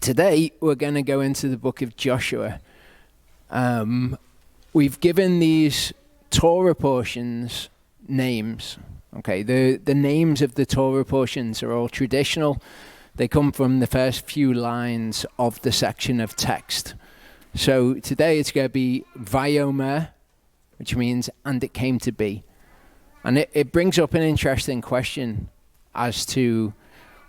Today, we're going to go into the book of Joshua. We've given these Torah portions names. Okay, the names of the Torah portions are all traditional. They come from the first few lines of the section of text. So today it's going to be Vayomer, which means, and it came to be. And it brings up an interesting question as to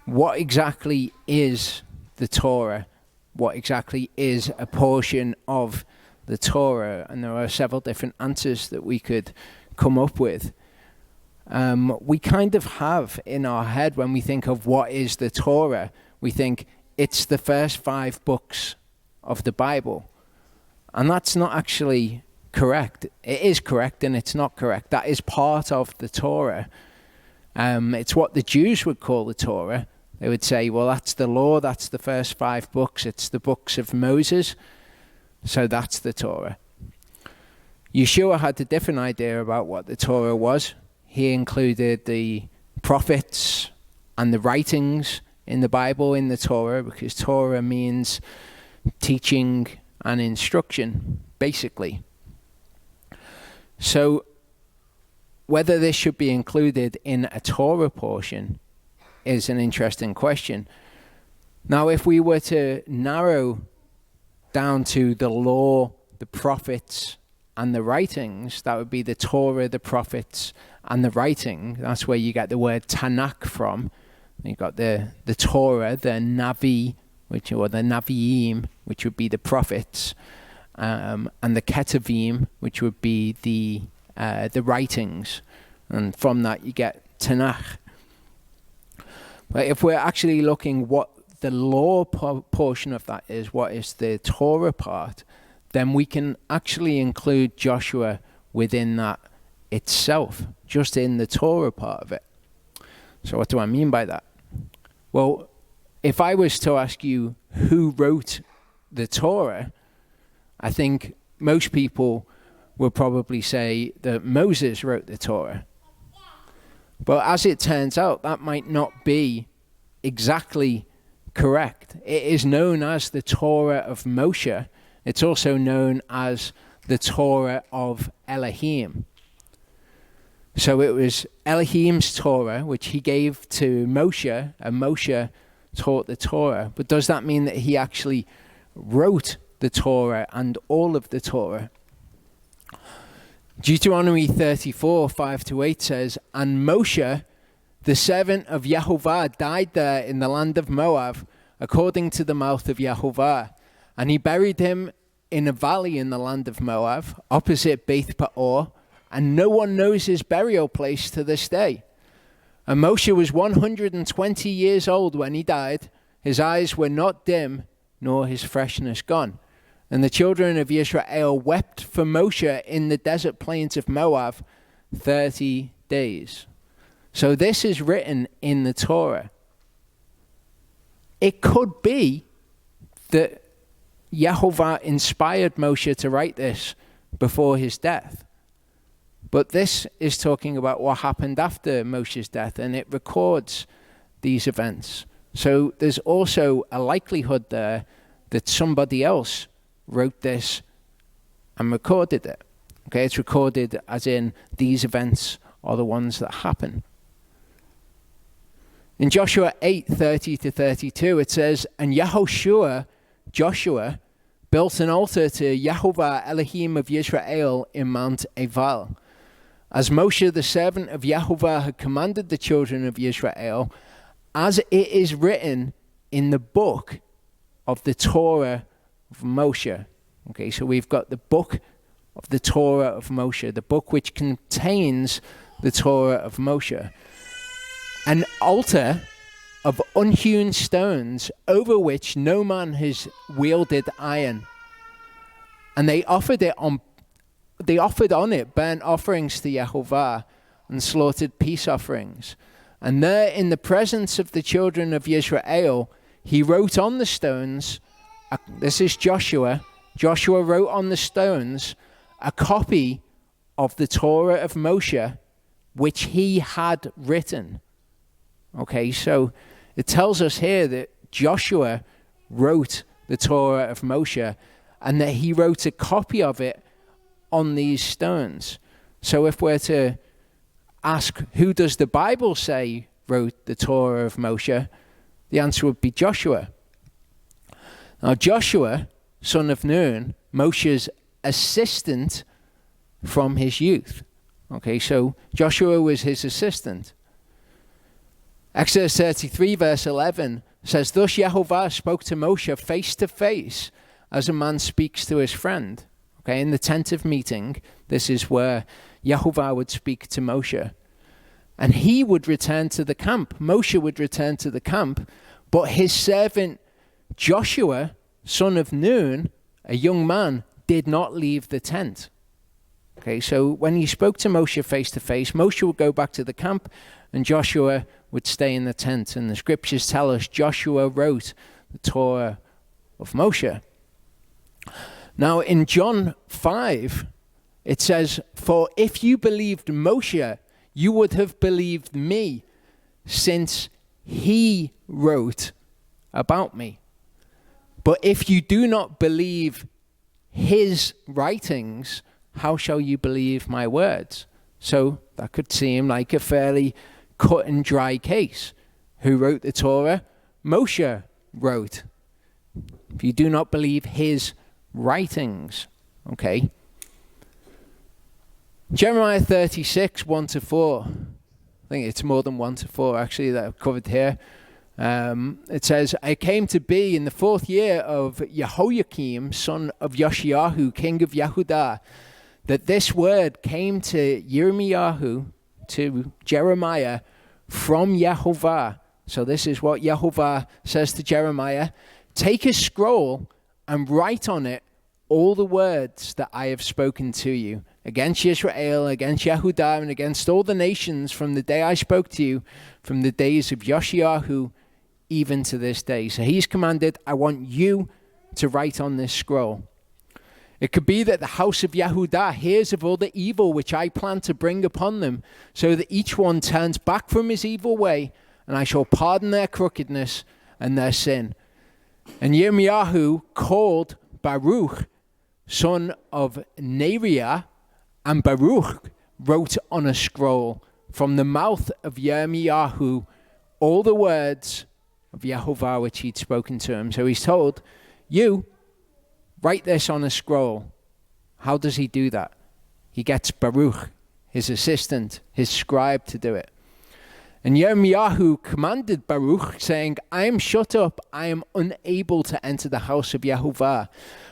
what exactly is the Torah, what exactly is a portion of the Torah, and there are several different answers that we could come up with. We kind of have in our head, when we think of what is the Torah, we think it's the first 5 books of the Bible. And that's not actually correct. It is correct and it's not correct. That is part of the Torah. It's what the Jews would call the Torah. They would say, well, that's the law, that's the first 5 books, it's the books of Moses, so that's the Torah. Yeshua had a different idea about what the Torah was. He included the prophets and the writings in the Bible in the Torah, because Torah means teaching and instruction, basically. So whether this should be included in a Torah portion is an interesting question. Now, if we were to narrow down to the law, the prophets, and the writings, that would be the Torah, the prophets, and the writing. That's where you get the word Tanakh from. You've got the Torah, the Navi, or the Naviim, which would be the prophets, and the Ketuvim, which would be the writings. And from that you get Tanakh. But if we're actually looking what the law portion of that is, what is the Torah part, then we can actually include Joshua within that itself, just in the Torah part of it. So what do I mean by that? Well, if I was to ask you who wrote the Torah, I think most people would probably say that Moses wrote the Torah. But as it turns out, that might not be exactly correct. It is known as the Torah of Moshe. It's also known as the Torah of Elohim. So it was Elohim's Torah, which he gave to Moshe, and Moshe taught the Torah. But does that mean that he actually wrote the Torah and all of the Torah? Deuteronomy 34, 5-8 says, "And Moshe, the servant of Yehovah, died there in the land of Moab, according to the mouth of Yehovah. And he buried him in a valley in the land of Moab, opposite Beth Peor, and no one knows his burial place to this day. And Moshe was 120 years old when he died. His eyes were not dim, nor his freshness gone. And the children of Israel wept for Moshe in the desert plains of Moab 30 days. So this is written in the Torah. It could be that Yehovah inspired Moshe to write this before his death. But this is talking about what happened after Moshe's death, and it records these events. So there's also a likelihood there that somebody else wrote this and recorded it. Okay, it's recorded as in these events are the ones that happen. In Joshua 8:30-32, it says, "And Joshua, built an altar to Yehovah Elohim of Israel in Mount Ebal, as Moshe the servant of Yehovah had commanded the children of Israel, as it is written in the book of the Torah of Moshe." Okay, so we've got the book of the Torah of Moshe, the book which contains the Torah of Moshe. An altar of unhewn stones over which no man has wielded iron. And they offered on it burnt offerings to Yehovah and slaughtered peace offerings. And there in the presence of the children of Israel, he wrote on the stones, this is Joshua wrote on the stones a copy of the Torah of Moshe, which he had written. Okay, so it tells us here that Joshua wrote the Torah of Moshe, and that he wrote a copy of it on these stones. So if we're to ask, who does the Bible say wrote the Torah of Moshe? The answer would be Joshua. Now Joshua, son of Nun, Moshe's assistant from his youth. Okay, so Joshua was his assistant. Exodus 33 verse 11 says, thus Yehovah spoke to Moshe face to face as a man speaks to his friend. Okay, in the tent of meeting, this is where Yehovah would speak to Moshe. And he would return to the camp. Moshe would return to the camp, but his servant Joshua, son of Nun, a young man, did not leave the tent. Okay, so when he spoke to Moshe face to face, Moshe would go back to the camp and Joshua would stay in the tent. And the scriptures tell us Joshua wrote the Torah of Moshe. Now in John 5, it says, for if you believed Moshe, you would have believed me, since he wrote about me. But if you do not believe his writings, how shall you believe my words? So that could seem like a fairly cut and dry case. Who wrote the Torah? Moshe wrote. If you do not believe his writings, okay. Jeremiah 36, 1-4. I think it's more than 1-4 actually that I've covered here. It says, I came to be in the 4th year of Jehoiakim, son of Yoshiahu, king of Yehudah, that this word came to Yirmiyahu, to Jeremiah, from Yehovah. So this is what Yehovah says to Jeremiah. Take a scroll and write on it all the words that I have spoken to you against Israel, against Yehudah, and against all the nations from the day I spoke to you, from the days of Yoshiahu, even to this day. So he's commanded, I want you to write on this scroll. It could be that the house of Yehudah hears of all the evil which I plan to bring upon them, so that each one turns back from his evil way, and I shall pardon their crookedness and their sin. And Yirmiyahu called Baruch, son of Neriah, and Baruch wrote on a scroll from the mouth of Yirmiyahu all the words of Yehovah which he'd spoken to him. So he's told, you write this on a scroll. How does he do that? He gets Baruch, his assistant, his scribe, to do it. And Yirmiyahu commanded Baruch, saying, I am shut up, I am unable to enter the house of Yehovah.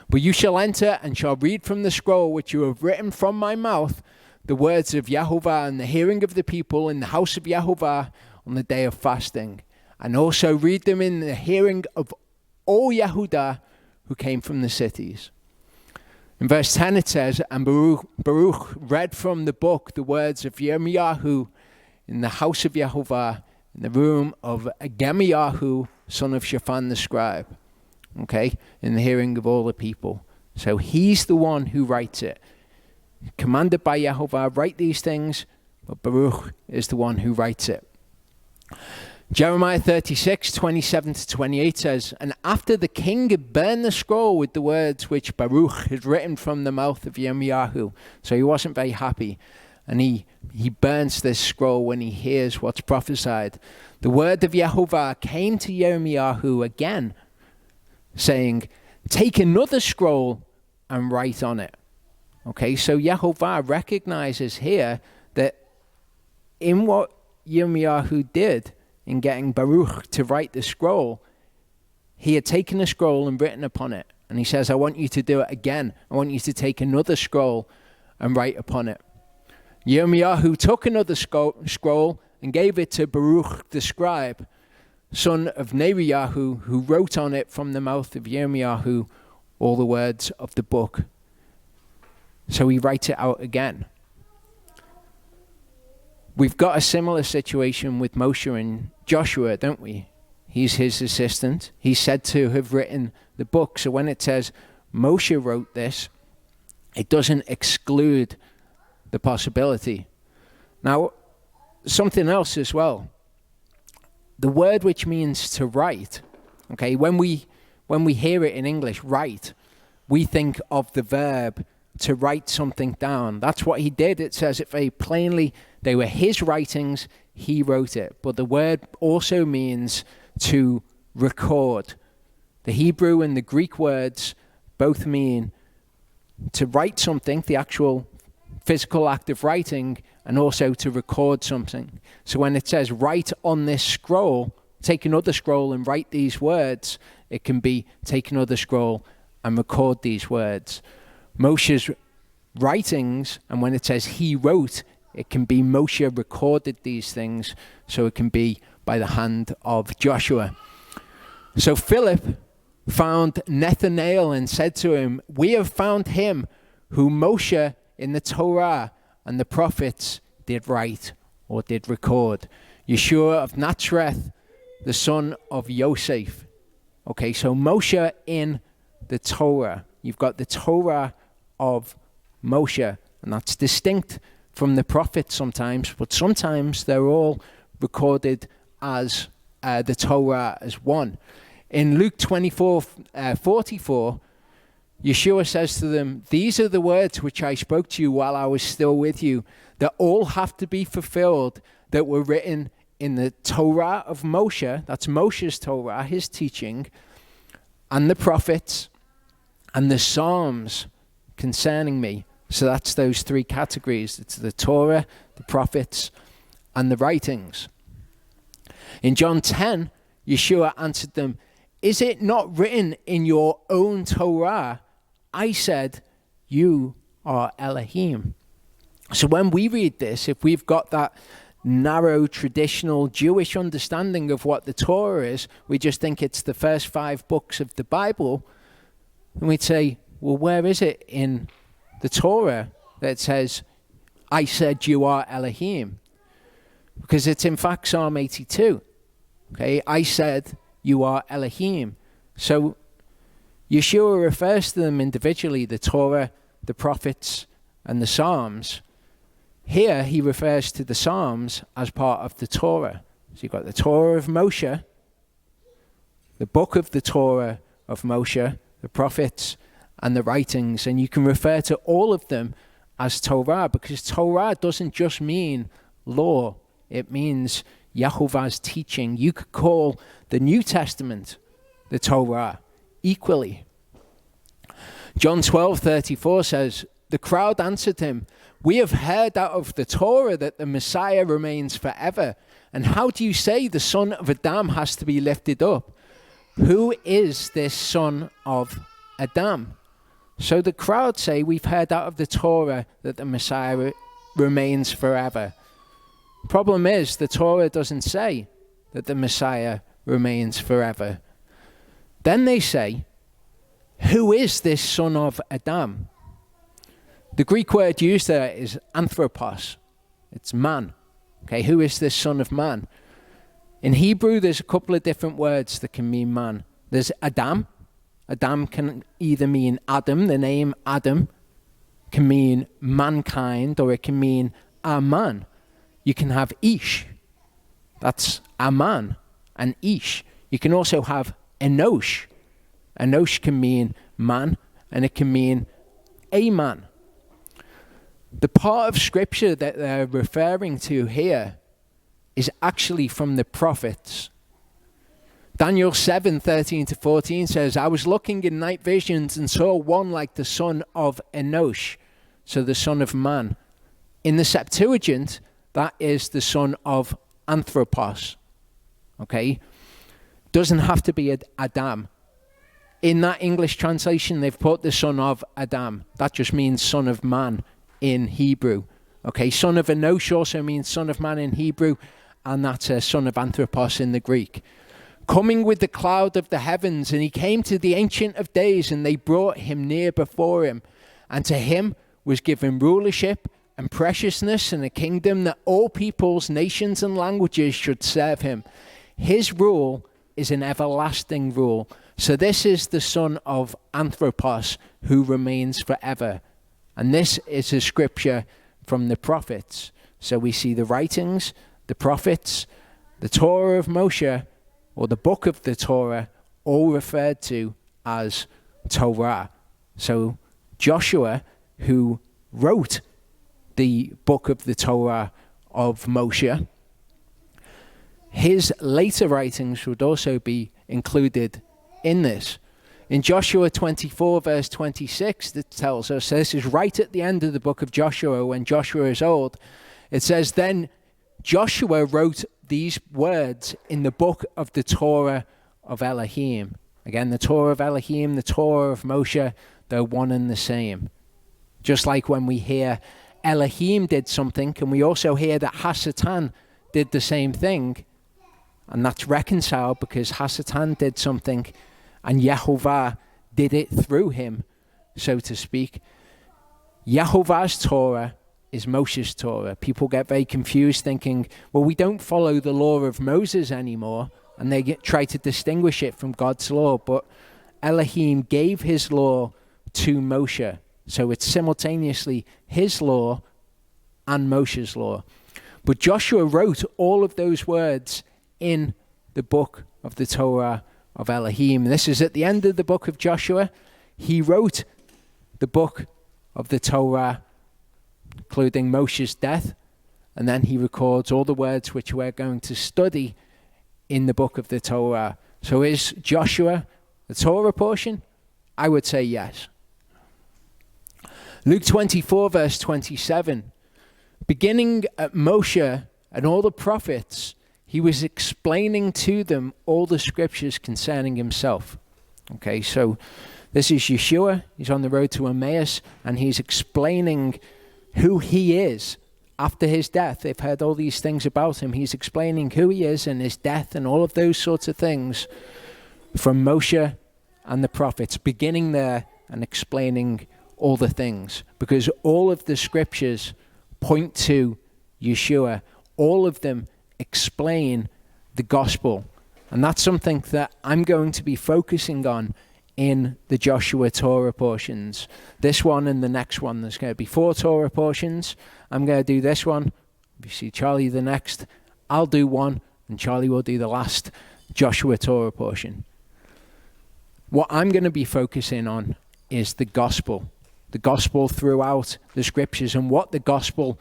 But you shall enter and shall read from the scroll which you have written from my mouth, the words of Yehovah in the hearing of the people in the house of Yehovah on the day of fasting. And also read them in the hearing of all Yehudah who came from the cities. In verse 10 it says, and Baruch read from the book the words of Yirmiyahu in the house of Yehovah, in the room of Gemiyahu, son of Shaphan the scribe. Okay, in the hearing of all the people. So he's the one who writes it. Commanded by Yehovah, write these things, but Baruch is the one who writes it. Jeremiah 36, 27-28 says, and after the king had burned the scroll with the words which Baruch had written from the mouth of Yirmiyahu, so he wasn't very happy, and he burns this scroll when he hears what's prophesied. The word of Yehovah came to Yirmiyahu again, saying, take another scroll and write on it. Okay, so Yehovah recognizes here that in what Yirmiyahu did in getting Baruch to write the scroll, he had taken a scroll and written upon it. And he says, I want you to do it again. I want you to take another scroll and write upon it. Yirmiyahu took another scroll and gave it to Baruch the scribe, son of Neriah, who wrote on it from the mouth of Yirmiyahu all the words of the book. So he writes it out again. We've got a similar situation with Moshe and Joshua, don't we? He's his assistant. He's said to have written the book. So when it says Moshe wrote this, it doesn't exclude the possibility. Now, something else as well. The word which means to write, okay, when we when we hear it in English, write, we think of the verb to write something down. That's what he did. It says it very plainly. They were his writings. He wrote it. But the word also means to record. The Hebrew and the Greek words both mean to write something, the actual physical act of writing, and also to record something. So when it says write on this scroll, take another scroll and write these words, it can be take another scroll and record these words. Moshe's writings, and when it says he wrote, it can be Moshe recorded these things, so it can be by the hand of Joshua. So Philip found Nathanael and said to him, we have found him who Moshe in the Torah and the prophets did write or did record. Yeshua of Nazareth, the son of Yosef. Okay, so Moshe in the Torah. You've got the Torah of Moshe, and that's distinct from the prophets sometimes, but sometimes they're all recorded as the Torah as one. In Luke 24:44, Yeshua says to them, these are the words which I spoke to you while I was still with you, that all have to be fulfilled that were written in the Torah of Moshe, that's Moshe's Torah, his teaching, and the prophets, and the Psalms concerning me. So that's those three categories. It's the Torah, the prophets, and the writings. In John 10, Yeshua answered them, is it not written in your own Torah, I said, you are Elohim. So when we read this, if we've got that narrow, traditional Jewish understanding of what the Torah is, we just think it's the first 5 books of the Bible, and we'd say, well, where is it in the Torah that says, I said you are Elohim? Because it's in fact Psalm 82. Okay, I said you are Elohim. So Yeshua refers to them individually, the Torah, the prophets, and the Psalms. Here he refers to the Psalms as part of the Torah. So you've got the Torah of Moshe, the book of the Torah of Moshe, the prophets, and the writings, and you can refer to all of them as Torah, because Torah doesn't just mean law, it means Yahovah's teaching. You could call the New Testament the Torah equally. John 12:34 says, the crowd answered him, we have heard out of the Torah that the Messiah remains forever, and how do you say the son of Adam has to be lifted up? Who is this son of Adam? So the crowd say, we've heard out of the Torah that the Messiah remains forever. Problem is, the Torah doesn't say that the Messiah remains forever. Then they say, who is this son of Adam? The Greek word used there is anthropos. It's man. Okay, who is this son of man? In Hebrew, there's a couple of different words that can mean man. There's Adam. Adam can either mean Adam, the name Adam, can mean mankind, or it can mean a man. You can have Ish. That's a man and Ish. You can also have Enosh. Enosh can mean man, and it can mean a man. The part of scripture that they're referring to here is actually from the prophets. Daniel 7:13-14 says, I was looking in night visions and saw one like the son of Enosh, so the son of man. In the Septuagint, that is the son of Anthropos. Okay? Doesn't have to be Adam. In that English translation, they've put the son of Adam. That just means son of man in Hebrew. Okay, son of Enosh also means son of man in Hebrew, and that's a son of Anthropos in the Greek. Coming with the cloud of the heavens, and he came to the Ancient of Days, and they brought him near before him. And to him was given rulership and preciousness and a kingdom that all peoples, nations, and languages should serve him. His rule is an everlasting rule. So this is the son of Anthropos who remains forever. And this is a scripture from the prophets. So we see the writings, the prophets, the Torah of Moshe, or the book of the Torah, all referred to as Torah. So Joshua, who wrote the book of the Torah of Moshe, his later writings would also be included in this. In Joshua 24 verse 26, it tells us, this is right at the end of the book of Joshua when Joshua is old. It says, then Joshua wrote these words in the book of the Torah of Elohim. Again, the Torah of Elohim, the Torah of Moshe, they're one and the same. Just like when we hear Elohim did something, and we also hear that Hasatan did the same thing, and that's reconciled because Hasatan did something and Yehovah did it through him, so to speak. Yehovah's Torah is Moshe's Torah. People get very confused thinking, well, we don't follow the law of Moses anymore, and they try to distinguish it from God's law, but Elohim gave his law to Moshe. So it's simultaneously his law and Moshe's law. But Joshua wrote all of those words in the book of the Torah of Elohim. This is at the end of the book of Joshua. He wrote the book of the Torah, including Moshe's death, and then he records all the words which we're going to study in the book of the Torah. So is Joshua the Torah portion? I would say yes. Luke 24 verse 27. Beginning at Moshe and all the prophets, he was explaining to them all the scriptures concerning himself. Okay, so this is Yeshua. He's on the road to Emmaus, and he's explaining who he is after his death. They've heard all these things about him. He's explaining who he is and his death and all of those sorts of things from Moshe and the prophets, beginning there and explaining all the things, because all of the scriptures point to Yeshua. All of them explain the gospel, and that's something that I'm going to be focusing on in the Joshua Torah portions. This one and the next one. There's going to be 4 Torah portions. I'm going to do this one. If you see Charlie the next, I'll do one, and Charlie will do the last Joshua Torah portion. What I'm going to be focusing on is the gospel throughout the scriptures, and what the gospel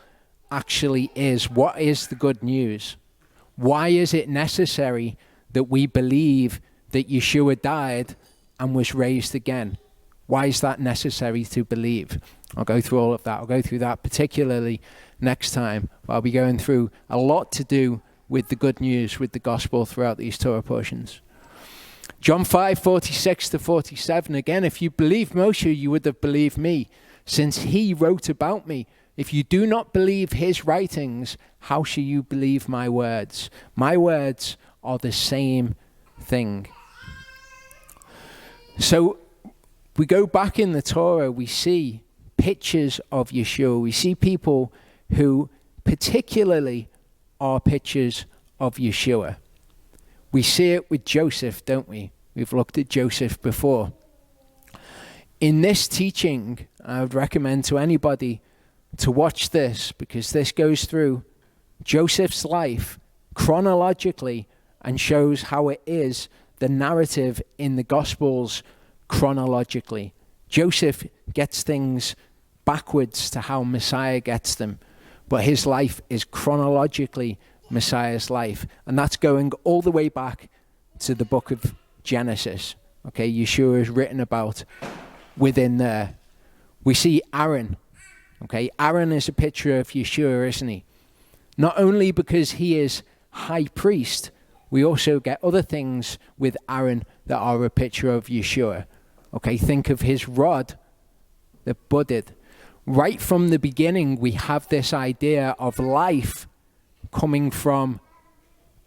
actually is. What is the good news? Why is it necessary that we believe that Yeshua died and was raised again? Why is that necessary to believe? I'll go through all of that. I'll go through that particularly next time. I'll be going through a lot to do with the good news, with the gospel throughout these Torah portions. John 5, 46 to 47. Again, if you believe Moshe, you would have believed me, since he wrote about me. If you do not believe his writings, how shall you believe my words? My words are the same thing. So we go back in the Torah, we see pictures of Yeshua. We see people who particularly are pictures of Yeshua. We see it with Joseph, don't we? We've looked at Joseph before. In this teaching, I would recommend to anybody to watch this, because this goes through Joseph's life chronologically and shows how it is the narrative in the Gospels chronologically. Joseph gets things backwards to how Messiah gets them, but his life is chronologically Messiah's life, and that's going all the way back to the book of Genesis. Okay, Yeshua is written about within there. We see Aaron. Okay, Aaron is a picture of Yeshua, isn't he? Not only because he is high priest, we also get other things with Aaron that are a picture of Yeshua. Okay, think of his rod that budded. Right from the beginning, we have this idea of life coming from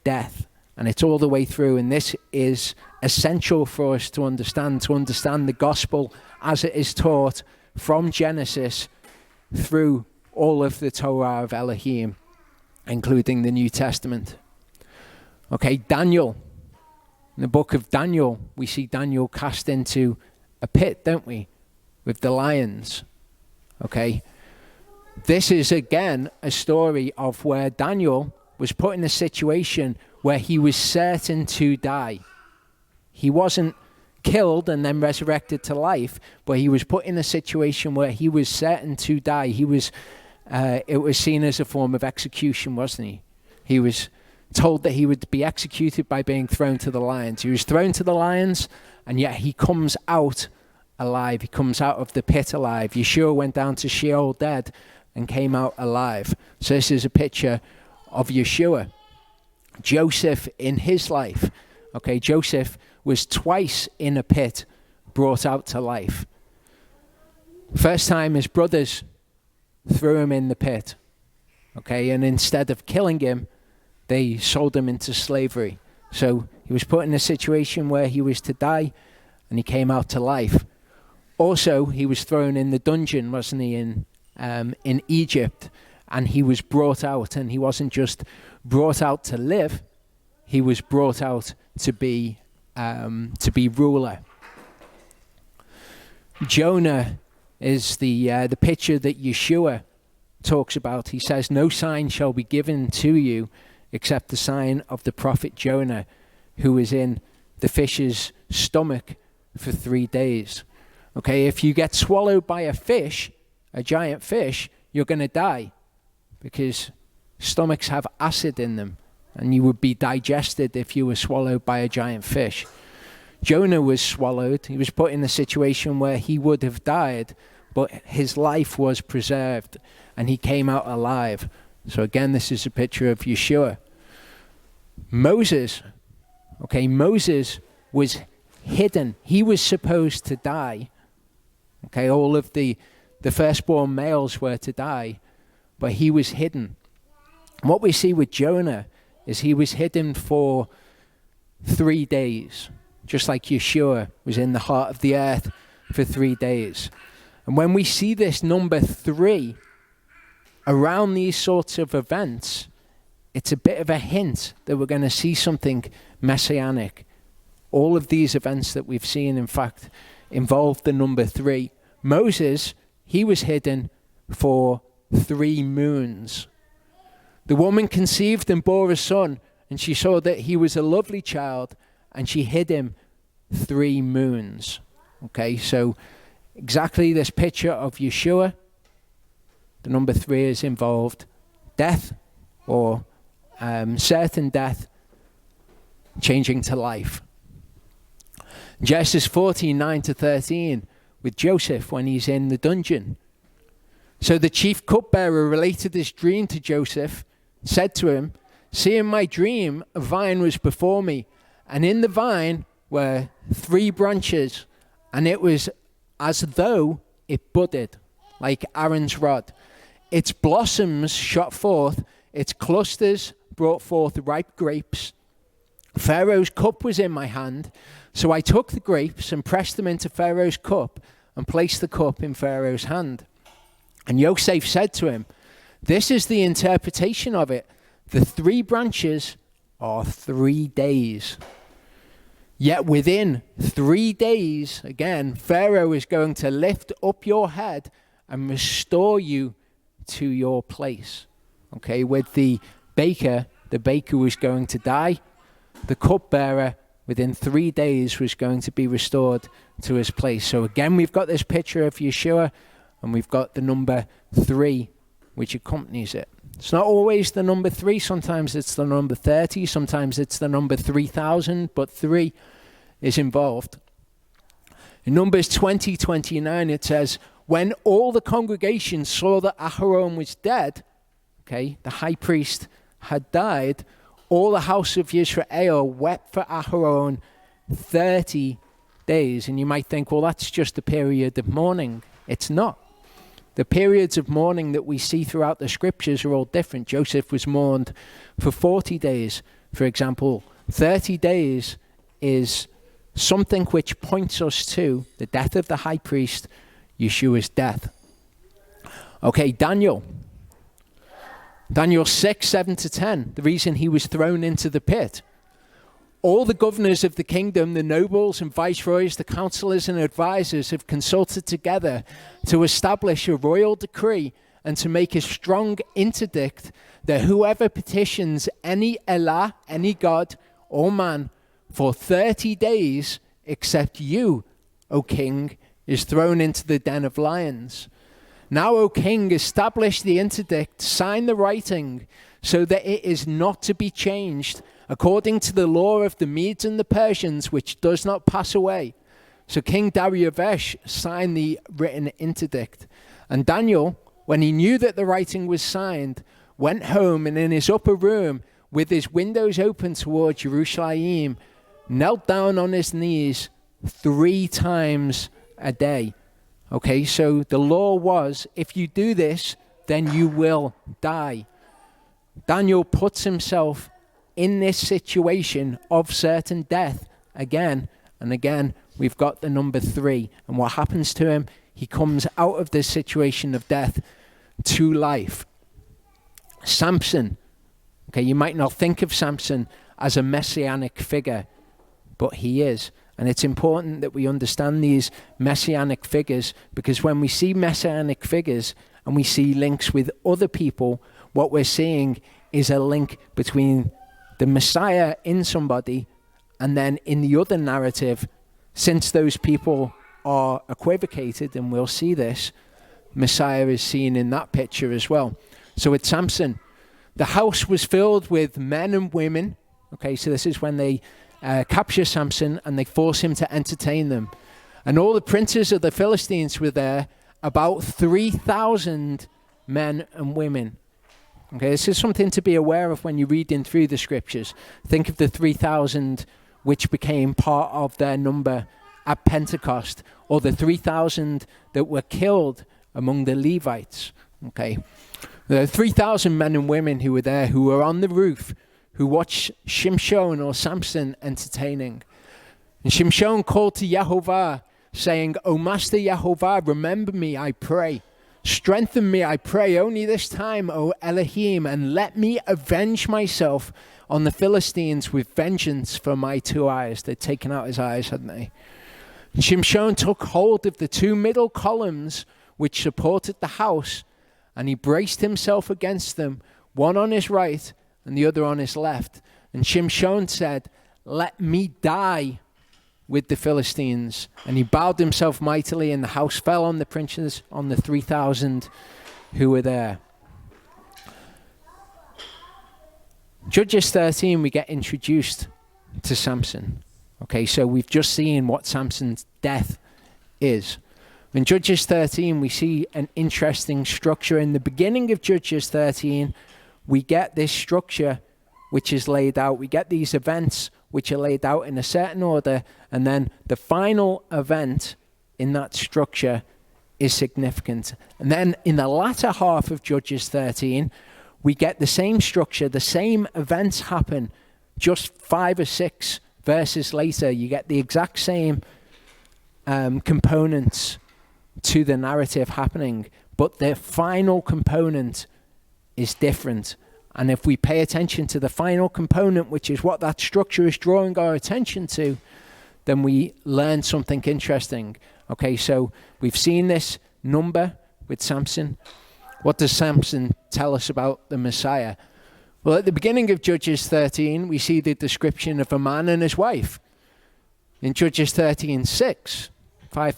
death. And it's all the way through. And this is essential for us to understand the gospel as it is taught from Genesis through all of the Torah of Elohim, including the New Testament. Okay, Daniel. In the book of Daniel, we see Daniel cast into a pit, don't we? With the lions. Okay. This is again a story of where Daniel was put in a situation where he was certain to die. He wasn't killed and then resurrected to life, but he was put in a situation where he was certain to die. He was, it was seen as a form of execution, wasn't he? He was told that he would be executed by being thrown to the lions. He was thrown to the lions, and yet he comes out alive. He comes out of the pit alive. Yeshua went down to Sheol dead and came out alive. So this is a picture of Yeshua. Joseph in his life. Okay, Joseph was twice in a pit, brought out to life. First time his brothers threw him in the pit. Okay, and instead of killing him, they sold him into slavery. So he was put in a situation where he was to die, and he came out to life. Also, he was thrown in the dungeon, wasn't he, in Egypt, and he was brought out, and he wasn't just brought out to live, he was brought out to be ruler. Jonah is the picture that Yeshua talks about. He says, "No sign shall be given to you except the sign of the prophet Jonah, who was in the fish's stomach for 3 days." Okay, if you get swallowed by a fish, a giant fish, you're going to die, because stomachs have acid in them, and you would be digested if you were swallowed by a giant fish. Jonah was swallowed. He was put in a situation where he would have died, but his life was preserved, and he came out alive. So again, this is a picture of Yeshua. Moses was hidden. He was supposed to die. Okay, all of the firstborn males were to die, but he was hidden. And what we see with Jonah is he was hidden for 3 days, just like Yeshua was in the heart of the earth for 3 days. And when we see this number 3 around these sorts of events, it's a bit of a hint that we're going to see something messianic. All of these events that we've seen, in fact, involve the number 3. Moses, he was hidden for 3 moons. The woman conceived and bore a son, and she saw that he was a lovely child, and she hid him 3 moons. Okay, so exactly this picture of Yeshua. The number 3 is involved death, or certain death, changing to life. Genesis 14:9-13, with Joseph when he's in the dungeon. So the chief cupbearer related this dream to Joseph, said to him, "See, in my dream, a vine was before me, and in the vine were 3 branches, and it was as though it budded, like Aaron's rod. Its blossoms shot forth, its clusters brought forth ripe grapes. Pharaoh's cup was in my hand, so I took the grapes and pressed them into Pharaoh's cup and placed the cup in Pharaoh's hand." And Yosef said to him, "This is the interpretation of it. The 3 branches are 3 days. Yet within 3 days, again, Pharaoh is going to lift up your head and restore you to your place." Okay, with the baker was going to die. The cupbearer, within 3 days, was going to be restored to his place. So again, we've got this picture of Yeshua, and we've got the number 3, which accompanies it. It's not always the number 3. Sometimes it's the number 30. Sometimes it's the number 3,000, but 3 is involved. In Numbers 20:29, it says, "When all the congregation saw that Aharon was dead," okay, the high priest had died, "all the house of Israel wept for Aharon 30 days. And you might think, well, that's just a period of mourning. It's not. The periods of mourning that we see throughout the scriptures are all different. Joseph was mourned for 40 days, for example. 30 days is something which points us to the death of the high priest, Yeshua's death. Okay, Daniel 6:7-10, the reason he was thrown into the pit. "All the governors of the kingdom, the nobles and viceroys, the counselors and advisors have consulted together to establish a royal decree and to make a strong interdict that whoever petitions any elah, any god or man, for 30 days, except you, O king, is thrown into the den of lions. Now, O king, establish the interdict, sign the writing, so that it is not to be changed, according to the law of the Medes and the Persians, which does not pass away. So King Darius signed the written interdict. And Daniel, when he knew that the writing was signed, went home, and in his upper room, with his windows open toward Jerusalem, knelt down on his knees 3 times a day. Okay, so the law was, if you do this, then you will die. Daniel puts himself in this situation of certain death again and again. We've got the number 3. And what happens to him? He comes out of this situation of death to life. Samson. Okay, you might not think of Samson as a messianic figure, but he is. And it's important that we understand these messianic figures, because when we see messianic figures and we see links with other people, what we're seeing is a link between the Messiah in somebody and then in the other narrative, since those people are equivocated, and we'll see this, Messiah is seen in that picture as well. So with Samson, the house was filled with men and women. Okay, so this is when they capture Samson and they force him to entertain them. And all the princes of the Philistines were there, about 3,000 men and women. Okay, this is something to be aware of when you're reading through the scriptures. Think of the 3,000 which became part of their number at Pentecost, or the 3,000 that were killed among the Levites. Okay, there are 3,000 men and women who were there, who were on the roof, who watched Shimshon or Samson entertaining. And Shimshon called to Yehovah, saying, O Master Yehovah, remember me, I pray. Strengthen me, I pray, only this time, O Elohim, and let me avenge myself on the Philistines with vengeance for my 2 eyes. They'd taken out his eyes, hadn't they? And Shimshon took hold of the 2 middle columns which supported the house, and he braced himself against them, one on his right and the other on his left. And Shimshon said, let me die with the Philistines. And he bowed himself mightily, and the house fell on the princes, on the 3,000 who were there. Judges 13, we get introduced to Samson. Okay, so we've just seen what Samson's death is. In Judges 13, we see an interesting structure. In the beginning of Judges 13, we get this structure which is laid out. We get these events which are laid out in a certain order, and then the final event in that structure is significant. And then in the latter half of Judges 13, we get the same structure, the same events happen, just 5 or 6 verses later. You get the exact same components to the narrative happening, but the final component is different. And if we pay attention to the final component, which is what that structure is drawing our attention to, then we learn something interesting. Okay, so we've seen this number with Samson. What does Samson tell us about the Messiah? Well, at the beginning of Judges 13, we see the description of a man and his wife. In Judges 13:6, 4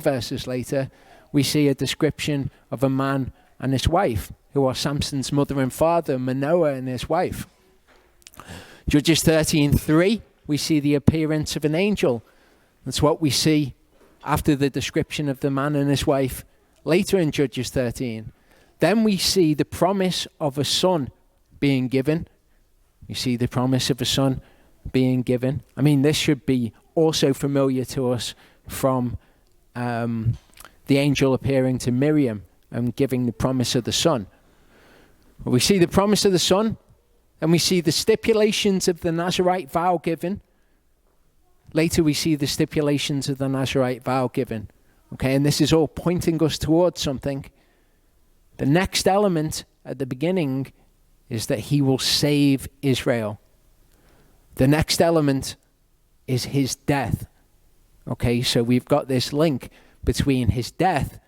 verses later, we see a description of a man and his wife, who are Samson's mother and father, Manoah and his wife. Judges 13:3, we see the appearance of an angel. That's what we see after the description of the man and his wife later in Judges 13. Then we see the promise of a son being given. You see the promise of a son being given. I mean, this should be also familiar to us from the angel appearing to Miriam and giving the promise of the son. We see the promise of the son, and we see the stipulations of the Nazirite vow given. Later we see the stipulations of the Nazirite vow given. Okay, and this is all pointing us towards something. The next element at the beginning is that he will save Israel. The next element is his death. Okay, so we've got this link between his death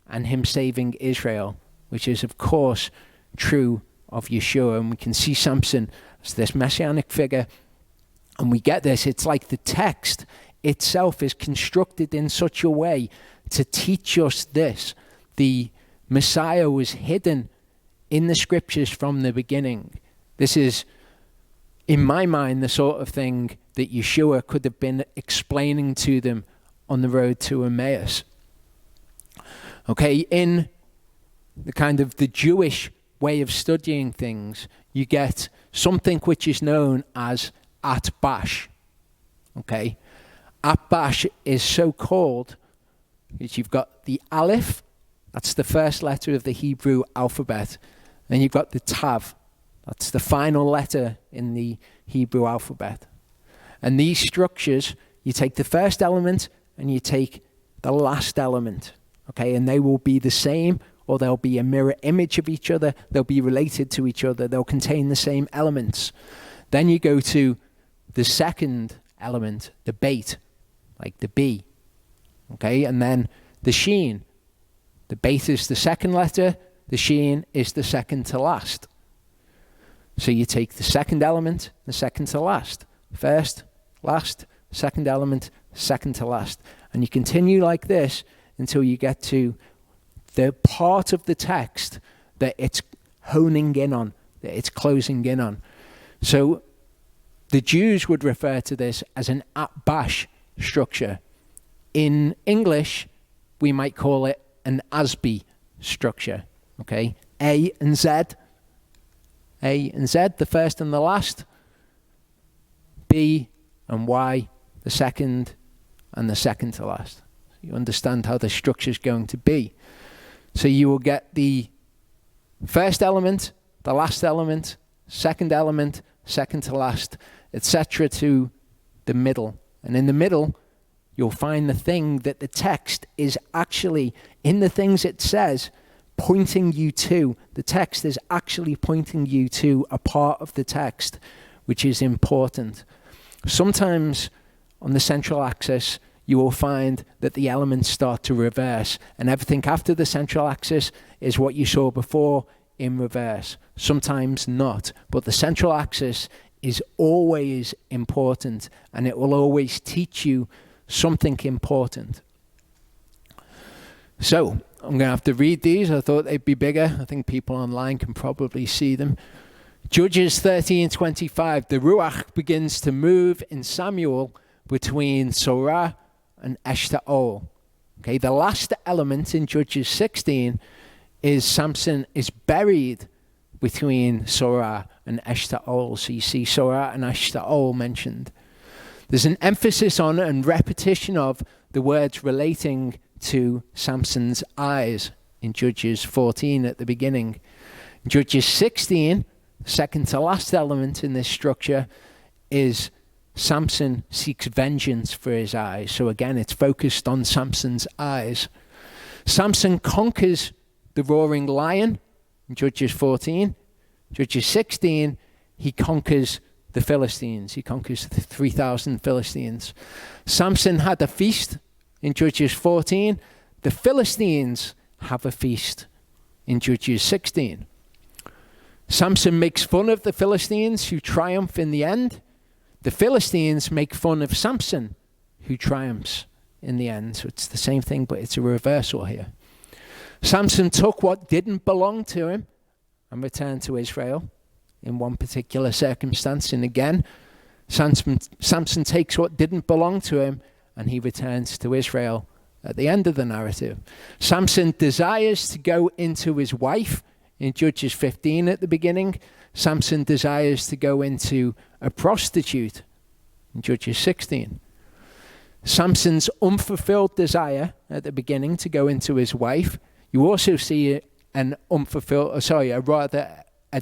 and him saving Israel, which is, of course, true of Yeshua. And we can see Samson as this messianic figure And we get this, it's like the text itself is constructed in such a way to teach us this. The Messiah was hidden in the scriptures from the beginning. This is, in my mind, the sort of thing that Yeshua could have been explaining to them on the road to Emmaus. Okay, in the kind of the Jewish way of studying things, you get something which is known as Atbash. Okay, Atbash is so called because you've got the Aleph, that's the first letter of the Hebrew alphabet, and you've got the Tav, that's the final letter in the Hebrew alphabet. And these structures, you take the first element and you take the last element, okay, and they will be the same, or they'll be a mirror image of each other, they'll be related to each other, they'll contain the same elements. Then you go to the second element, the Beit, like the B, okay, and then the Sheen. The Beit is the second letter, the Sheen is the second to last. So you take the second element, the second to last. First, last, second element, second to last. And you continue like this until you get to the part of the text that it's honing in on, that it's closing in on. So the Jews would refer to this as an Atbash structure. In English, we might call it an Asbi structure, okay? A and Z, the first and the last. B and Y, the second and the second to last. You understand how the structure is going to be. So you will get the first element, the last element, second element, second to last, etc. to the middle. And in the middle, you'll find the thing that the text is actually, in the things it says, pointing you to. The text is actually pointing you to a part of the text which is important. Sometimes on the central axis, you will find that the elements start to reverse, and everything after the central axis is what you saw before in reverse. Sometimes not, but the central axis is always important, and it will always teach you something important. So I'm going to have to read these. I thought they'd be bigger. I think people online can probably see them. Judges 13:25. The Ruach begins to move in Samuel between Sorah and Eshtaol. Okay, the last element in Judges 16 is Samson is buried between Sorah and Eshtaol. So you see Sorah and Eshtaol mentioned. There's an emphasis on and repetition of the words relating to Samson's eyes in Judges 14 at the beginning. Judges 16, second to last element in this structure, is Samson seeks vengeance for his eyes. So again, it's focused on Samson's eyes. Samson conquers the roaring lion in Judges 14. Judges 16, he conquers the Philistines. He conquers the 3,000 Philistines. Samson had a feast in Judges 14. The Philistines have a feast in Judges 16. Samson makes fun of the Philistines who triumph in the end. The Philistines make fun of Samson who triumphs in the end. So it's the same thing, but it's a reversal here. Samson took what didn't belong to him and returned to Israel in one particular circumstance. And again, Samson takes what didn't belong to him and he returns to Israel at the end of the narrative. Samson desires to go into his wife in Judges 15 at the beginning. Samson desires to go into a prostitute in Judges 16. Samson's unfulfilled desire at the beginning to go into his wife. You also see a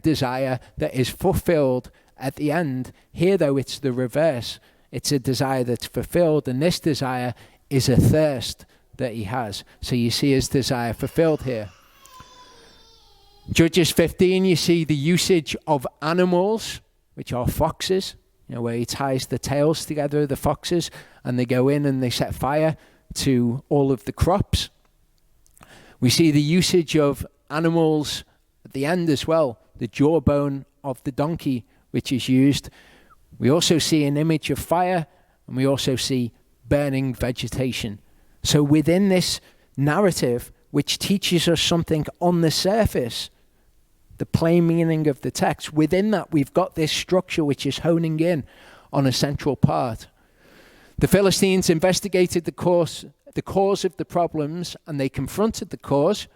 desire that is fulfilled at the end. Here, though, it's the reverse. It's a desire that's fulfilled, and this desire is a thirst that he has. So you see his desire fulfilled here. Judges 15, you see the usage of animals, which are foxes, where he ties the tails together of the foxes, and they go in and they set fire to all of the crops. We see the usage of animals at the end as well, the jawbone of the donkey, which is used. We also see an image of fire, and we also see burning vegetation. So within this narrative, which teaches us something on the surface, the plain meaning of the text, within that we've got this structure which is honing in on a central part. The Philistines investigated the cause of the problems, and they confronted the cause.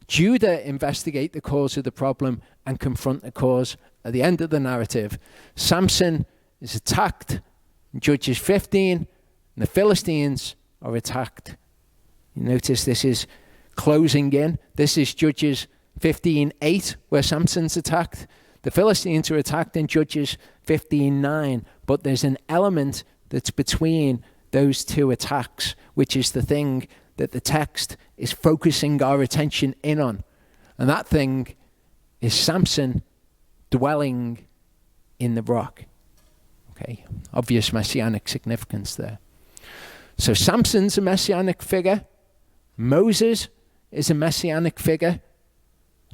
Judah investigate the cause of the problem and confront the cause at the end of the narrative. Samson is attacked in Judges 15, and the Philistines are attacked. You notice this is closing in. This is Judges 15:8, where Samson's attacked. The Philistines are attacked in Judges 15:9, but there's an element that's between those two attacks, which is the thing that the text is focusing our attention in on. And that thing is Samson dwelling in the rock. Okay, obvious messianic significance there. So Samson's a messianic figure. Moses is a messianic figure.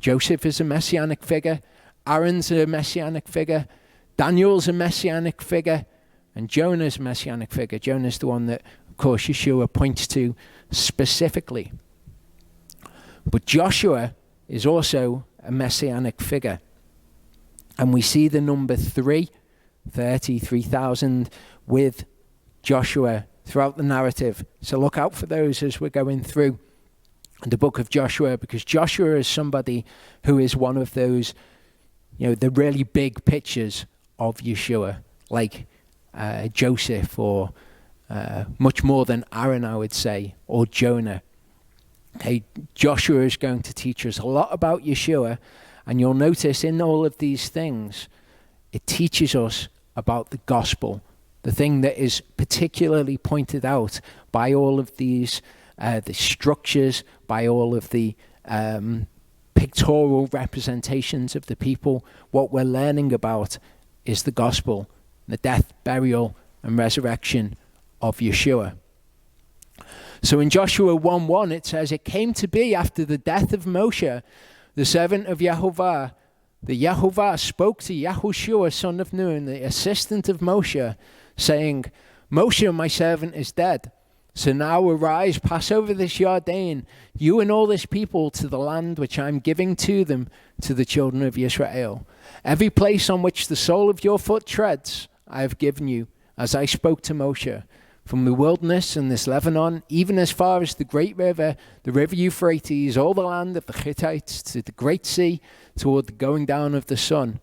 Joseph is a messianic figure. Aaron's a messianic figure. Daniel's a messianic figure. And Jonah's a messianic figure. Jonah's the one that, of course, Yeshua points to specifically. But Joshua is also a messianic figure. And we see the number 3,000 with Joshua throughout the narrative. So look out for those as we're going through the book of Joshua, because Joshua is somebody who is one of those, the really big pictures of Yeshua, like Joseph, or much more than Aaron, I would say, or Jonah. Okay, Joshua is going to teach us a lot about Yeshua, and you'll notice in all of these things, it teaches us about the gospel, the thing that is particularly pointed out by all of these the structures, by all of the pictorial representations of the people. What we're learning about is the gospel, the death, burial, and resurrection of Yeshua. So in Joshua 1:1, it says, "It came to be after the death of Moshe, the servant of Yehovah, that Yehovah spoke to Yahushua, son of Nun, the assistant of Moshe, saying, Moshe, my servant, is dead. So now arise, pass over this Jordan, you and all this people, to the land which I am giving to them, to the children of Israel. Every place on which the sole of your foot treads, I have given you, as I spoke to Moshe. From the wilderness and this Lebanon, even as far as the great river, the river Euphrates, all the land of the Hittites, to the great sea, toward the going down of the sun,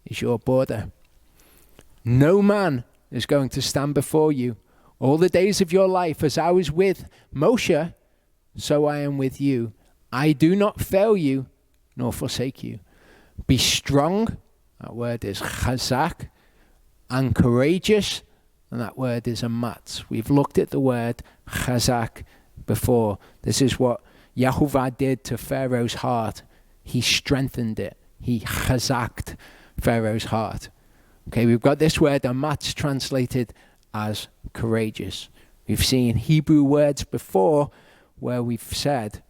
is your border. No man is going to stand before you all the days of your life. As I was with Moshe, so I am with you. I do not fail you, nor forsake you. Be strong," that word is chazak, "and courageous," and that word is amatz. We've looked at the word chazak before. This is what Yehovah did to Pharaoh's heart. He strengthened it. He chazaked Pharaoh's heart. Okay, we've got this word amatz translated as courageous. We've seen Hebrew words before where we've said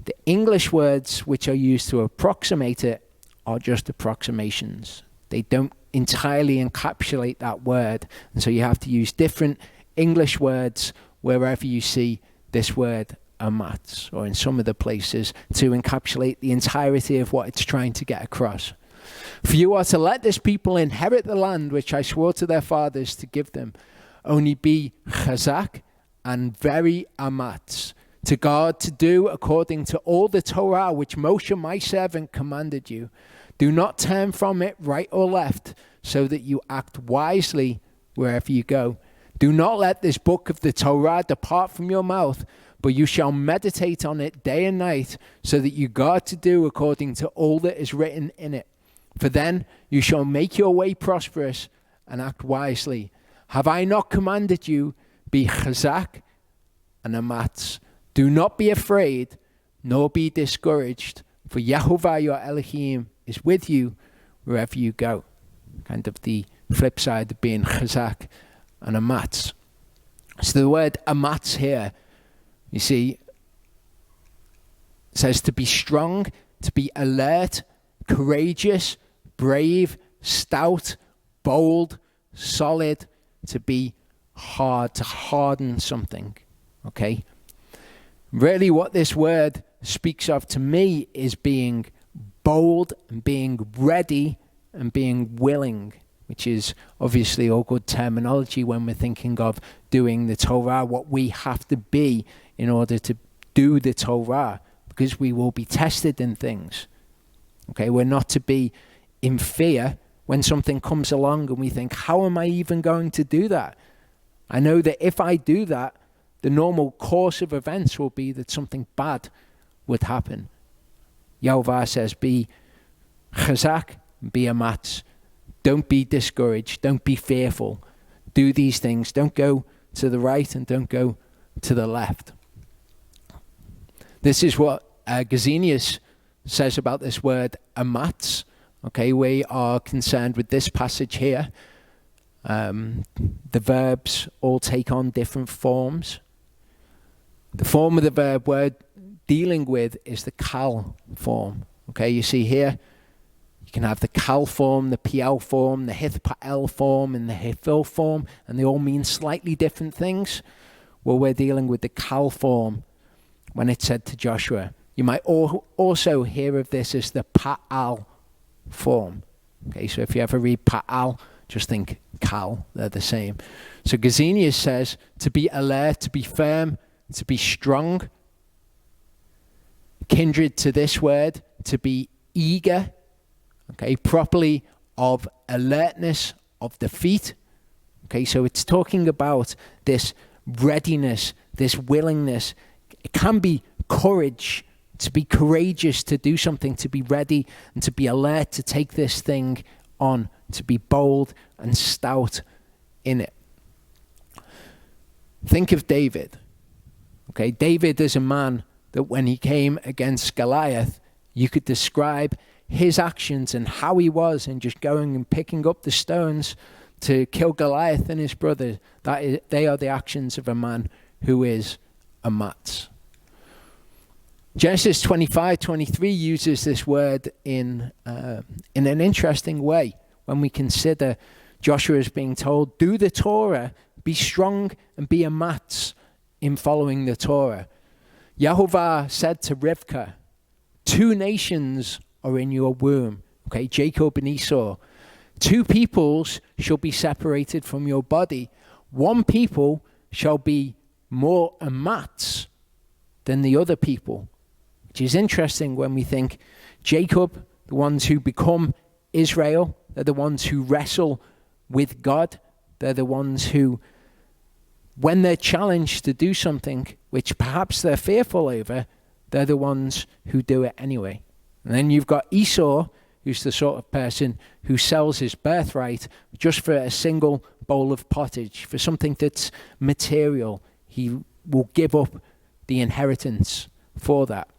the English words which are used to approximate it are just approximations. They don't entirely encapsulate that word, and so you have to use different English words wherever you see this word amatz, or in some of the places, to encapsulate the entirety of what it's trying to get across. "For you are to let this people inherit the land which I swore to their fathers to give them. Only be chazak and very amatz, to guard to do according to all the Torah which Moshe my servant commanded you. Do not turn from it right or left, so that you act wisely wherever you go. Do not let this book of the Torah depart from your mouth, but you shall meditate on it day and night, so that you guard to do according to all that is written in it. For then you shall make your way prosperous and act wisely. Have I not commanded you? Be chazak and amatz. Do not be afraid, nor be discouraged, for Yehovah your Elohim is with you wherever you go." Kind of the flip side of being chazak and amatz. So the word amatz here, you see, says to be strong, to be alert, courageous, brave, stout, bold, solid, to be hard, to harden something. Okay? Really what this word speaks of to me is being bold and being ready and being willing, which is obviously all good terminology when we're thinking of doing the Torah, what we have to be in order to do the Torah, because we will be tested in things. Okay, we're not to be in fear when something comes along and we think, how am I even going to do that? I know that if I do that, the normal course of events will be that something bad would happen. Yehovah says, be chazak, be amatz. Don't be discouraged. Don't be fearful. Do these things. Don't go to the right and don't go to the left. This is what Gesenius says about this word amatz. Okay, we are concerned with this passage here. The verbs all take on different forms. The form of the verb we're dealing with is the kal form. Okay, you see here, you can have the kal form, the piel form, the hithpael form, and the hifil form, and they all mean slightly different things. Well, we're dealing with the kal form when it said to Joshua. You might also hear of this as the pa'al form. Okay, so if you ever read pa'al, just think kal, they're the same. So Gesenius says to be alert, to be firm, to be strong. Kindred to this word, to be eager, okay, properly of alertness of the feet. Okay, so it's talking about this readiness, this willingness. It can be courage, to be courageous to do something, to be ready and to be alert to take this thing on, to be bold and stout in it. Think of David. Okay, David is a man that when he came against Goliath, you could describe his actions and how he was in just going and picking up the stones to kill Goliath and his brother. They are the actions of a man who is a matz. Genesis 25:23 uses this word in an interesting way when we consider Joshua as being told, do the Torah, be strong and be a matz in following the Torah. Yehovah said to Rivkah, 2 nations are in your womb, okay, Jacob and Esau. 2 peoples shall be separated from your body. 1 people shall be more a matz than the other people. Which is interesting when we think Jacob, the ones who become Israel, they're the ones who wrestle with God. They're the ones who, when they're challenged to do something which perhaps they're fearful over, they're the ones who do it anyway. And then you've got Esau, who's the sort of person who sells his birthright just for a single bowl of pottage, for something that's material. He will give up the inheritance for that.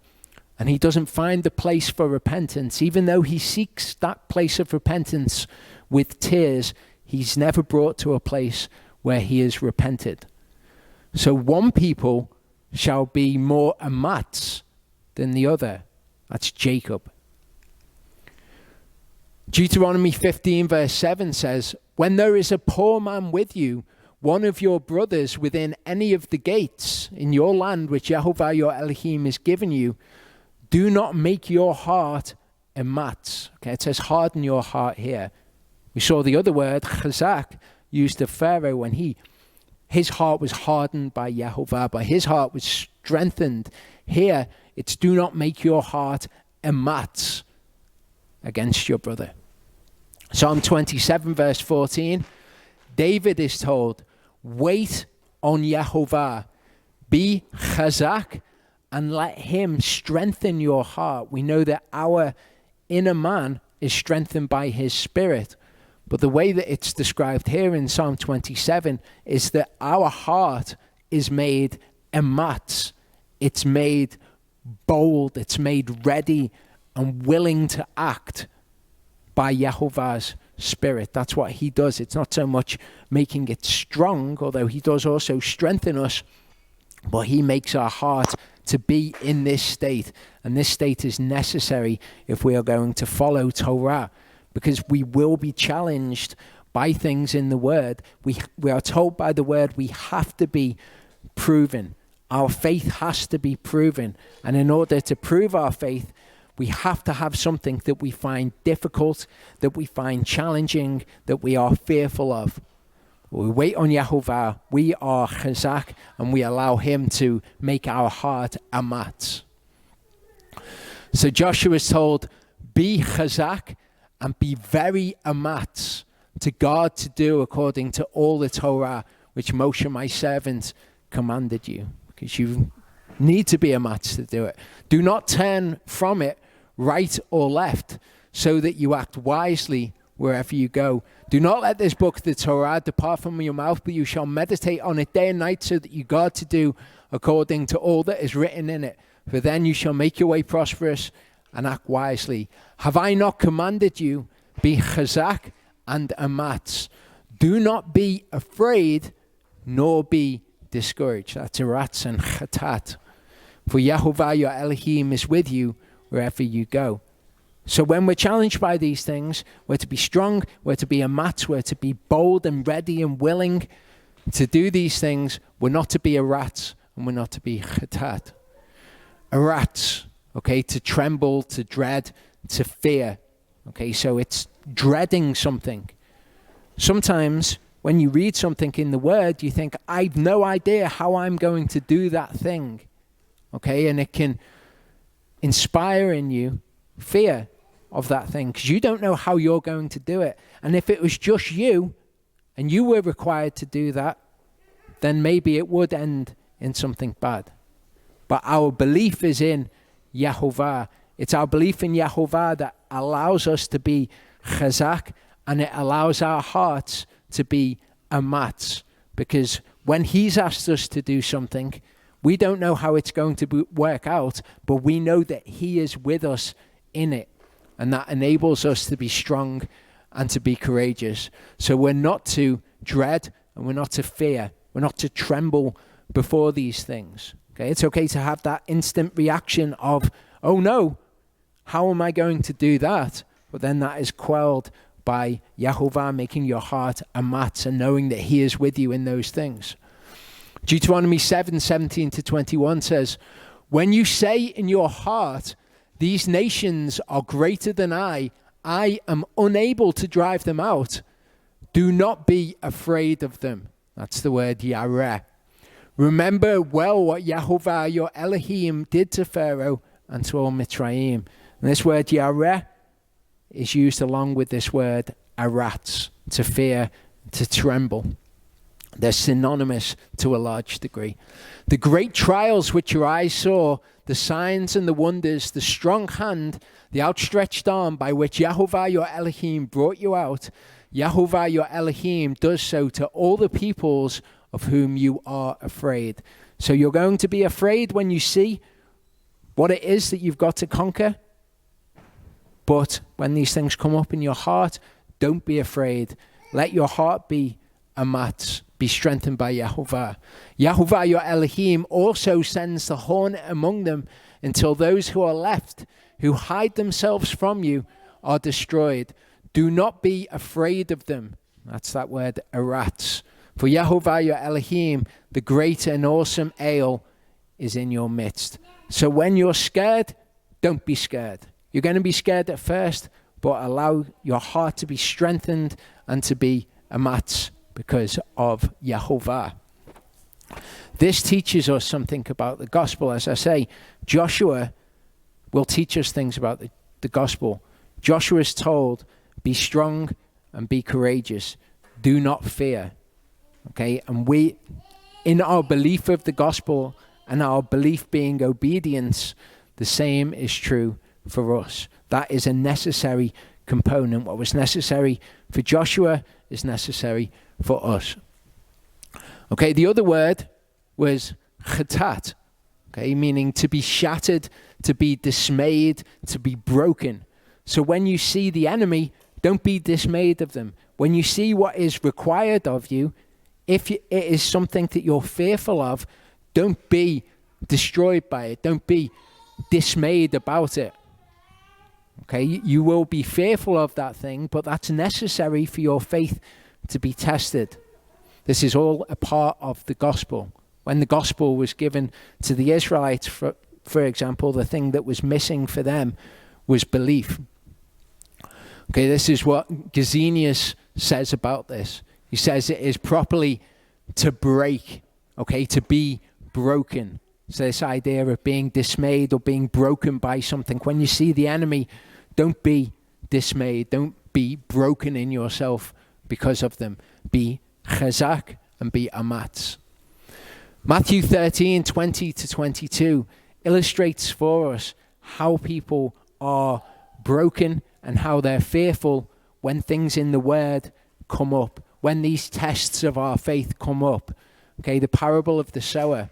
And he doesn't find the place for repentance. Even though he seeks that place of repentance with tears, he's never brought to a place where he is repented. So 1 people shall be more a matz than the other. That's Jacob. Deuteronomy 15 verse 7 says, when there is a poor man with you, one of your brothers within any of the gates in your land which Yehovah your Elohim has given you, do not make your heart a matz. Okay, it says harden your heart here. We saw the other word, chazak, used of Pharaoh when his heart was hardened by Yehovah, but his heart was strengthened. Here, it's do not make your heart a matz against your brother. Psalm 27 verse 14, David is told, wait on Yehovah, be chazak, and let him strengthen your heart. We know that our inner man is strengthened by his spirit. But the way that it's described here in Psalm 27 is that our heart is made ematz. It's made bold. It's made ready and willing to act by Yehovah's spirit. That's what he does. It's not so much making it strong, although he does also strengthen us, but he makes our heart to be in this state. And this state is necessary if we are going to follow Torah, because we will be challenged by things in the word. We are told by the word we have to be proven. Our faith has to be proven. And in order to prove our faith, we have to have something that we find difficult, that we find challenging, that we are fearful of. We wait on Yehovah, we are chazak, and we allow him to make our heart amatz. So Joshua is told, be chazak and be very amatz to God to do according to all the Torah which Moshe my servant commanded you. Because you need to be amatz to do it. Do not turn from it right or left, so that you act wisely wherever you go. Do not let this book, the Torah, depart from your mouth, but you shall meditate on it day and night, so that you guard to do according to all that is written in it. For then you shall make your way prosperous and act wisely. Have I not commanded you? Be chazak and amatz. Do not be afraid, nor be discouraged. That's aratz and chatat. For Yehovah your Elohim is with you wherever you go. So when we're challenged by these things, we're to be strong, we're to be amatz, we're to be bold and ready and willing to do these things. We're not to be aratz, and we're not to be chatat. Aratz, okay, to tremble, to dread, to fear. Okay, so it's dreading something. Sometimes when you read something in the word, you think, I've no idea how I'm going to do that thing. Okay, and it can inspire in you fear of that thing because you don't know how you're going to do it. And if it was just you and you were required to do that, then maybe it would end in something bad. But our belief is in Yehovah. It's our belief in Yehovah that allows us to be chazak, and it allows our hearts to be amatz. Because when he's asked us to do something, we don't know how it's going to work out, but we know that he is with us in it. And that enables us to be strong and to be courageous. So we're not to dread and we're not to fear. We're not to tremble before these things. Okay, it's okay to have that instant reaction of, oh no, how am I going to do that? But then that is quelled by Yehovah making your heart amatz and knowing that he is with you in those things. Deuteronomy 7:17-21 says, when you say in your heart, these nations are greater than I am unable to drive them out, do not be afraid of them. That's the word yareh. Remember well what Yehovah your Elohim did to Pharaoh and to all Mitzrayim. And this word yareh is used along with this word aratz, to fear, to tremble. They're synonymous to a large degree. The great trials which your eyes saw, the signs and the wonders, the strong hand, the outstretched arm by which Yehovah your Elohim brought you out, Yehovah your Elohim does so to all the peoples of whom you are afraid. So you're going to be afraid when you see what it is that you've got to conquer. But when these things come up in your heart, don't be afraid. Let your heart be amatz, be strengthened by Yehovah. Yehovah your Elohim also sends the hornet among them until those who are left, who hide themselves from you, are destroyed. Do not be afraid of them. That's that word aratz. For Yehovah your Elohim, the great and awesome El, is in your midst. So when you're scared, don't be scared. You're going to be scared at first, but allow your heart to be strengthened and to be amatz because of Yehovah. This teaches us something about the gospel. As I say, Joshua will teach us things about the gospel. Joshua is told, be strong and be courageous. Do not fear. Okay, and we, in our belief of the gospel and our belief being obedience, the same is true for us. That is a necessary component. What was necessary for Joshua is necessary for us. Okay, the other word was chatat, okay, meaning to be shattered, to be dismayed, to be broken. So when you see the enemy, don't be dismayed of them. When you see what is required of you, if it is something that you're fearful of, don't be destroyed by it. Don't be dismayed about it. Okay, you will be fearful of that thing, but that's necessary for your faith to be tested. This is all a part of the gospel. When the gospel was given to the Israelites, for example, the thing that was missing for them was belief. Okay, this is what Gesenius says about this. He says it is properly to break, okay, to be broken. So this idea of being dismayed or being broken by something. When you see the enemy, don't be dismayed. Don't be broken in yourself because of them. Be chazak and be amatz. Matthew 13, 20 to 22 illustrates for us how people are broken and how they're fearful when things in the word come up, when these tests of our faith come up. Okay, the parable of the sower.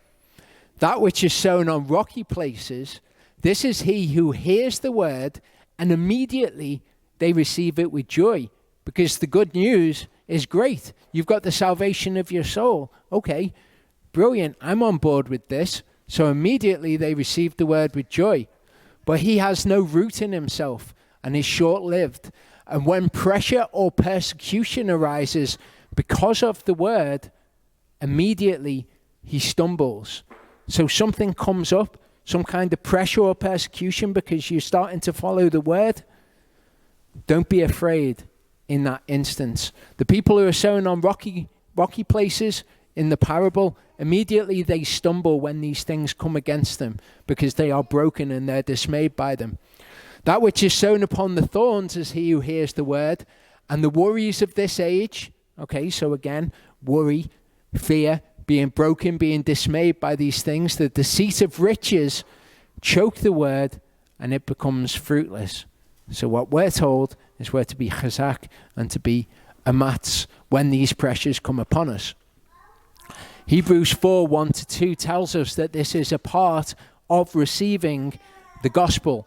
That which is sown on rocky places, this is he who hears the word and immediately they receive it with joy, because the good news is great. You've got the salvation of your soul. Okay, brilliant. I'm on board with this. So immediately they receive the word with joy. But he has no root in himself and is short-lived. And when pressure or persecution arises because of the word, immediately he stumbles. So something comes up, some kind of pressure or persecution because you're starting to follow the word. Don't be afraid in that instance. The people who are sown on rocky places in the parable, immediately they stumble when these things come against them because they are broken and they're dismayed by them. That which is sown upon the thorns is he who hears the word, and the worries of this age, okay, so again, worry, fear, being broken, being dismayed by these things, the deceit of riches choke the word and it becomes fruitless. So what we're told is we're to be chazak and to be amatz when these pressures come upon us. Hebrews 4, 1 to 2 tells us that this is a part of receiving the gospel.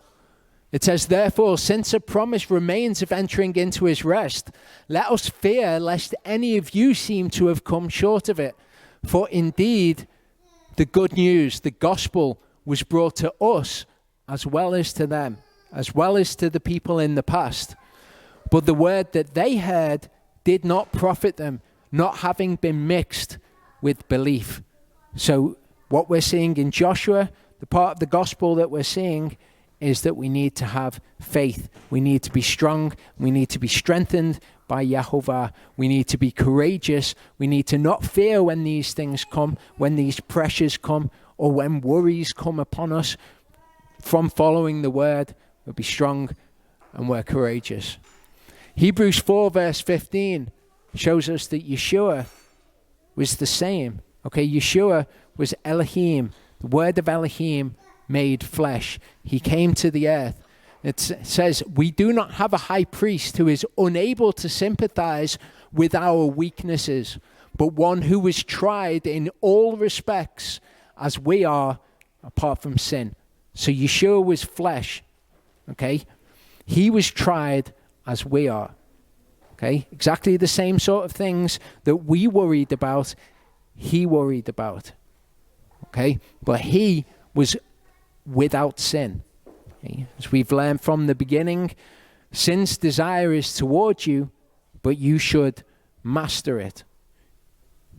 It says, therefore, since a promise remains of entering into his rest, let us fear lest any of you seem to have come short of it. For indeed, the good news, the gospel, was brought to us as well as to them, as well as to the people in the past. But the word that they heard did not profit them, not having been mixed with belief. So what we're seeing in Joshua, the part of the gospel that we're seeing, is that we need to have faith. We need to be strong. We need to be strengthened by Yehovah. We need to be courageous. We need to not fear when these things come, when these pressures come, or when worries come upon us from following the word. We'll be strong and we're courageous. Hebrews 4 verse 15 shows us that Yeshua was the same. Okay, Yeshua was Elohim, the word of Elohim made flesh. He came to the earth. It says, we do not have a high priest who is unable to sympathize with our weaknesses, but one who was tried in all respects as we are, apart from sin. So Yeshua was flesh, okay? He was tried as we are, okay? Exactly the same sort of things that we worried about, he worried about, okay? But he was without sin. Okay? As we've learned from the beginning, sin's desire is towards you, but you should master it.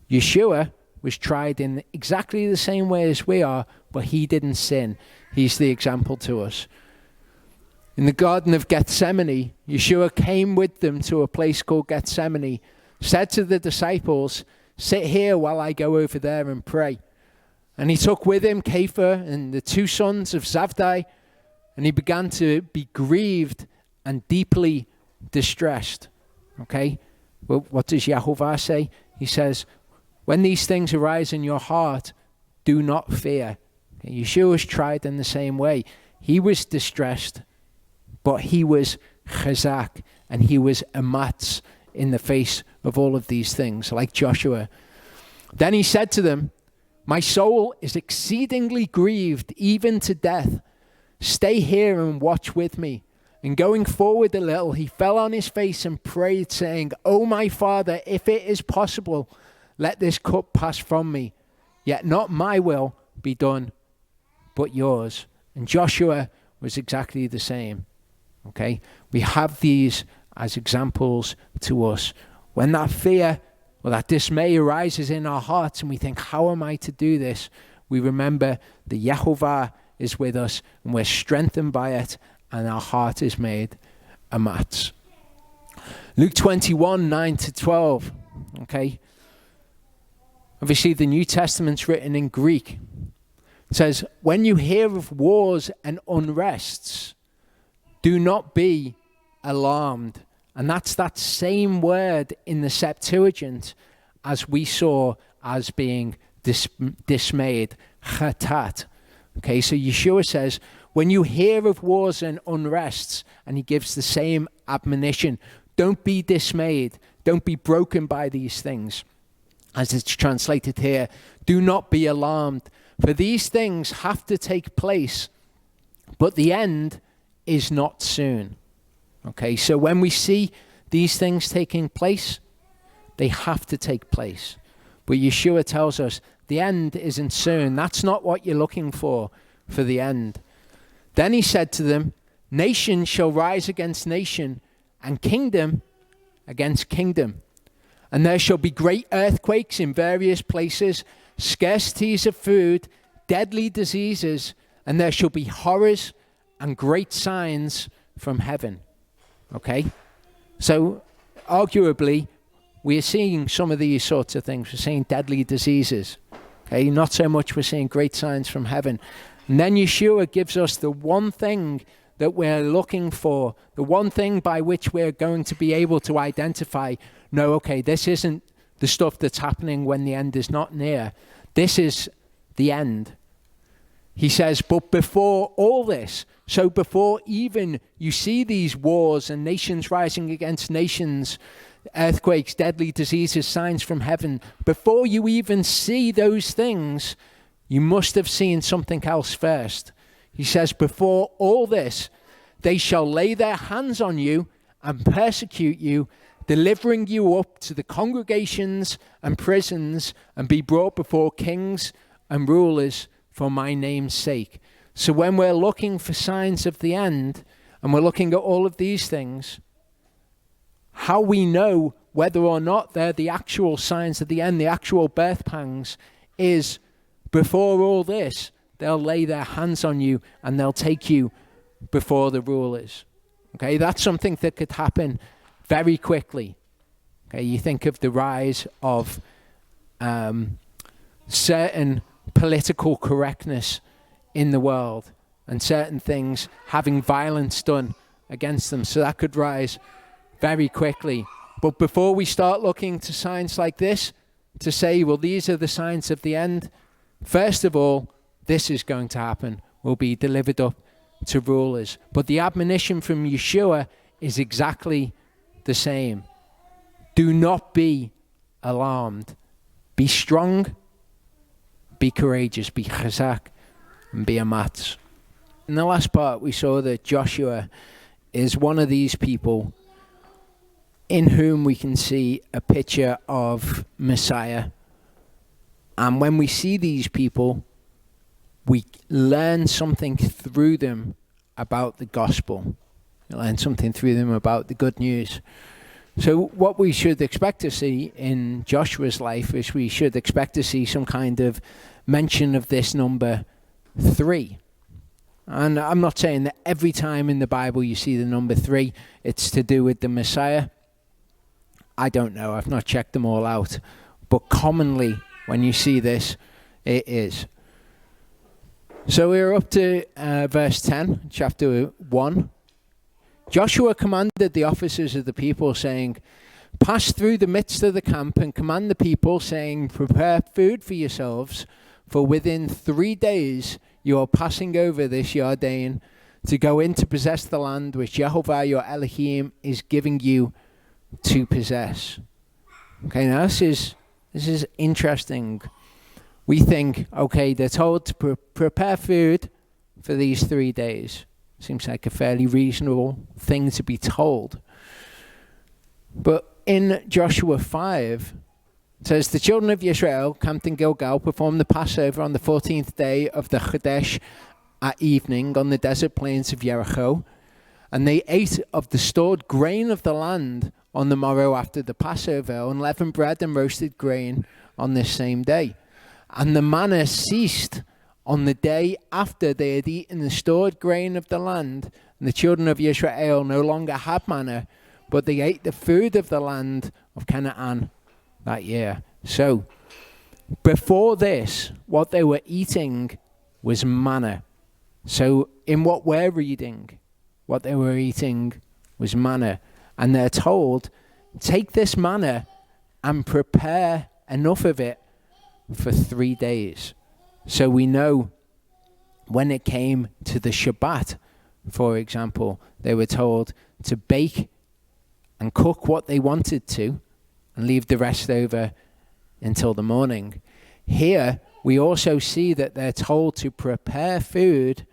Yeshua was tried in exactly the same way as we are, but he didn't sin. He's the example to us. In the Garden of Gethsemane, Yeshua came with them to a place called Gethsemane, said to the disciples, sit here while I go over there and pray. And he took with him Kepha and the two sons of Zabdi, and he began to be grieved and deeply distressed. Okay? Well, what does Yehovah say? He says, when these things arise in your heart, do not fear. Okay? Yeshua was tried in the same way. He was distressed, but he was chazak, and he was amatz in the face of all of these things, like Joshua. Then he said to them, my soul is exceedingly grieved, even to death. Stay here and watch with me. And going forward a little, he fell on his face and prayed, saying, O my Father, if it is possible, let this cup pass from me. Yet not my will be done, but yours. And Joshua was exactly the same. Okay? We have these as examples to us When that fear or that dismay arises in our hearts and we think, how am I to do this? We remember the Yehovah is with us and we're strengthened by it, and our heart is made amatz. Luke 21, 9-12. Okay. Obviously, the New Testament's written in Greek. It says, when you hear of wars and unrests, do not be alarmed. And that's that same word in the Septuagint as we saw as being dismayed, chatat. Okay, so Yeshua says, when you hear of wars and unrests, and he gives the same admonition, don't be dismayed, don't be broken by these things. As it's translated here, do not be alarmed, for these things have to take place, but the end is not soon. Okay, so when we see these things taking place, they have to take place. But Yeshua tells us the end isn't soon. That's not what you're looking for the end. Then he said to them, nation shall rise against nation, and kingdom against kingdom. And there shall be great earthquakes in various places, scarcities of food, deadly diseases, and there shall be horrors and great signs from heaven. Okay? So, arguably, we are seeing some of these sorts of things. We're seeing deadly diseases. Okay? Not so much we're seeing great signs from heaven. And then Yeshua gives us the one thing that we're looking for, the one thing by which we're going to be able to identify, no, okay, this isn't the stuff that's happening when the end is not near. This is the end. He says, but before all this, so before even you see these wars and nations rising against nations, earthquakes, deadly diseases, signs from heaven, before you even see those things, you must have seen something else first. He says, before all this, they shall lay their hands on you and persecute you, delivering you up to the congregations and prisons, and be brought before kings and rulers for my name's sake. So when we're looking for signs of the end, and we're looking at all of these things, how we know whether or not they're the actual signs of the end, the actual birth pangs, is before all this, they'll lay their hands on you and they'll take you before the rulers. Okay, that's something that could happen very quickly. Okay, you think of the rise of certain political correctness in the world and certain things having violence done against them. So that could rise very quickly. But before we start looking to signs like this, to say, well, these are the signs of the end, first of all, this is going to happen. We'll be delivered up to rulers. But the admonition from Yeshua is exactly the same. Do not be alarmed. Be strong, be courageous, be chazak, and be amatz. In the last part, we saw that Joshua is one of these people in whom we can see a picture of Messiah. And when we see these people, we learn something through them about the gospel. We learn something through them about the good news. So what we should expect to see in Joshua's life is we should expect to see some kind of mention of this number 3. And I'm not saying that every time in the Bible you see the number 3, it's to do with the Messiah. I don't know. I've not checked them all out. But commonly, when you see this, it is. So we're up to verse 10, chapter 1. Joshua commanded the officers of the people, saying, pass through the midst of the camp and command the people, saying, prepare food for yourselves, for within 3 days you are passing over this Jordan to go in to possess the land which Yehovah your Elohim is giving you to possess. Okay, now this is interesting. We think, okay, they're told to prepare food for these 3 days. Seems like a fairly reasonable thing to be told. But in Joshua 5, it says, the children of Israel camped in Gilgal, performed the Passover on the 14th day of the Chodesh at evening on the desert plains of Jericho. And they ate of the stored grain of the land on the morrow after the Passover, unleavened bread and roasted grain on this same day. And the manna ceased on the day after they had eaten the stored grain of the land. And the children of Israel no longer had manna, but they ate the food of the land of Canaan that year. So, before this, what they were eating was manna. So, in what we're reading, what they were eating was manna. And they're told, take this manna and prepare enough of it for 3 days. So we know when it came to the Shabbat, for example, they were told to bake and cook what they wanted to and leave the rest over until the morning. Here, we also see that they're told to prepare food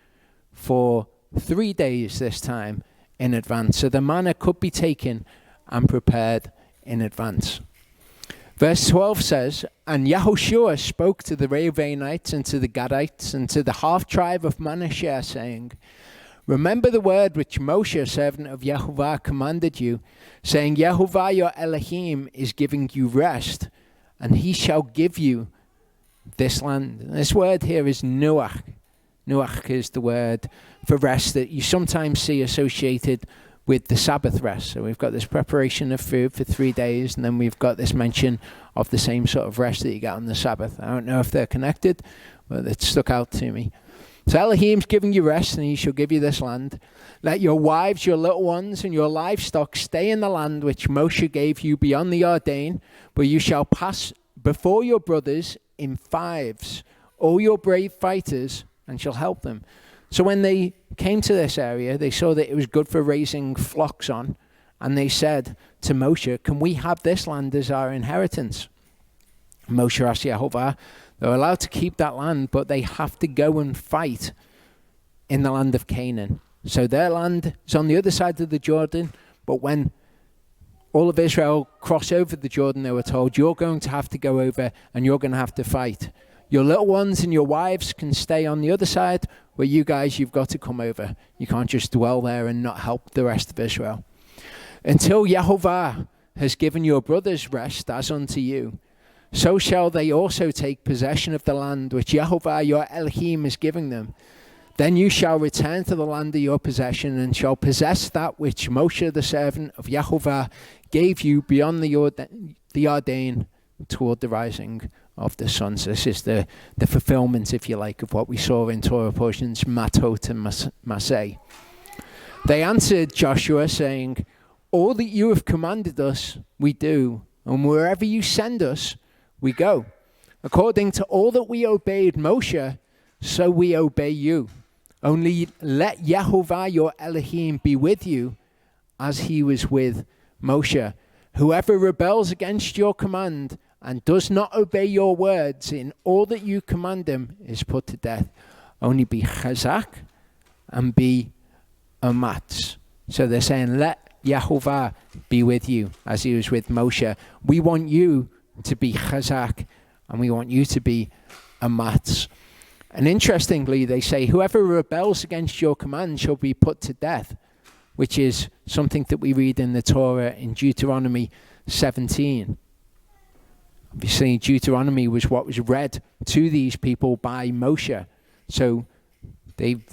for 3 days this time in advance. So the manna could be taken and prepared in advance. Verse 12 says, and Yahushua spoke to the Reubenites and to the Gadites and to the half-tribe of Manasseh, saying, remember the word which Moshe, servant of Yahuwah, commanded you, saying, Yahuwah your Elohim is giving you rest, and he shall give you this land. And this word here is nuach. Nuach is the word for rest that you sometimes see associated with the Sabbath rest. So we've got this preparation of food for 3 days, and then we've got this mention of the same sort of rest that you get on the Sabbath. I don't know if they're connected, but it stuck out to me. So Elohim's giving you rest, and he shall give you this land. Let your wives, your little ones, and your livestock stay in the land which Moshe gave you beyond the Jordan, but you shall pass before your brothers in fives, all your brave fighters, and shall help them. So when they came to this area, they saw that it was good for raising flocks on, and they said to Moshe, can we have this land as our inheritance? Moshe asked Yehovah, they're allowed to keep that land, but they have to go and fight in the land of Canaan. So their land is on the other side of the Jordan, but when all of Israel cross over the Jordan, they were told, you're going to have to go over and you're going to have to fight. Your little ones and your wives can stay on the other side, but you guys, you've got to come over. You can't just dwell there and not help the rest of Israel. Until Yehovah has given your brothers rest as unto you, so shall they also take possession of the land which Yehovah your Elohim is giving them. Then you shall return to the land of your possession and shall possess that which Moshe the servant of Yehovah gave you beyond the Jordan toward the rising of the sun. So this is the fulfillment, if you like, of what we saw in Torah portions Matot and Maseh. They answered Joshua, saying, all that you have commanded us, we do, and wherever you send us, we go. According to all that we obeyed Moshe, so we obey you. Only let Yehovah your Elohim be with you as he was with Moshe. Whoever rebels against your command and does not obey your words in all that you command him is put to death. Only be chazak and be amatz. So they're saying, let Yehovah be with you as he was with Moshe. We want you to be chazak and we want you to be amatz. And interestingly, they say, whoever rebels against your command shall be put to death, which is something that we read in the Torah in Deuteronomy 17. Obviously, Deuteronomy was what was read to these people by Moshe. So they've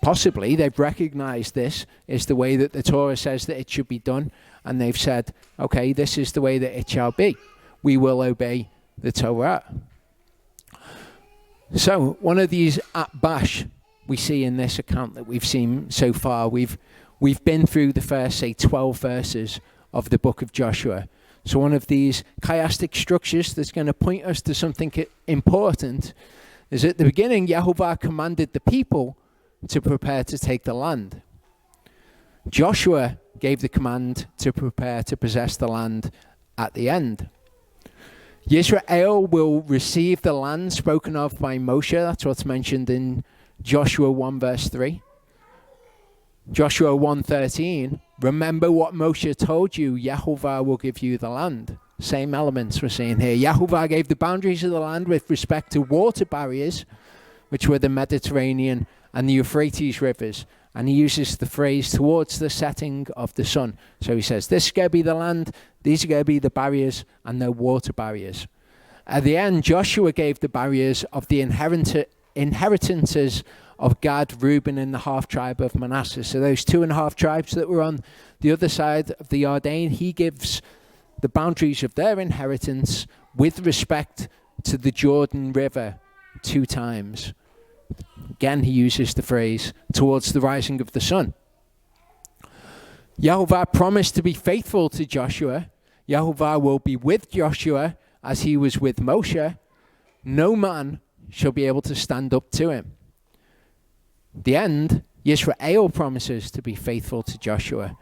recognized this is the way that the Torah says that it should be done. And they've said, okay, this is the way that it shall be. We will obey the Torah. So one of these atbash we see in this account that we've seen so far, we've been through the first, say, 12 verses of the book of Joshua. So one of these chiastic structures that's going to point us to something important is at the beginning, Yehovah commanded the people to prepare to take the land. Joshua gave the command to prepare to possess the land at the end. Yisrael will receive the land spoken of by Moshe. That's what's mentioned in Joshua 1 verse 3. Joshua 1:13, remember what Moshe told you, Yehovah will give you the land. Same elements we're seeing here. Yehovah gave the boundaries of the land with respect to water barriers, which were the Mediterranean and the Euphrates rivers, And he uses the phrase towards the setting of the sun. So he says, this is going to be the land, these are going to be the barriers, and they're water barriers. At the end, Joshua gave the barriers of the inheritances of Gad, Reuben, and the half tribe of Manasseh. So those 2.5 tribes that were on the other side of the Jordan, he gives the boundaries of their inheritance with respect to the Jordan River 2 times. Again, he uses the phrase, towards the rising of the sun. Yahovah promised to be faithful to Joshua. Yahovah will be with Joshua as he was with Moshe. No man shall be able to stand up to him. The end, Yisrael promises to be faithful to Joshua.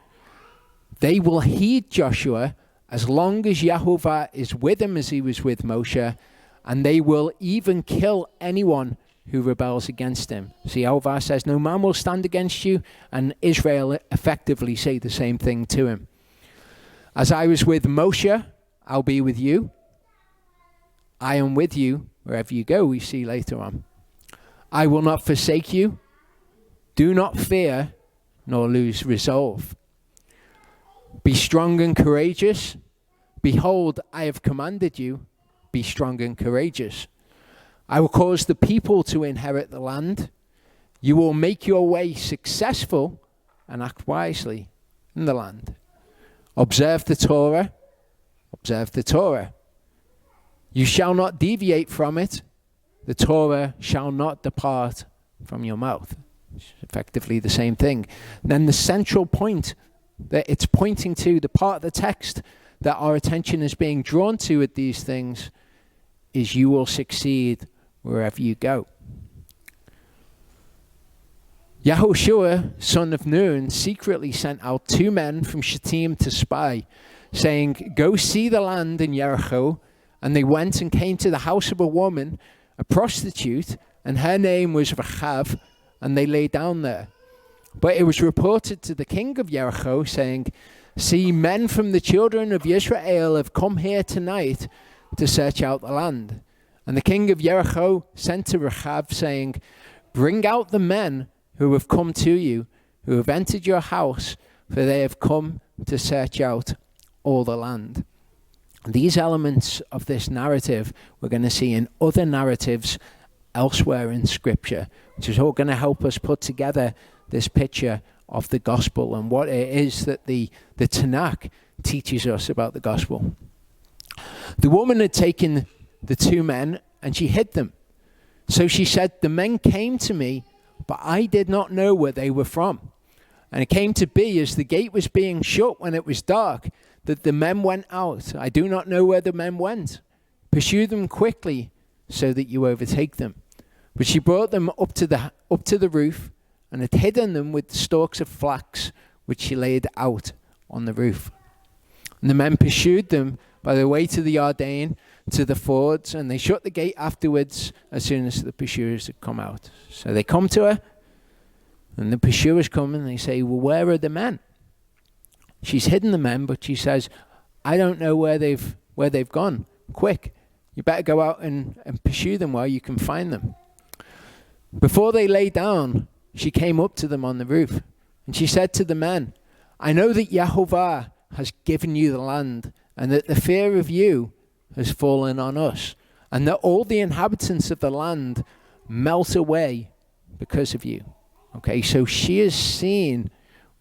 They will heed Joshua as long as Yahovah is with him as he was with Moshe, and they will even kill anyone who rebels against him. See, Yahovah says, no man will stand against you, and Israel effectively say the same thing to him. As I was with Moshe, I'll be with you. I am with you wherever you go, we see later on. I will not forsake you. Do not fear, nor lose resolve. Be strong and courageous. Behold, I have commanded you. Be strong and courageous. I will cause the people to inherit the land. You will make your way successful and act wisely in the land. Observe the Torah. Observe the Torah. You shall not deviate from it. The Torah shall not depart from your mouth. It's effectively the same thing. And then the central point that it's pointing to, the part of the text that our attention is being drawn to with these things, is you will succeed wherever you go. Yahushua, son of Nun, secretly sent out 2 men from Shittim to spy, saying, go see the land in Jericho. And they went and came to the house of a woman, a prostitute, and her name was Rachav, and they lay down there. But it was reported to the king of Jericho, saying, see, men from the children of Israel have come here tonight to search out the land. And the king of Jericho sent to Rachav, saying, bring out the men who have come to you, who have entered your house, for they have come to search out all the land. These elements of this narrative we're going to see in other narratives elsewhere in Scripture, which is all going to help us put together this picture of the gospel and what it is that the Tanakh teaches us about the gospel. The woman had taken the 2 men and she hid them. So she said, the men came to me, but I did not know where they were from. And it came to be, as the gate was being shut when it was dark, that the men went out. I do not know where the men went. Pursue them quickly so that you overtake them. But she brought them up to the roof and had hidden them with stalks of flax, which she laid out on the roof. And the men pursued them by the way to the Jordan, to the fords, and they shut the gate afterwards as soon as the pursuers had come out. So they come to her, and the pursuers come and they say, well, where are the men? She's hidden the men, but she says, I don't know where they've gone. Quick, you better go out and pursue them while you can find them. Before they lay down, she came up to them on the roof, and she said to the men, I know that Yahovah has given you the land, and that the fear of you has fallen on us, and that all the inhabitants of the land melt away because of you. Okay, so she has seen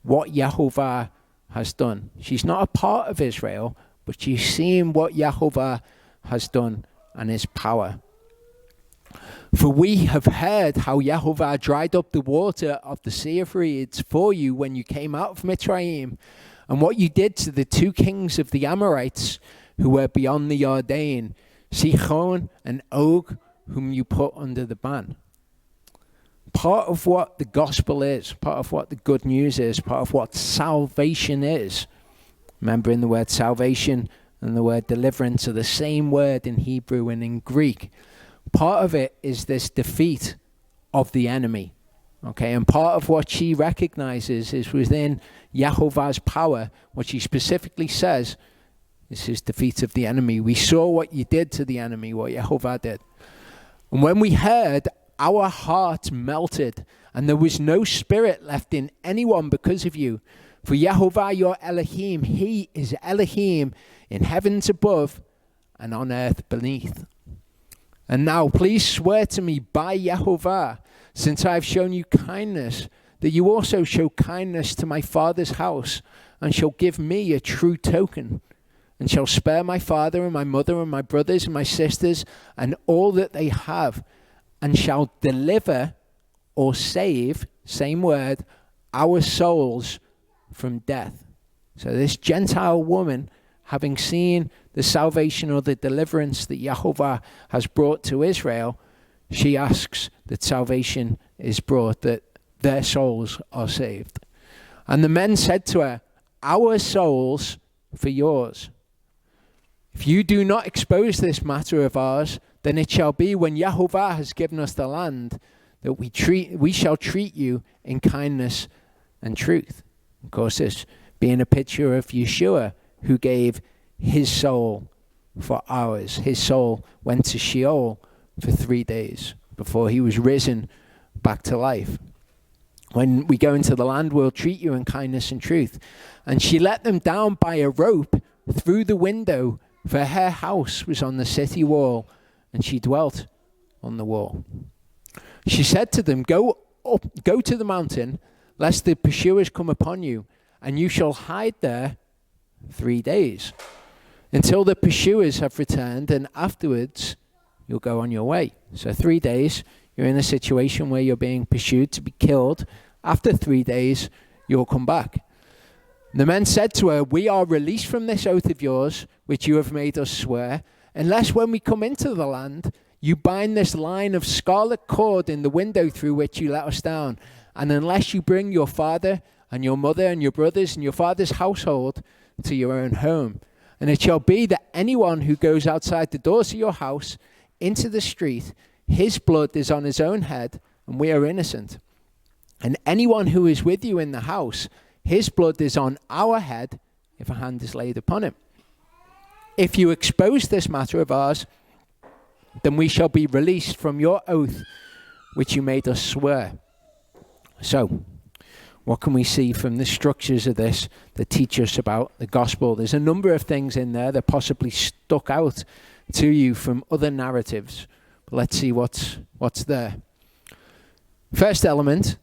what Yahovah has done. She's not a part of Israel, but she's seen what Yahovah has done and his power. For we have heard how Yahovah dried up the water of the Sea of Reeds for you when you came out of Mitzrayim, and what you did to the 2 kings of the Amorites who were beyond the Jordan, Sichon and Og, whom you put under the ban. Part of what the gospel is, part of what the good news is, part of what salvation is, remembering the word salvation and the word deliverance are the same word in Hebrew and in Greek. Part of it is this defeat of the enemy. Okay, and part of what she recognizes is within Yahovah's power, what she specifically says is his defeat of the enemy. We saw what you did to the enemy, what Yahovah did. And when we heard our hearts melted, and there was no spirit left in anyone because of you. For Yehovah your Elohim, he is Elohim in heavens above and on earth beneath. And now please swear to me by Yehovah, since I have shown you kindness, that you also show kindness to my father's house, and shall give me a true token, and shall spare my father and my mother and my brothers and my sisters and all that they have, and shall deliver or save, same word, our souls from death. So this Gentile woman, having seen the salvation or the deliverance that Yehovah has brought to Israel, she asks that salvation is brought, that their souls are saved. And the men said to her, our souls for yours. If you do not expose this matter of ours, then it shall be when Yehovah has given us the land that we shall treat you in kindness and truth. Of course, this being a picture of Yeshua, who gave his soul for ours. His soul went to Sheol for 3 days before he was risen back to life. When we go into the land, we'll treat you in kindness and truth. And she let them down by a rope through the window, for her house was on the city wall, and she dwelt on the wall. She said to them, go to the mountain, lest the pursuers come upon you, and you shall hide there 3 days, until the pursuers have returned, and afterwards you'll go on your way. So 3 days, you're in a situation where you're being pursued to be killed. After 3 days, you'll come back. The men said to her, we are released from this oath of yours, which you have made us swear, unless when we come into the land, you bind this line of scarlet cord in the window through which you let us down, and unless you bring your father and your mother and your brothers and your father's household to your own home. And it shall be that anyone who goes outside the doors of your house into the street, his blood is on his own head, and we are innocent. And anyone who is with you in the house, his blood is on our head if a hand is laid upon him. If you expose this matter of ours, then we shall be released from your oath which you made us swear. So, what can we see from the structures of this that teach us about the gospel? There's a number of things in there that possibly stuck out to you from other narratives. But let's see what's there. First element,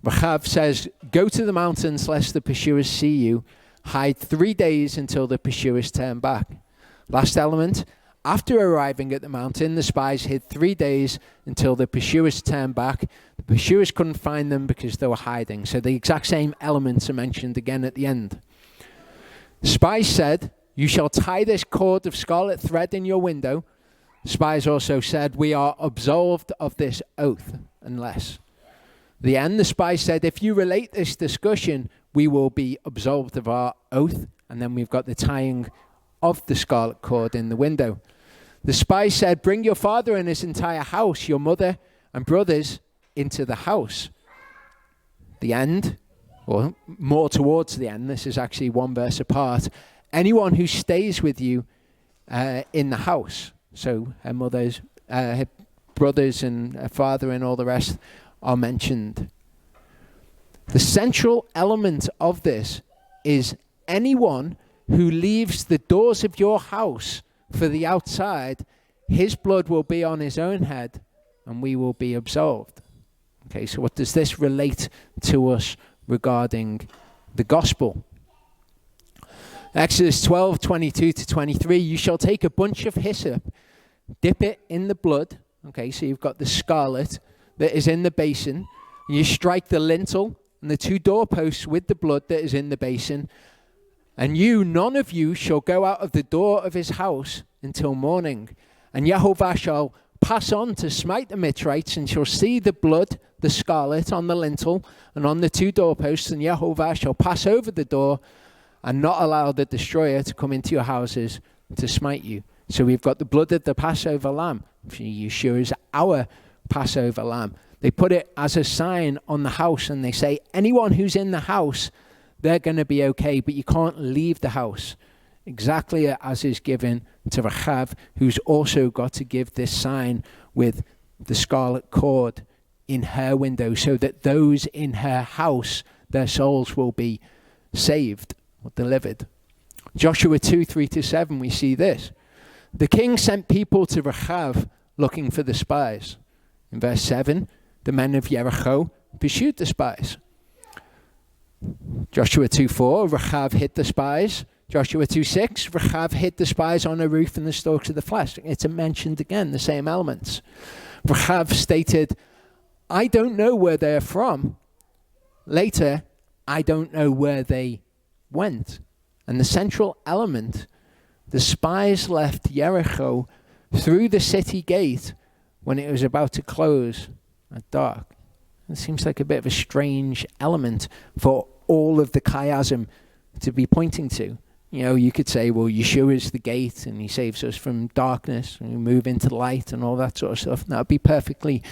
Rachav says, go to the mountains lest the pursuers see you. Hide 3 days until the pursuers turn back. Last element, after arriving at the mountain, the spies hid 3 days until the pursuers turned back. The pursuers couldn't find them because they were hiding. So the exact same elements are mentioned again at the end. The spies said, you shall tie this cord of scarlet thread in your window. The spies also said, we are absolved of this oath, unless. At the end, the spies said, if you relate this discussion, we will be absolved of our oath. And then we've got the tying of the scarlet cord in the window. The spies said, bring your father and his entire house, your mother and brothers, into the house. The end, or more towards the end, this is actually one verse apart. Anyone who stays with you in the house, so her mother's, her brothers and her father and all the rest are mentioned. The central element of this is anyone who leaves the doors of your house for the outside, his blood will be on his own head and we will be absolved. Okay, so what does this relate to us regarding the gospel? Exodus 12:22-23, you shall take a bunch of hyssop, dip it in the blood. Okay, so you've got the scarlet that is in the basin. You strike the lintel and the 2 doorposts with the blood that is in the basin. And none of you shall go out of the door of his house until morning. And Yehovah shall pass on to smite the Mitzrites, and shall see the blood, the scarlet, on the lintel and on the 2 doorposts. And Yehovah shall pass over the door and not allow the destroyer to come into your houses to smite you. So we've got the blood of the Passover lamb. Yeshua is our Passover lamb. They put it as a sign on the house, and they say, anyone who's in the house, they're going to be okay, but you can't leave the house. Exactly as is given to Rachav, who's also got to give this sign with the scarlet cord in her window, so that those in her house, their souls will be saved or delivered. Joshua 2:3-7, we see this. The king sent people to Rechav looking for the spies. In verse 7, the men of Jericho pursued the spies. Joshua 2:4, Rechav hid the spies. Joshua 2:6, Rechav hid the spies on a roof in the stalks of the flax. It's mentioned again, the same elements. Rechav stated, I don't know where they're from. Later, I don't know where they went. And the central element, the spies left Jericho through the city gate when it was about to close at dark. It seems like a bit of a strange element for all of the chiasm to be pointing to. You know, you could say, well, Yeshua is the gate and he saves us from darkness and we move into light and all that sort of stuff. And that would be perfectly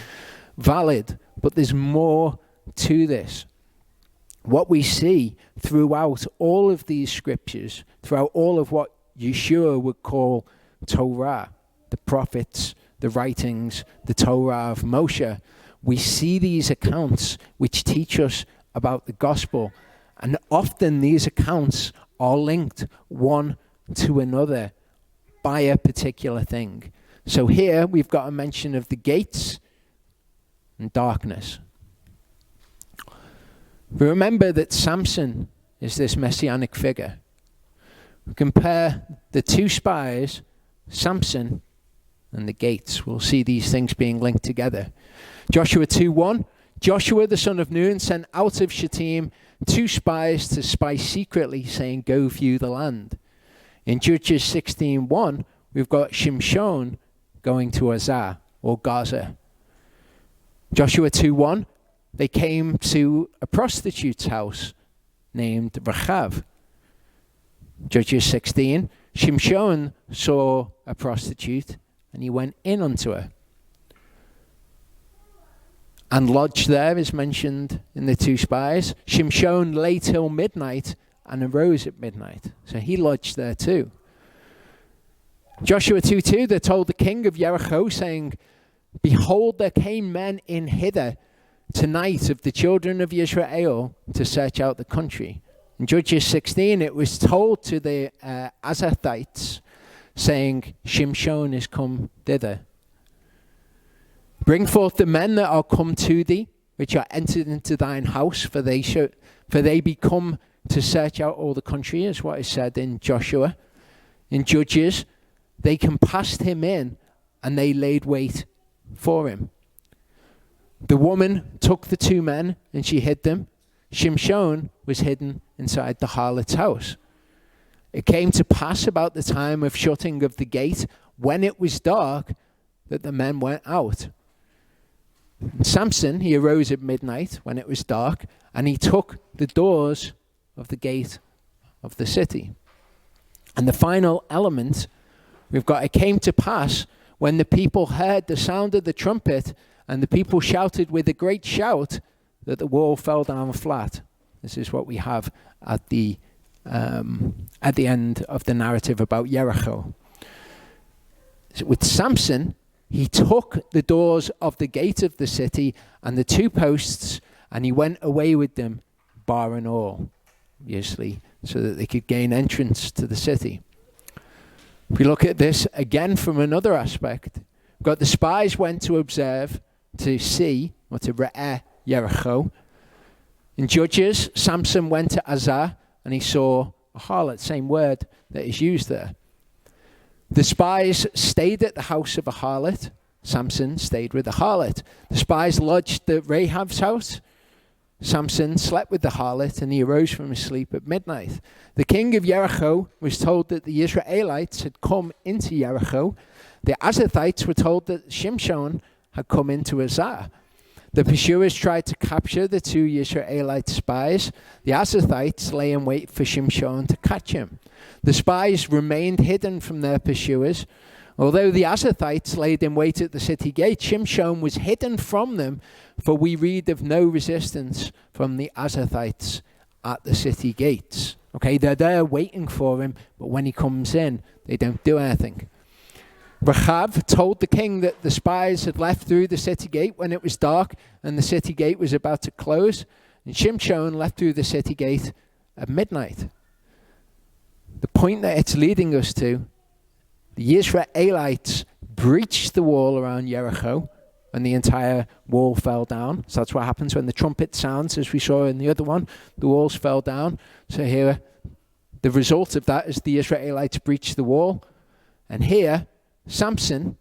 valid. But there's more to this. What we see throughout all of these scriptures, throughout all of what Yeshua would call Torah, the prophets, the writings, the Torah of Moshe, we see these accounts which teach us about the gospel. And often these accounts are linked one to another by a particular thing. So here we've got a mention of the gates and darkness. We remember that Samson is this messianic figure. We compare the two spies, Samson and the gates. We'll see these things being linked together. Joshua 2:1, Joshua the son of Nun sent out of Shittim 2 spies to spy secretly, saying, go view the land. In Judges 16:1, we've got Shimshon going to Azar or Gaza. Joshua 2:1, they came to a prostitute's house named Rechav. Judges 16, Shimshon saw a prostitute and he went in unto her. And lodged there is mentioned in the 2 spies. Shimshon lay till midnight and arose at midnight. So he lodged there too. Joshua 2:2, they told the king of Jericho, saying, behold, there came men in hither tonight of the children of Israel to search out the country. In Judges 16, it was told to the Azathites, saying, Shimshon is come thither. Bring forth the men that are come to thee, which are entered into thine house, for they be come to search out all the country, is what is said in Joshua. In Judges, they compassed him in, and they laid wait for him. The woman took the 2 men, and she hid them. Shimshon was hidden inside the harlot's house. It came to pass about the time of shutting of the gate, when it was dark, that the men went out. Samson, he arose at midnight when it was dark, and he took the doors of the gate of the city. And the final element, we've got, it came to pass when the people heard the sound of the trumpet, and the people shouted with a great shout, that the wall fell down flat. This is what we have at the end of the narrative about Jericho. So with Samson, he took the doors of the gate of the city and the 2 posts, and he went away with them, bar and all, obviously, so that they could gain entrance to the city. If we look at this again from another aspect, we've got the spies went to observe, to see, or to re'eh Jericho. In Judges, Samson went to Azar, and he saw a harlot, same word that is used there. The spies stayed at the house of a harlot. Samson stayed with the harlot. The spies lodged at Rahab's house. Samson slept with the harlot, and he arose from his sleep at midnight. The king of Jericho was told that the Israelites had come into Jericho. The Azathites were told that Shimshon had come into Azar. The pursuers tried to capture the 2 Israelite spies. The Azathites lay in wait for Shimshon to catch him. The spies remained hidden from their pursuers. Although the Azathites laid in wait at the city gate, Shimshon was hidden from them, for we read of no resistance from the Azathites at the city gates. Okay, they're there waiting for him, but when he comes in, they don't do anything. Rachav told the king that the spies had left through the city gate when it was dark and the city gate was about to close. And Shimshon left through the city gate at midnight. The point that it's leading us to, the Israelites breached the wall around Jericho and the entire wall fell down. So that's what happens when the trumpet sounds, as we saw in the other one. The walls fell down. So here, the result of that is the Israelites breached the wall. And here, Samson,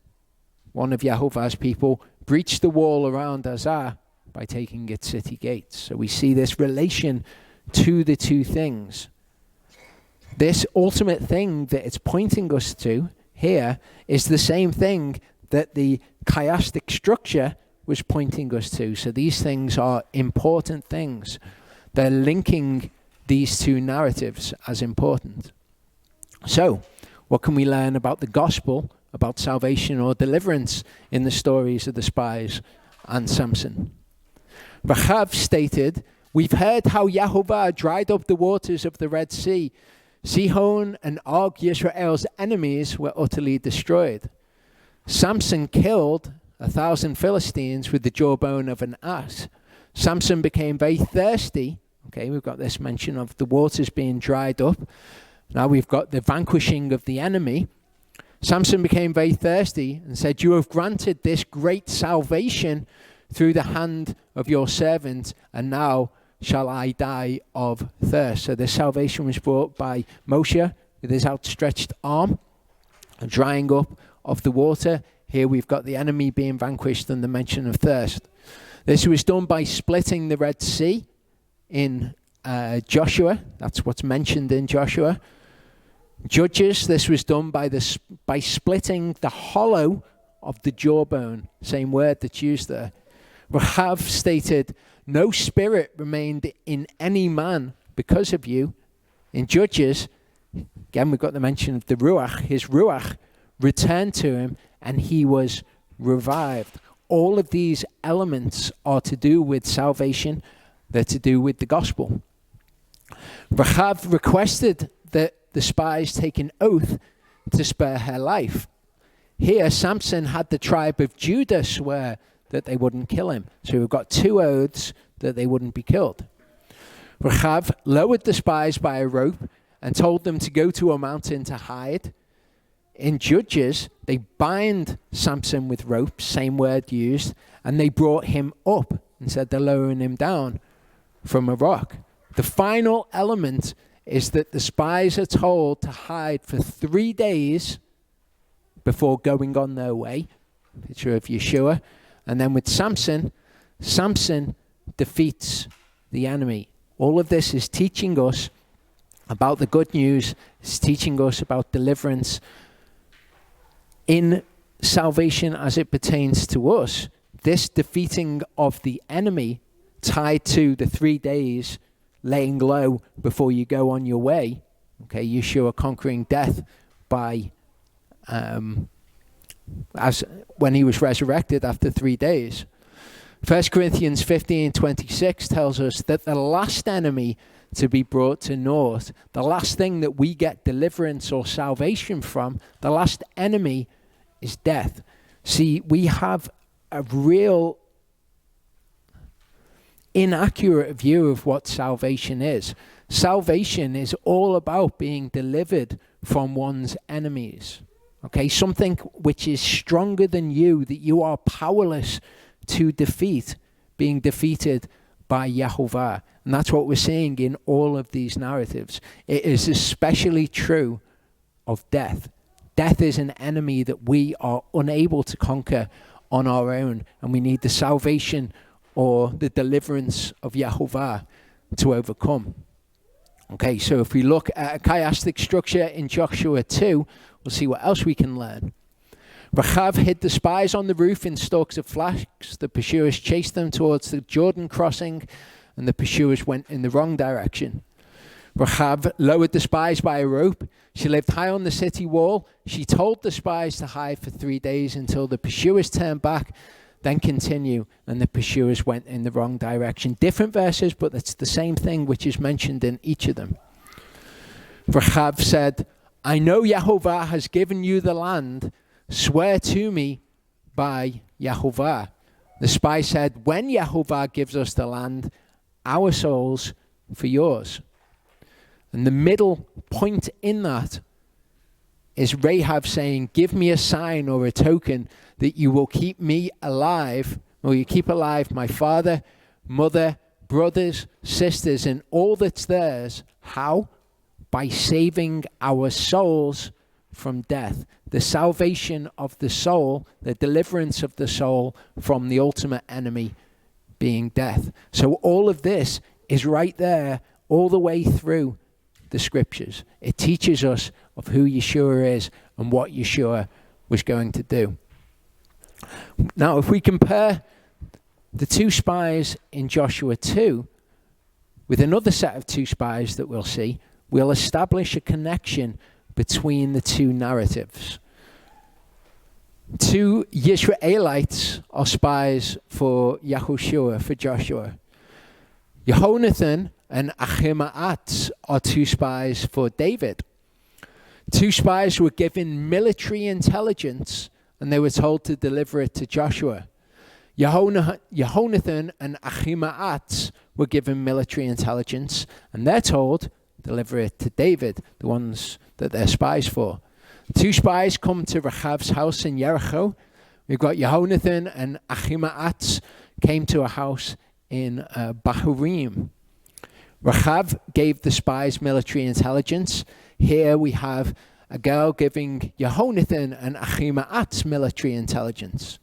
one of Yehovah's people, breached the wall around Azar by taking its city gates. So we see this relation to the two things. This ultimate thing that it's pointing us to here is the same thing that the chiastic structure was pointing us to. So these things are important things. They're linking these two narratives as important. So, what can we learn about the gospel, about salvation or deliverance in the stories of the spies and Samson? Rachav stated, "We've heard how Yehovah dried up the waters of the Red Sea. Sihon and Og, Yisrael's enemies, were utterly destroyed. Samson killed 1,000 Philistines with the jawbone of an ass. Samson became very thirsty." Okay, we've got this mention of the waters being dried up. Now we've got the vanquishing of the enemy. Samson became very thirsty and said, "You have granted this great salvation through the hand of your servant, and now shall I die of thirst." So this salvation was brought by Moshe with his outstretched arm, a drying up of the water. Here we've got the enemy being vanquished and the mention of thirst. This was done by splitting the Red Sea in Joshua. That's what's mentioned in Joshua. Judges, this was done by splitting the hollow of the jawbone, same word that's used there. Rachav stated, "No spirit remained in any man because of you." In Judges, again we've got the mention of the Ruach. His Ruach returned to him and he was revived. All of these elements are to do with salvation. They're to do with the gospel. Rachav requested that the spies take an oath to spare her life. Here, Samson had the tribe of Judah swear that they wouldn't kill him. So we've got two oaths that they wouldn't be killed. Rachav lowered the spies by a rope and told them to go to a mountain to hide. In Judges, they bind Samson with ropes, same word used, and they brought him up and said they're lowering him down from a rock. The final element is that the spies are told to hide for 3 days before going on their way. Picture of Yeshua. And then with Samson, Samson defeats the enemy. All of this is teaching us about the good news. It's teaching us about deliverance. In salvation as it pertains to us, this defeating of the enemy tied to the 3 days laying low before you go on your way. Okay, Yeshua conquering death by as when he was resurrected after 3 days. 1 Corinthians 15:26 tells us that the last enemy to be brought to naught, the last thing that we get deliverance or salvation from, the last enemy is death. See, we have a real inaccurate view of what salvation is. Salvation is all about being delivered from one's enemies. Okay, something which is stronger than you, that you are powerless to defeat, being defeated by Yehovah. And that's what we're seeing in all of these narratives. It is especially true of death. Death is an enemy that we are unable to conquer on our own, and we need the salvation or the deliverance of Yehovah to overcome. Okay, so if we look at a chiastic structure in Joshua 2, we'll see what else we can learn. Rachav hid the spies on the roof in stalks of flax. The pursuers chased them towards the Jordan crossing, and the pursuers went in the wrong direction. Rachav lowered the spies by a rope. She lived high on the city wall. She told the spies to hide for 3 days until the pursuers turned back, then continue, and the pursuers went in the wrong direction. Different verses, but it's the same thing which is mentioned in each of them. Rachav said, "I know Yehovah has given you the land, swear to me by Yehovah. The spy said, when Yehovah gives us the land, our souls for yours. And the middle point in that is Rahab saying, give me a sign or a token that you will keep me alive, or you keep alive my father, mother, brothers, sisters, and all that's theirs. How? By saving our souls from death. The salvation of the soul, the deliverance of the soul from the ultimate enemy being death. So all of this is right there all the way through the scriptures. It teaches us of who Yeshua is and what Yeshua was going to do. Now, if we compare the two spies in Joshua 2 with another set of two spies that we'll see, we'll establish a connection between the two narratives. Two Yisraelites are spies for Yahushua, for Joshua. Yehonathan and Ahimaaz are two spies for David. Two spies were given military intelligence and they were told to deliver it to Joshua. Yehonathan and Ahimaaz were given military intelligence and they're told deliver it to David, the ones that they're spies for. Two spies come to Rechav's house in Jericho. We've got Yehonathan and Ahimaaz came to a house in Bahurim. Rechav gave the spies military intelligence. Here we have a girl giving Yehonathan and Ahimaaz military intelligence.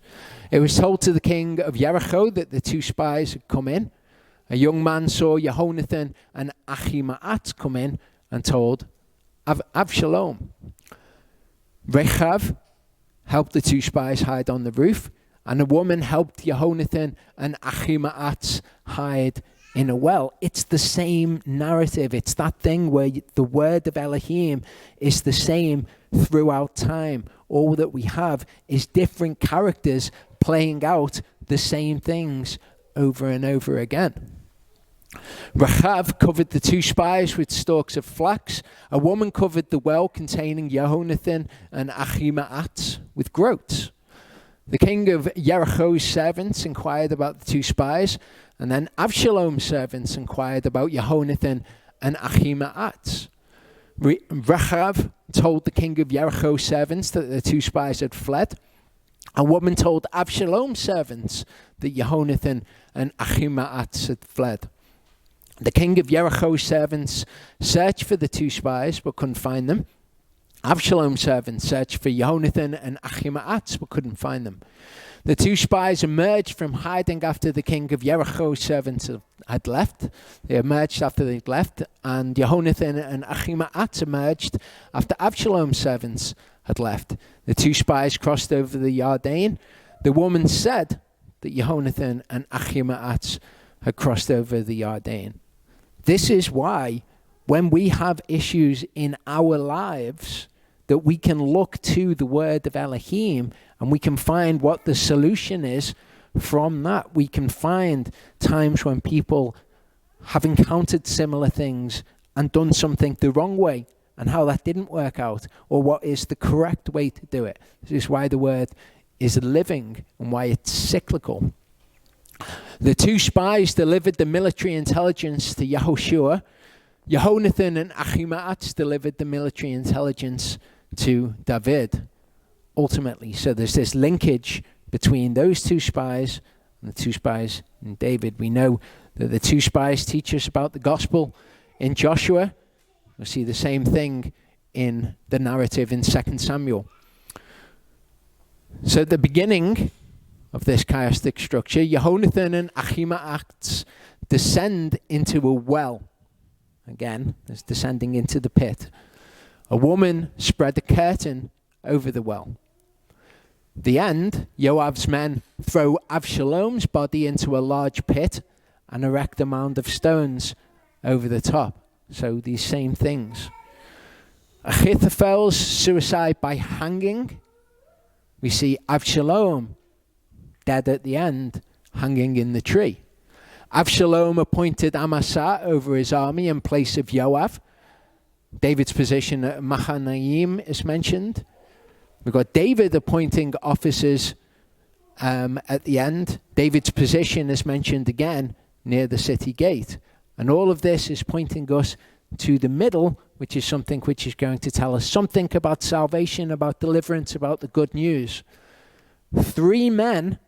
It was told to the king of Jericho that the two spies had come in. A young man saw Yehonathan and Ahimaaz come in and told Avshalom. Rechav helped the two spies hide on the roof, and a woman helped Yehonathan and Ahimaaz hide in a well. It's the same narrative. It's that thing where the word of Elohim is the same throughout time. All that we have is different characters playing out the same things over and over again. Rechav covered the two spies with stalks of flax. A woman covered the well containing Yehonathan and Ahimaaz with groats. The king of Jericho's servants inquired about the two spies, and then Avshalom's servants inquired about Yehonathan and Ahimaaz. Rechav told the king of Jericho's servants that the two spies had fled. A woman told Avshalom's servants that Yehonathan and Ahimaaz had fled. The king of Jericho's servants searched for the two spies but couldn't find them. Avshalom's servants searched for Yehonathan and Ahimaaz but couldn't find them. The two spies emerged from hiding after the king of Jericho's servants had left. They emerged after they'd left, and Yehonathan and Ahimaaz emerged after Avshalom's servants had left. The two spies crossed over the Yarden. The woman said that Yehonathan and Ahimaaz had crossed over the Yarden. This is why when we have issues in our lives, that we can look to the word of Elohim and we can find what the solution is from that. We can find times when people have encountered similar things and done something the wrong way and how that didn't work out, or what is the correct way to do it. This is why the word is living and why it's cyclical. The two spies delivered the military intelligence to Yahushua. Yehonathan and Ahimaaz delivered the military intelligence to David, ultimately. So there's this linkage between those two spies and the two spies in David. We know that the two spies teach us about the gospel in Joshua. We'll see the same thing in the narrative in 2 Samuel. So at the beginning of this chiastic structure, Yehonathan and Ahimaaz descend into a well. Again, it's descending into the pit. A woman spread a curtain over the well. The end, Joab's men throw Avshalom's body into a large pit and erect a mound of stones over the top. So these same things. Ahithophel's suicide by hanging. We see Avshalom dead at the end, hanging in the tree. Avshalom appointed Amasa over his army in place of Joab. David's position at Mahanaim is mentioned. We've got David appointing officers at the end. David's position is mentioned again near the city gate. And all of this is pointing us to the middle, which is something which is going to tell us something about salvation, about deliverance, about the good news. 3 men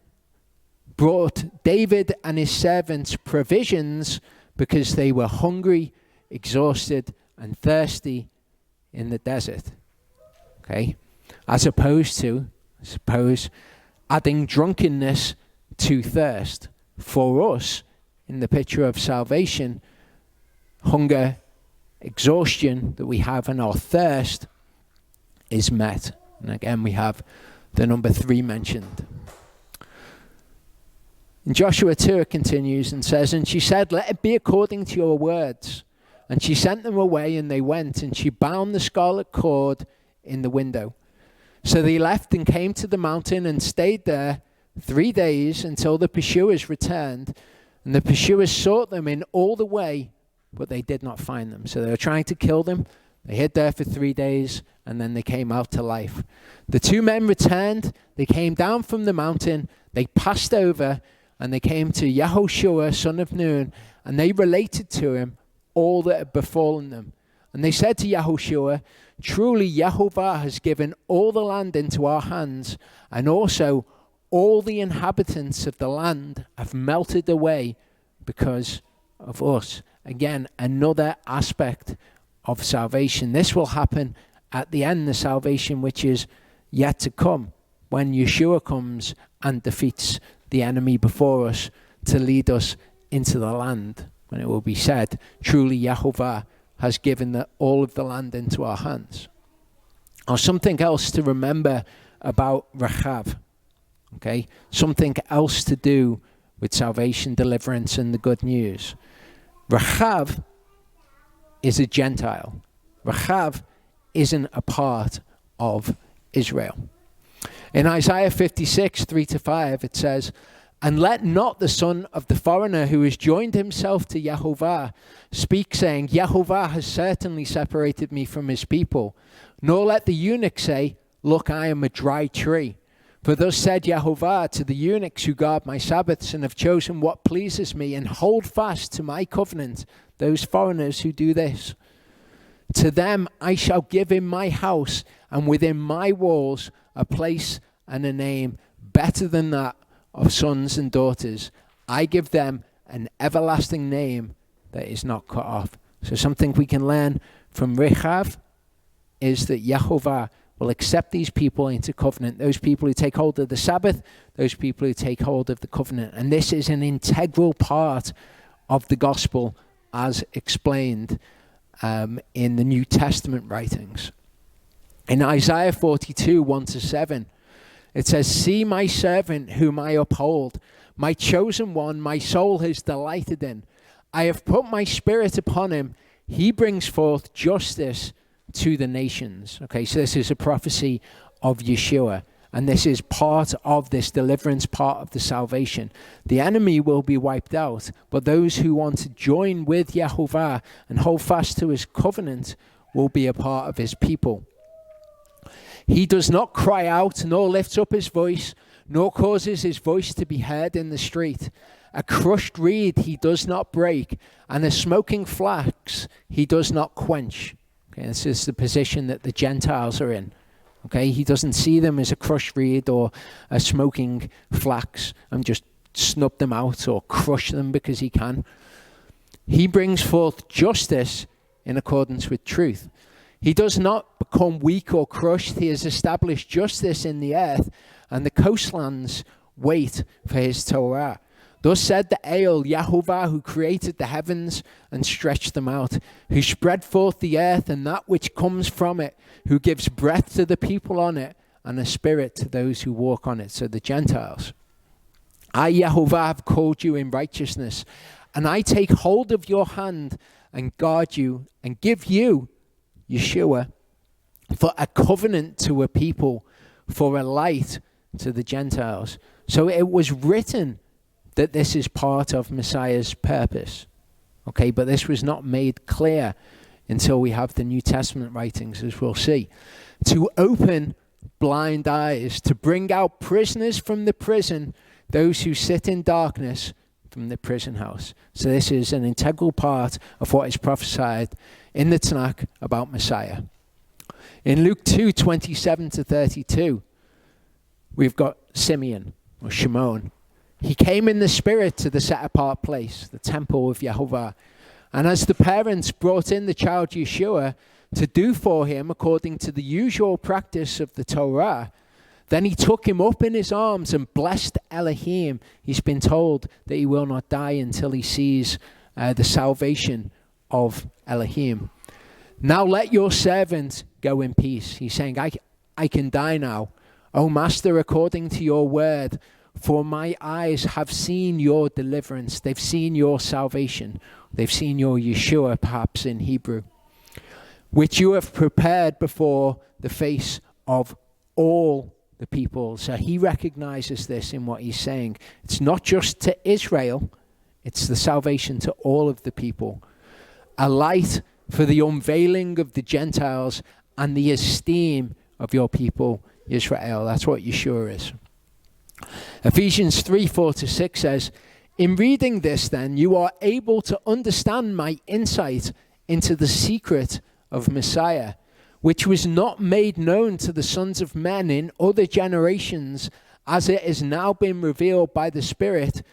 brought David and his servants provisions because they were hungry, exhausted, and thirsty in the desert. Okay? As opposed to, I suppose, adding drunkenness to thirst. For us, in the picture of salvation, hunger, exhaustion that we have, and our thirst is met. And again, we have the number 3 mentioned. In Joshua 2, it continues and says, "And she said, 'Let it be according to your words.' And she sent them away, and they went, and she bound the scarlet cord in the window. So they left and came to the mountain and stayed there 3 days until the pursuers returned. And the pursuers sought them in all the way, but they did not find them." So they were trying to kill them. They hid there for 3 days, and then they came out to life. The 2 men returned. They came down from the mountain. They passed over, and they came to Yahushua, son of Nun, and they related to him all that had befallen them. And they said to Yahushua, "Truly Yahovah has given all the land into our hands, and also all the inhabitants of the land have melted away because of us." Again, another aspect of salvation. This will happen at the end, the salvation which is yet to come, when Yeshua comes and defeats the enemy before us to lead us into the land, when it will be said, "Truly Yahovah has given all of the land into our hands." Or something else to remember about Rachav, okay? Something else to do with salvation, deliverance, and the good news. Rachav is a Gentile. Rachav isn't a part of Israel. In Isaiah 56, 3-5, it says, "And let not the son of the foreigner who has joined himself to Yahovah speak, saying, 'Yahovah has certainly separated me from his people.' Nor let the eunuch say, 'Look, I am a dry tree.' For thus said Yahovah to the eunuchs who guard my Sabbaths and have chosen what pleases me and hold fast to my covenant, those foreigners who do this. To them I shall give in my house and within my walls a place and a name better than that of sons and daughters. I give them an everlasting name that is not cut off." So something we can learn from Rachav is that Yahovah will accept these people into covenant, those people who take hold of the Sabbath, those people who take hold of the covenant. And this is an integral part of the gospel as explained in the New Testament writings. In Isaiah 42, 1-7, it says, "See my servant whom I uphold, my chosen one, my soul has delighted in. I have put my spirit upon him. He brings forth justice to the nations." Okay, so this is a prophecy of Yeshua. And this is part of this deliverance, part of the salvation. The enemy will be wiped out, but those who want to join with Yahovah and hold fast to his covenant will be a part of his people. "He does not cry out, nor lifts up his voice, nor causes his voice to be heard in the street. A crushed reed he does not break, and a smoking flax he does not quench." Okay, this is the position that the Gentiles are in. Okay, he doesn't see them as a crushed reed or a smoking flax and just snub them out or crush them because he can. "He brings forth justice in accordance with truth. He does not become weak or crushed. He has established justice in the earth, and the coastlands wait for his Torah. Thus said the El, Yahovah, who created the heavens and stretched them out, who spread forth the earth and that which comes from it, who gives breath to the people on it and a spirit to those who walk on it." So the Gentiles. "I, Yahovah, have called you in righteousness, and I take hold of your hand and guard you and give you, Yeshua, for a covenant to a people, for a light to the Gentiles." So it was written that this is part of Messiah's purpose. Okay, but this was not made clear until we have the New Testament writings, as we'll see. To open blind eyes, to bring out prisoners from the prison, those who sit in darkness from the prison house. So this is an integral part of what is prophesied in the Tanakh about Messiah. In Luke 2:27-32, we've got Simeon, or Shimon. He came in the spirit to the set-apart place, the temple of Yehovah. And as the parents brought in the child Yeshua to do for him according to the usual practice of the Torah, then he took him up in his arms and blessed Elohim. He's been told that he will not die until he sees the salvation of Elohim. Now let your servant go in peace. He's saying, I can die now. O Master, according to your word, for my eyes have seen your deliverance. They've seen your salvation. They've seen your Yeshua, perhaps in Hebrew, which you have prepared before the face of all the people. So he recognizes this in what he's saying. It's not just to Israel, it's the salvation to all of the people. A light for the unveiling of the Gentiles and the esteem of your people, Israel. That's what Yeshua is. Ephesians 3:4-6 says, in reading this then, you are able to understand my insight into the secret of Messiah, which was not made known to the sons of men in other generations, as it has now been revealed by the Spirit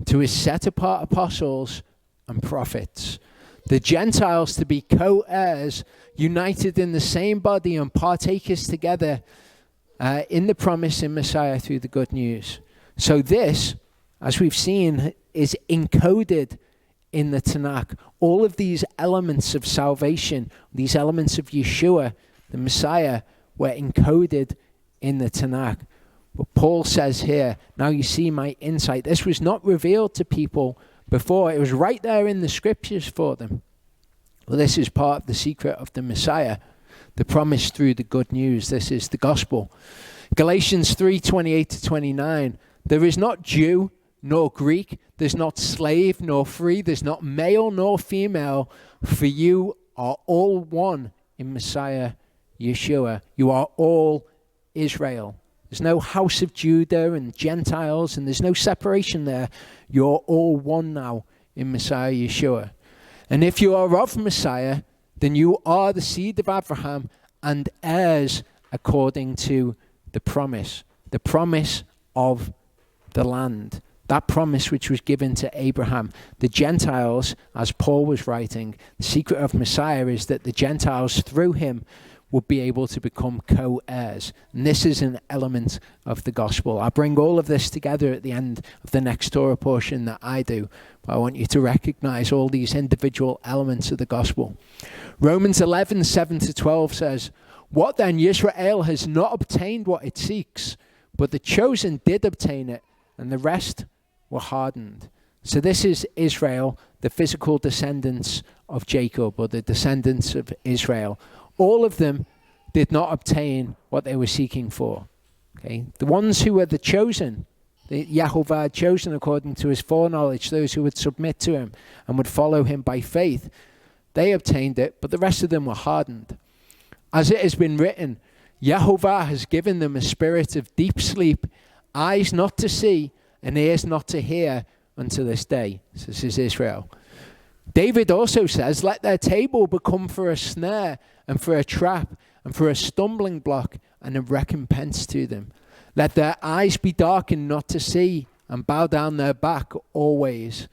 to his set-apart apostles and prophets, the Gentiles to be co-heirs, united in the same body and partakers together in the promise in Messiah through the good news. So this, as we've seen, is encoded in the Tanakh. All of these elements of salvation, these elements of Yeshua, the Messiah, were encoded in the Tanakh. But Paul says here, now you see my insight. This was not revealed to people before. It was right there in the scriptures for them. Well, this is part of the secret of the Messiah, the promise through the good news. This is the gospel. Galatians 3:28-29. There is not Jew nor Greek. There's not slave nor free. There's not male nor female. For you are all one in Messiah Yeshua. You are all Israel. There's no house of Judah and Gentiles, and there's no separation there. You're all one now in Messiah Yeshua. And if you are of Messiah, then you are the seed of Abraham and heirs according to the promise of the land. That promise which was given to Abraham. The Gentiles, as Paul was writing, the secret of Messiah is that the Gentiles through him would be able to become co-heirs. And this is an element of the gospel. I bring all of this together at the end of the next Torah portion that I do. But I want you to recognize all these individual elements of the gospel. Romans 11:7-12 says, what then? Israel has not obtained what it seeks, but the chosen did obtain it, and the rest were hardened. So this is Israel, the physical descendants of Jacob, or the descendants of Israel. All of them did not obtain what they were seeking for. Okay, the ones who were the chosen, the Yehovah had chosen according to his foreknowledge, those who would submit to him and would follow him by faith, they obtained it, but the rest of them were hardened. As it has been written, Yehovah has given them a spirit of deep sleep, eyes not to see and ears not to hear unto this day. So this is Israel. David also says, let their table become for a snare and for a trap and for a stumbling block and a recompense to them. Let their eyes be darkened not to see and bow down their back always.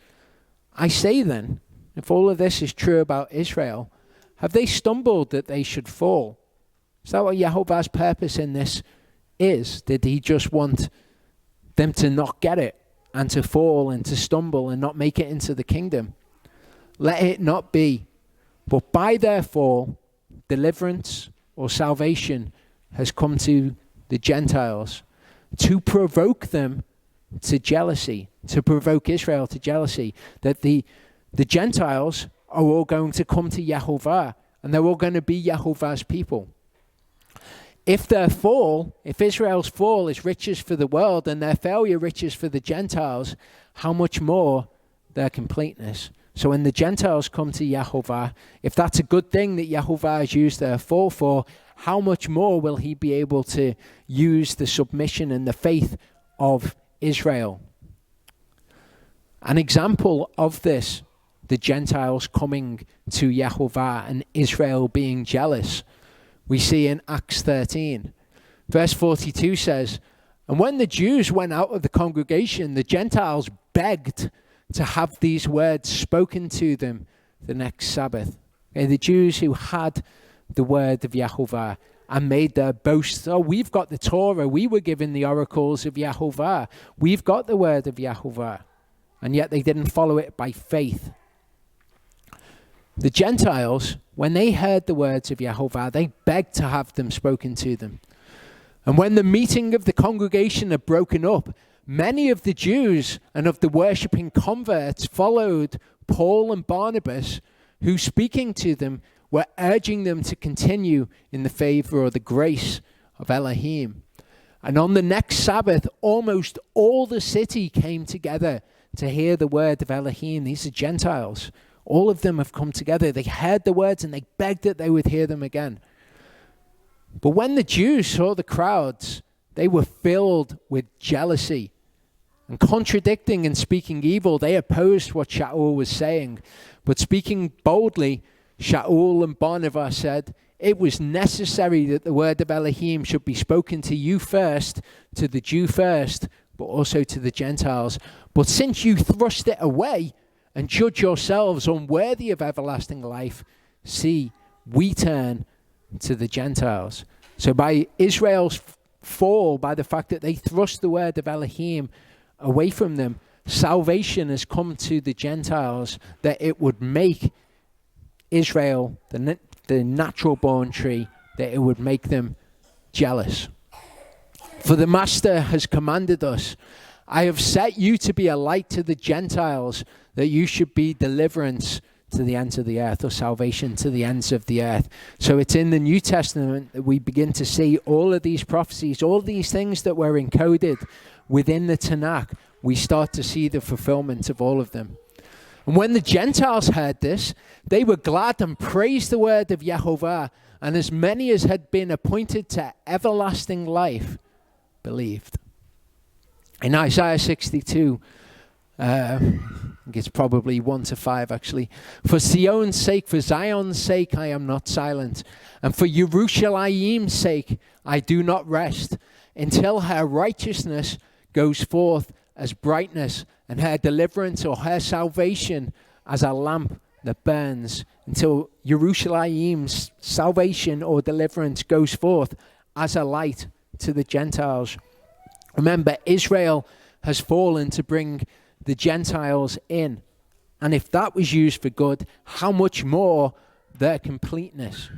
I say then, if all of this is true about Israel, have they stumbled that they should fall? Is that what Yehovah's purpose in this is? Did he just want them to not get it and to fall and to stumble and not make it into the kingdom? Let it not be. But by their fall, deliverance or salvation has come to the Gentiles to provoke them to jealousy, to provoke Israel to jealousy, that the Gentiles are all going to come to Yehovah and they're all going to be Yehovah's people. If their fall, if Israel's fall is riches for the world and their failure riches for the Gentiles, how much more their completeness? So when the Gentiles come to Yehovah, if that's a good thing that Yehovah has used their fall for, how much more will he be able to use the submission and the faith of Israel? An example of this, the Gentiles coming to Yahovah and Israel being jealous, we see in Acts 13. Verse 42 says, "And when the Jews went out of the congregation, the Gentiles begged to have these words spoken to them the next Sabbath." Okay, the Jews who had the word of Yahovah and made their boast, "Oh, we've got the Torah, we were given the oracles of Yahovah, we've got the word of Yahovah." And yet they didn't follow it by faith. The Gentiles, when they heard the words of Yahovah, they begged to have them spoken to them. And when the meeting of the congregation had broken up, many of the Jews and of the worshipping converts followed Paul and Barnabas, who, speaking to them, were urging them to continue in the favor or the grace of Elohim. And on the next Sabbath, almost all the city came together to hear the word of Elohim. These are Gentiles. All of them have come together. They heard the words and they begged that they would hear them again. But when the Jews saw the crowds, they were filled with jealousy. And contradicting and speaking evil, they opposed what Shaul was saying. But speaking boldly, Shaul and Barnabas said, "It was necessary that the word of Elohim should be spoken to you first, to the Jew first, but also to the Gentiles. But since you thrust it away and judge yourselves unworthy of everlasting life, see, we turn to the Gentiles." So by Israel's fall, by the fact that they thrust the word of Elohim away from them, salvation has come to the Gentiles, that it would make Israel, the natural born tree, that it would make them jealous. "For the Master has commanded us, I have set you to be a light to the Gentiles, that you should be deliverance to the ends of the earth," or salvation to the ends of the earth. So it's in the New Testament that we begin to see all of these prophecies, all these things that were encoded within the Tanakh. We start to see the fulfillment of all of them. And when the Gentiles heard this, they were glad and praised the word of Yahovah, and as many as had been appointed to everlasting life believed. In Isaiah 62, I think it's probably 1-5 actually. "For Zion's sake, I am not silent. And for Yerushalayim's sake, I do not rest, until her righteousness goes forth as brightness, and her deliverance or her salvation as a lamp that burns." Until Yerushalayim's salvation or deliverance goes forth as a light to the Gentiles. Remember, Israel has fallen to bring the Gentiles in. And if that was used for good, how much more their completeness?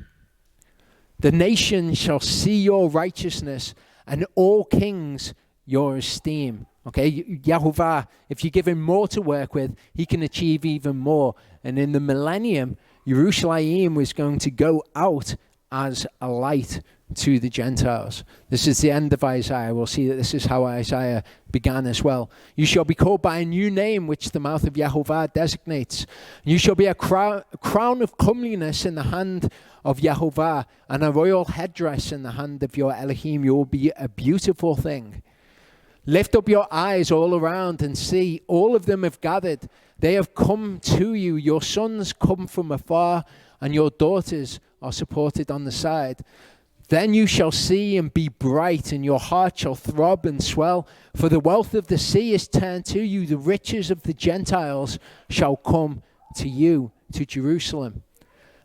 "The nations shall see your righteousness, and all kings your esteem." Okay, Yahovah, if you give him more to work with, he can achieve even more. And in the millennium, Yerushalayim was going to go out as a light to the Gentiles. This is the end of Isaiah. We'll see that this is how Isaiah began as well. "You shall be called by a new name, which the mouth of Yahovah designates. You shall be a crown of comeliness in the hand of Yahovah, and a royal headdress in the hand of your Elohim. You will be a beautiful thing. Lift up your eyes all around and see, all of them have gathered. They have come to you. Your sons come from afar, and your daughters are supported on the side. Then you shall see and be bright, and your heart shall throb and swell. For the wealth of the sea is turned to you. The riches of the Gentiles shall come to you, to Jerusalem.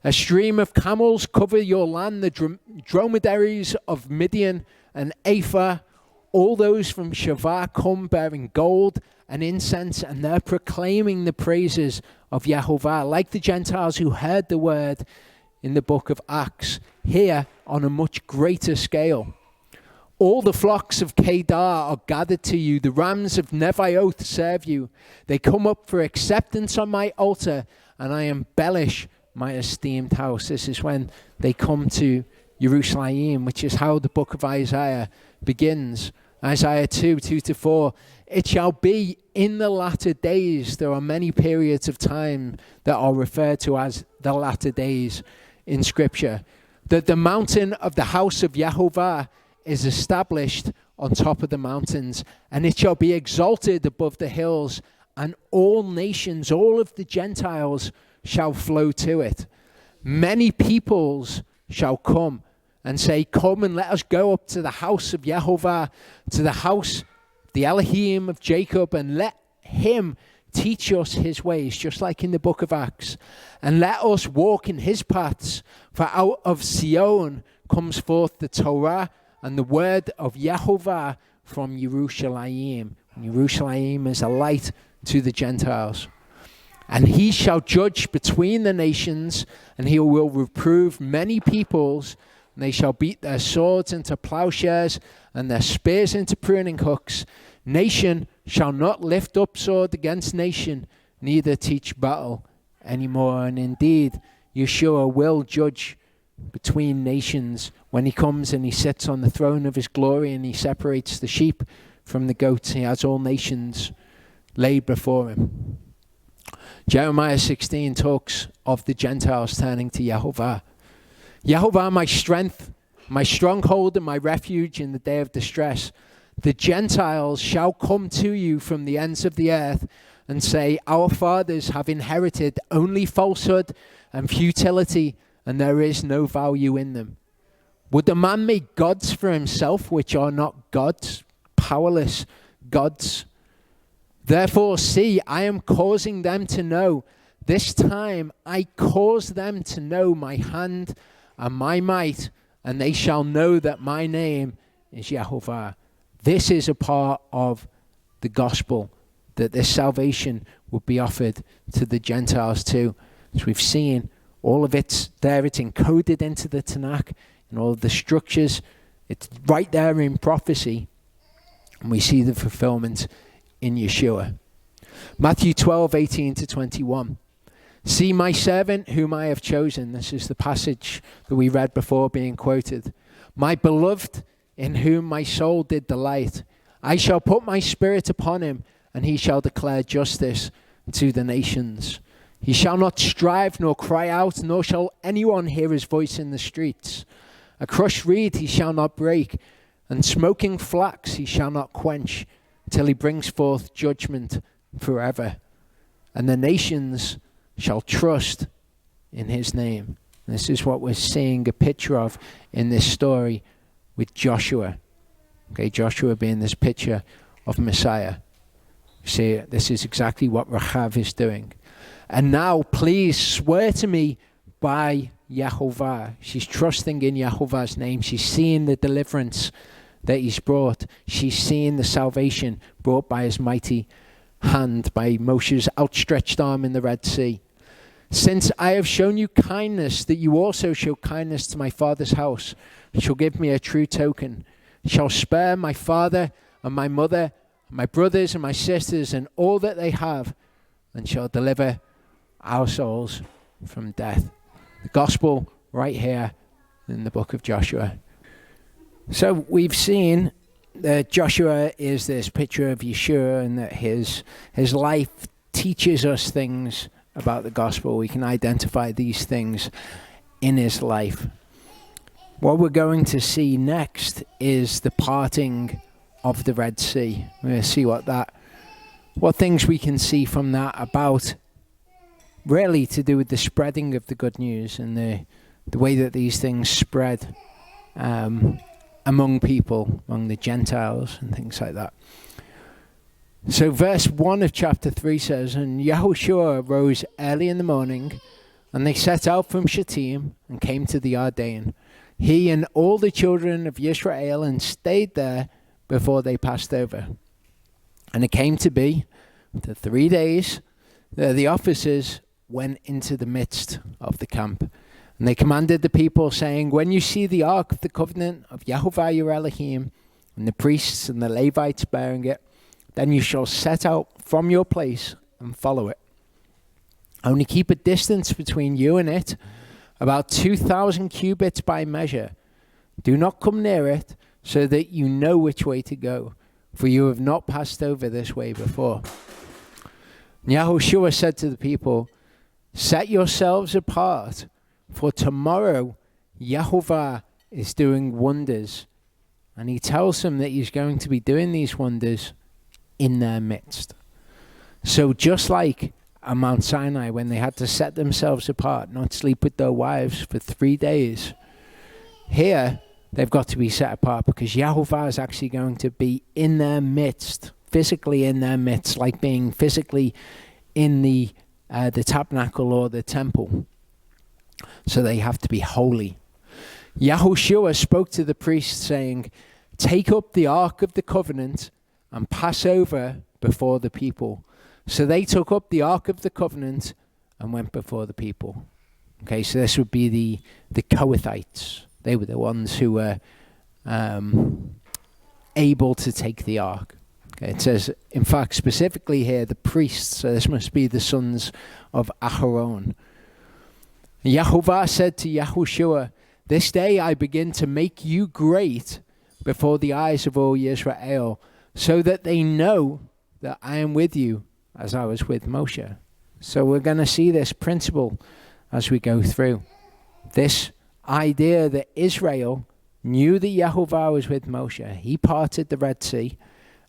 A stream of camels cover your land, the dromedaries of Midian and Ephah. All those from Shavah come bearing gold and incense, and they're proclaiming the praises of Yahovah, like the Gentiles who heard the word in the book of Acts, here on a much greater scale. All the flocks of Kedar are gathered to you. The rams of Nebaioth serve you. They come up for acceptance on my altar, and I embellish my esteemed house. This is when they come to Jerusalem, which is how the book of Isaiah begins. Isaiah 2:2-4. It shall be in the latter days. There are many periods of time that are referred to as the latter days in Scripture. that the mountain of the house of Yehovah is established on top of the mountains, and it shall be exalted above the hills, and all nations, all of the Gentiles, shall flow to it. Many peoples shall come and say, come and let us go up to the house of Yehovah, to the house, the Elohim of Jacob, and let him teach us his ways, just like in the book of Acts. And let us walk in his paths, for out of Zion comes forth the Torah and the word of Yehovah from Jerusalem. Jerusalem is a light to the Gentiles. And he shall judge between the nations, and he will reprove many peoples, and they shall beat their swords into plowshares and their spears into pruning hooks. Nation shall not lift up sword against nation, neither teach battle anymore. And indeed, Yeshua will judge between nations when he comes and he sits on the throne of his glory, and he separates the sheep from the goats. He has all nations laid before him. Jeremiah 16 talks of the Gentiles turning to Yehovah. Yehovah, my strength, my stronghold, and my refuge in the day of distress. The Gentiles shall come to you from the ends of the earth and say, our fathers have inherited only falsehood and futility, and there is no value in them. Would a man make gods for himself, which are not gods, powerless gods? Therefore, see, I am causing them to know. This time I cause them to know my hand and my might, and they shall know that my name is Yehovah. This is a part of the gospel, that this salvation will be offered to the Gentiles too. As we've seen, all of it's there. It's encoded into the Tanakh and all of the structures. It's right there in prophecy. And we see the fulfillment in Yeshua. Matthew 12:18-21. See my servant whom I have chosen. This is the passage that we read before being quoted. My beloved in whom my soul did delight. I shall put my spirit upon him, and he shall declare justice to the nations. He shall not strive nor cry out, nor shall anyone hear his voice in the streets. A crushed reed he shall not break, and smoking flax he shall not quench, till he brings forth judgment forever. And the nations shall trust in his name. This is what we're seeing a picture of in this story with Joshua. Okay, Joshua being this picture of Messiah. See, this is exactly what Rachav is doing. And now, please swear to me by Yehovah. She's trusting in Yehovah's name. She's seeing the deliverance that he's brought. She's seeing the salvation brought by his mighty hand, by Moshe's outstretched arm in the Red Sea. Since I have shown you kindness, that you also show kindness to my father's house, shall give me a true token. Shall spare my father and my mother, my brothers and my sisters, and all that they have, and shall deliver our souls from death. The gospel right here in the book of Joshua. So we've seen that Joshua is this picture of Yeshua, and that his life teaches us things about the gospel. We can identify these things in his life. What we're going to see next is the parting of the Red Sea. We're going to see what things we can see from that about really to do with the spreading of the good news and the way that these things spread among people, among the Gentiles and things like that. So verse 1 of chapter 3 says, and Yahushua rose early in the morning, and they set out from Shittim and came to the Ardein, he and all the children of Yisrael, and stayed there before they passed over. And it came to be, after 3 days, that the officers went into the midst of the camp. And they commanded the people, saying, when you see the ark of the covenant of Yehovah your Elohim, and the priests and the Levites bearing it, then you shall set out from your place and follow it. Only keep a distance between you and it, about 2,000 cubits by measure. Do not come near it, so that you know which way to go, for you have not passed over this way before. And Yahushua said to the people, set yourselves apart, for tomorrow Yehovah is doing wonders, and he tells them that he's going to be doing these wonders in their midst. So just like at Mount Sinai, when they had to set themselves apart, not sleep with their wives for 3 days, here they've got to be set apart because Yehovah is actually going to be in their midst, physically in their midst, like being physically in the tabernacle or the temple. So they have to be holy. Yahushua spoke to the priests saying, "Take up the ark of the covenant and pass over before the people." So they took up the ark of the covenant and went before the people. Okay, so this would be the Kohathites. They were the ones who were able to take the ark. Okay, it says, in fact, specifically here, the priests. So this must be the sons of Aharon. Yehovah said to Yahushua, "This day I begin to make you great before the eyes of all Israel, so that they know that I am with you as I was with Moshe." So we're going to see this principle as we go through. This idea that Israel knew that Yehovah was with Moshe. He parted the Red Sea.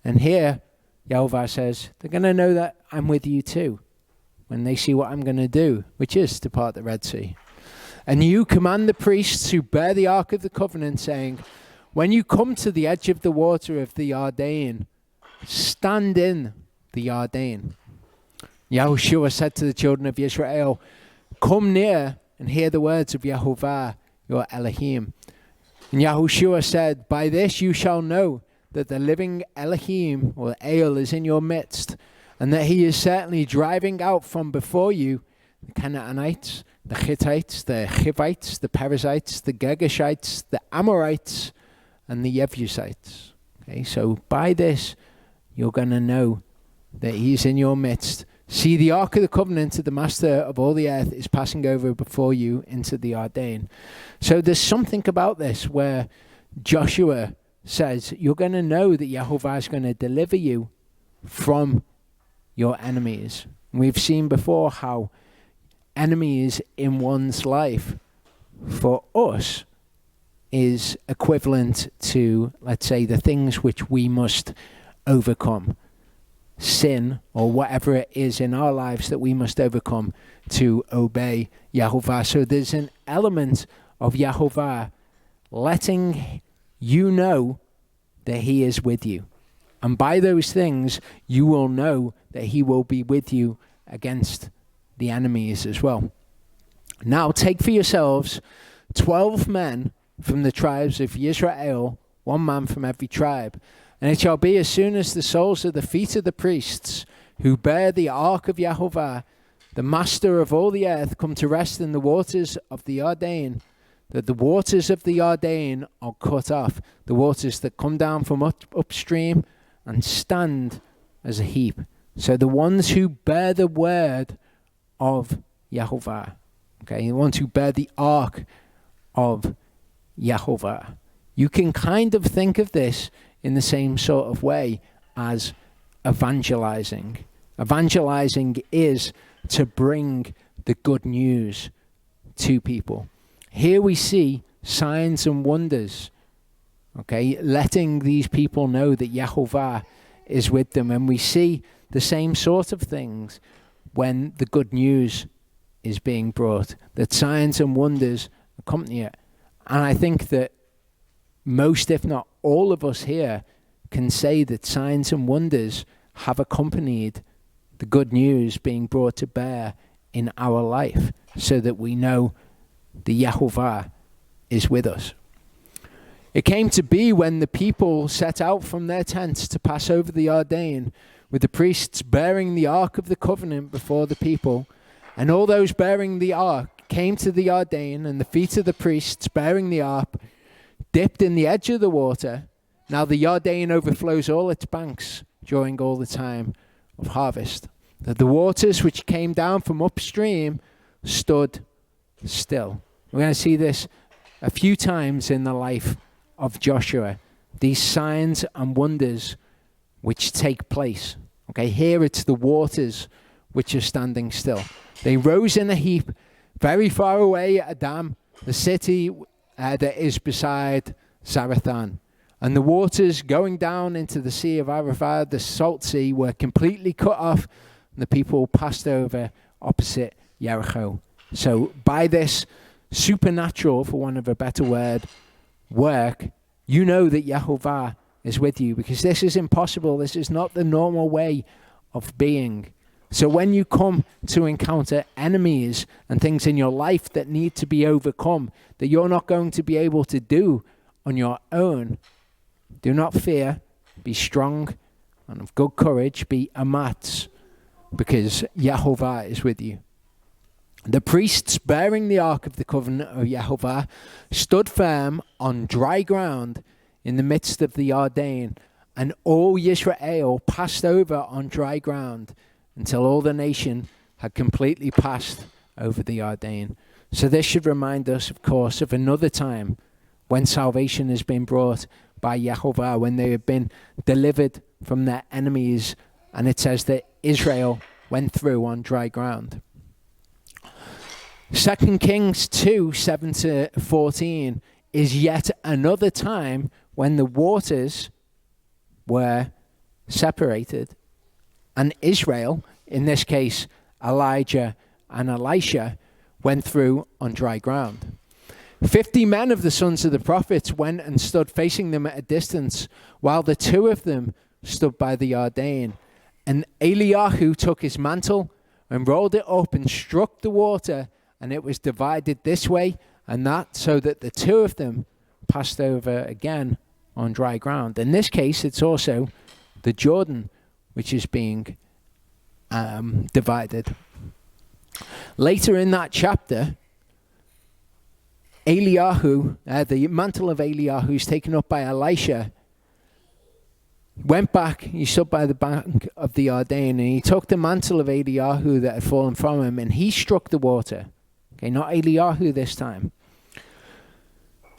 And here, Yehovah says, they're going to know that I'm with you too when they see what I'm going to do, which is to part the Red Sea. "And you command the priests who bear the Ark of the Covenant, saying, when you come to the edge of the water of the Yarden, stand in the Yarden." Yahushua said to the children of Israel, "Come near and hear the words of Yehovah, your Elohim." And Yahushua said, "By this you shall know that the living Elohim, or El, is in your midst, and that he is certainly driving out from before you the Canaanites, the Hittites, the Hivites, the Perizzites, the Girgashites, the Amorites, and the Jebusites." Okay, so by this, you're going to know that he's in your midst. "See, the Ark of the Covenant of the Master of all the earth is passing over before you into the Yarden." So there's something about this where Joshua says, you're going to know that Yehovah is going to deliver you from your enemies. We've seen before how enemies in one's life for us is equivalent to, let's say, the things which we must overcome. Sin, or whatever it is in our lives that we must overcome to obey Yehovah. So there's an element of Yehovah letting you know that he is with you. And by those things, you will know that he will be with you against the enemies as well. "Now take for yourselves 12 men from the tribes of Israel, 1 man from every tribe. And it shall be as soon as the soles of the feet of the priests who bear the ark of Yehovah, the master of all the earth, come to rest in the waters of the Yarden, that the waters of the Yarden are cut off, the waters that come down from upstream and stand as a heap." So the ones who bear the word of Yehovah, okay, the ones who bear the ark of Yehovah. You can kind of think of this in the same sort of way as evangelizing. Evangelizing is to bring the good news to people. Here we see signs and wonders, okay, letting these people know that Yehovah is with them. And we see the same sort of things when the good news is being brought, that signs and wonders accompany it. And I think that most, if not all of us here, can say that signs and wonders have accompanied the good news being brought to bear in our life, so that we know the Yehovah is with us. "It came to be when the people set out from their tents to pass over the Yarden, with the priests bearing the ark of the covenant before the people, and all those bearing the ark came to the Yarden, and the feet of the priests bearing the ark dipped in the edge of the water. Now the Yarden overflows all its banks during all the time of harvest, that the waters which came down from upstream stood still." We're going to see this a few times in the life of Joshua, these signs and wonders which take place. Okay, here it's the waters which are standing still. They rose in a heap very far away at Adam, the city that is beside Zarethan. And the waters going down into the sea of Arava, the salt sea, were completely cut off, and the people passed over opposite Jericho. So by this supernatural, for want of a better word, work, you know that Yehovah is with you, because this is impossible. This is not the normal way of being. So when you come to encounter enemies and things in your life that need to be overcome, that you're not going to be able to do on your own, do not fear. Be strong and of good courage. Be amatz, because Yehovah is with you. The priests bearing the ark of the covenant of Yehovah stood firm on dry ground in the midst of the Yarden, and all Yisrael passed over on dry ground until all the nation had completely passed over the Yarden. So this should remind us, of course, of another time when salvation has been brought by Yehovah, when they have been delivered from their enemies, and it says that Israel went through on dry ground. 2 Kings 2, 7-14 is yet another time when the waters were separated, and Israel, in this case Elijah and Elisha, went through on dry ground. 50 men of the sons of the prophets went and stood facing them at a distance, while the two of them stood by the Yarden. And Eliyahu took his mantle and rolled it up and struck the water, and it was divided this way and that, so that the two of them passed over again on dry ground. In this case, it's also the Jordan which is being divided. Later in that chapter, Eliyahu, the mantle of Eliyahu is taken up by Elisha, went back, he stood by the bank of the Yarden, and he took the mantle of Eliyahu that had fallen from him, and he struck the water. Okay, not Eliyahu this time.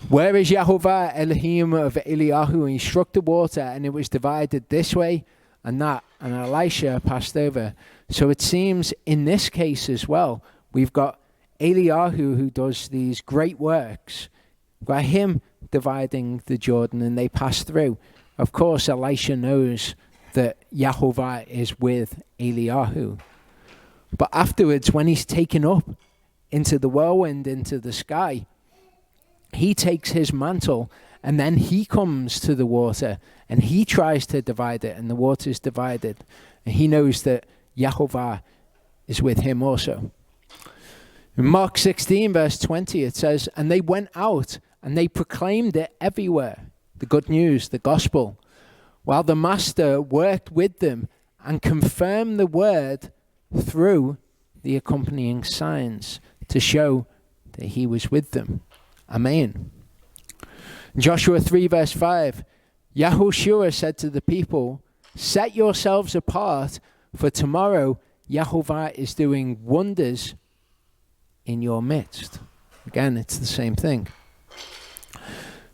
Where is Yehovah Elohim of Eliyahu? And he struck the water, and it was divided this way and that, and Elisha passed over. So it seems in this case as well, we've got Eliyahu who does these great works. We've got him dividing the Jordan, and they pass through. Of course, Elisha knows that Yehovah is with Eliyahu. But afterwards, when he's taken up into the whirlwind, into the sky, he takes his mantle, and then he comes to the water, and he tries to divide it, and the water is divided. And he knows that Yehovah is with him also. In Mark 16, verse 20, it says, "And they went out, and they proclaimed it everywhere," the good news, the gospel, "while the master worked with them and confirmed the word through the accompanying signs to show that he was with them." Amen. Joshua 3, verse 5, Yahushua said to the people, "Set yourselves apart, for tomorrow Yehovah is doing wonders in your midst." Again, it's the same thing.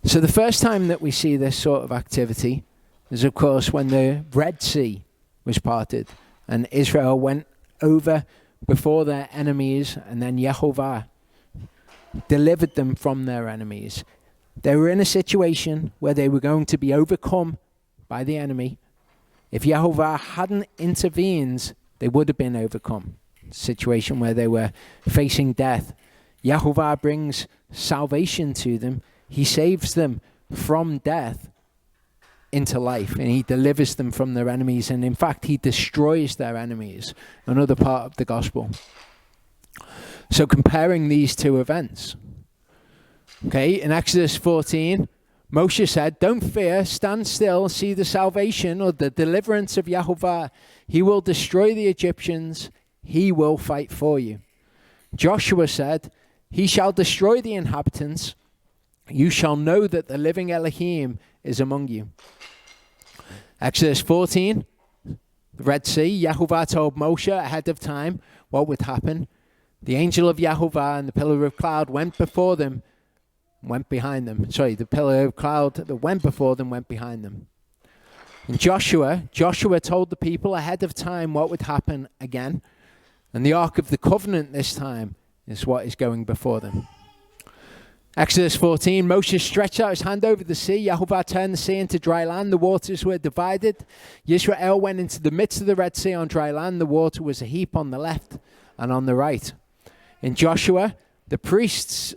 So the first time that we see this sort of activity is, of course, when the Red Sea was parted and Israel went over before their enemies, and then Yehovah delivered them from their enemies. They were in a situation where they were going to be overcome by the enemy. If Yehovah hadn't intervened, they would have been overcome. A situation where they were facing death. Yehovah brings salvation to them. He saves them from death into life, and he delivers them from their enemies, and in fact he destroys their enemies. Another part of the gospel. So comparing these two events, okay, in Exodus 14, Moshe said, "Don't fear, stand still, see the salvation or the deliverance of Yehovah. He will destroy the Egyptians, he will fight for you." Joshua said, "He shall destroy the inhabitants. You shall know that the living Elohim is among you." Exodus 14, the Red Sea, Yehovah told Moshe ahead of time what would happen. The angel of Yehovah and the pillar of cloud went before them, went behind them. The pillar of cloud that went before them went behind them. And Joshua told the people ahead of time what would happen again. And the Ark of the Covenant this time is what is going before them. Exodus 14, Moshe stretched out his hand over the sea. Yehovah turned the sea into dry land. The waters were divided. Yisrael went into the midst of the Red Sea on dry land. The water was a heap on the left and on the right. In Joshua, the priest's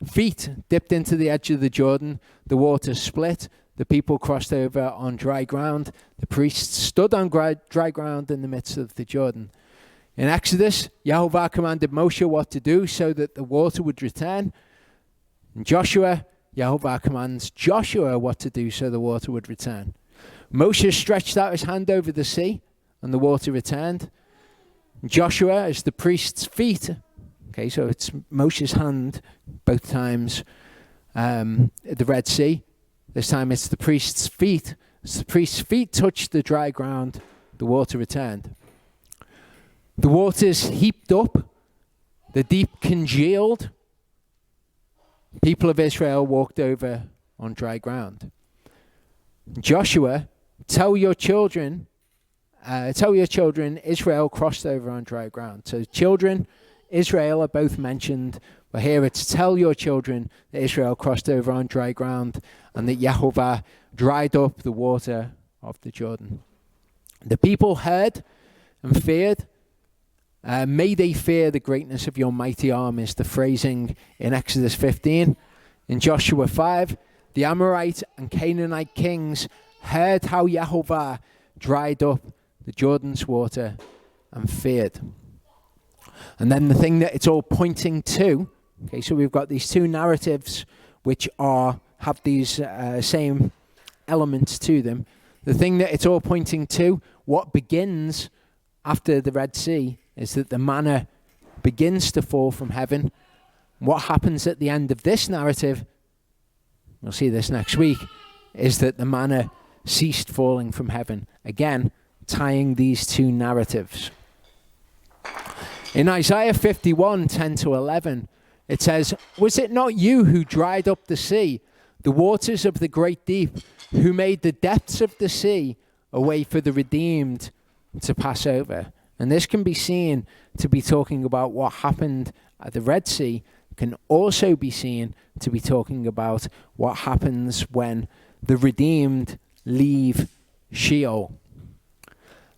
feet dipped into the edge of the Jordan. The water split. The people crossed over on dry ground. The priests stood on dry ground in the midst of the Jordan. In Exodus, Yehovah commanded Moshe what to do so that the water would return. In Joshua, Yehovah commands Joshua what to do so the water would return. Moshe stretched out his hand over the sea, and the water returned. In Joshua is the priest's feet. Okay, so it's Moshe's hand both times at the Red Sea. This time it's the priest's feet. As the priest's feet touched the dry ground, the water returned. The waters heaped up. The deep congealed. People of Israel walked over on dry ground. Joshua, tell your children, Israel crossed over on dry ground. So children, Israel are both mentioned, but here it's tell your children that Israel crossed over on dry ground and that Yehovah dried up the water of the Jordan. The people heard and feared. May they fear the greatness of your mighty arm is the phrasing in Exodus 15. In Joshua 5, the Amorite and Canaanite kings heard how Yehovah dried up the Jordan's water and feared. And then the thing that it's all pointing to, okay, so we've got these two narratives which have these same elements to them. The thing that it's all pointing to, what begins after the Red Sea, is that the manna begins to fall from heaven. What happens at the end of this narrative, we'll see this next week, is that the manna ceased falling from heaven. Again, tying these two narratives. In Isaiah 51, 10 to 11, it says, was it not you who dried up the sea, the waters of the great deep, who made the depths of the sea a way for the redeemed to pass over? And this can be seen to be talking about what happened at the Red Sea, can also be seen to be talking about what happens when the redeemed leave Sheol.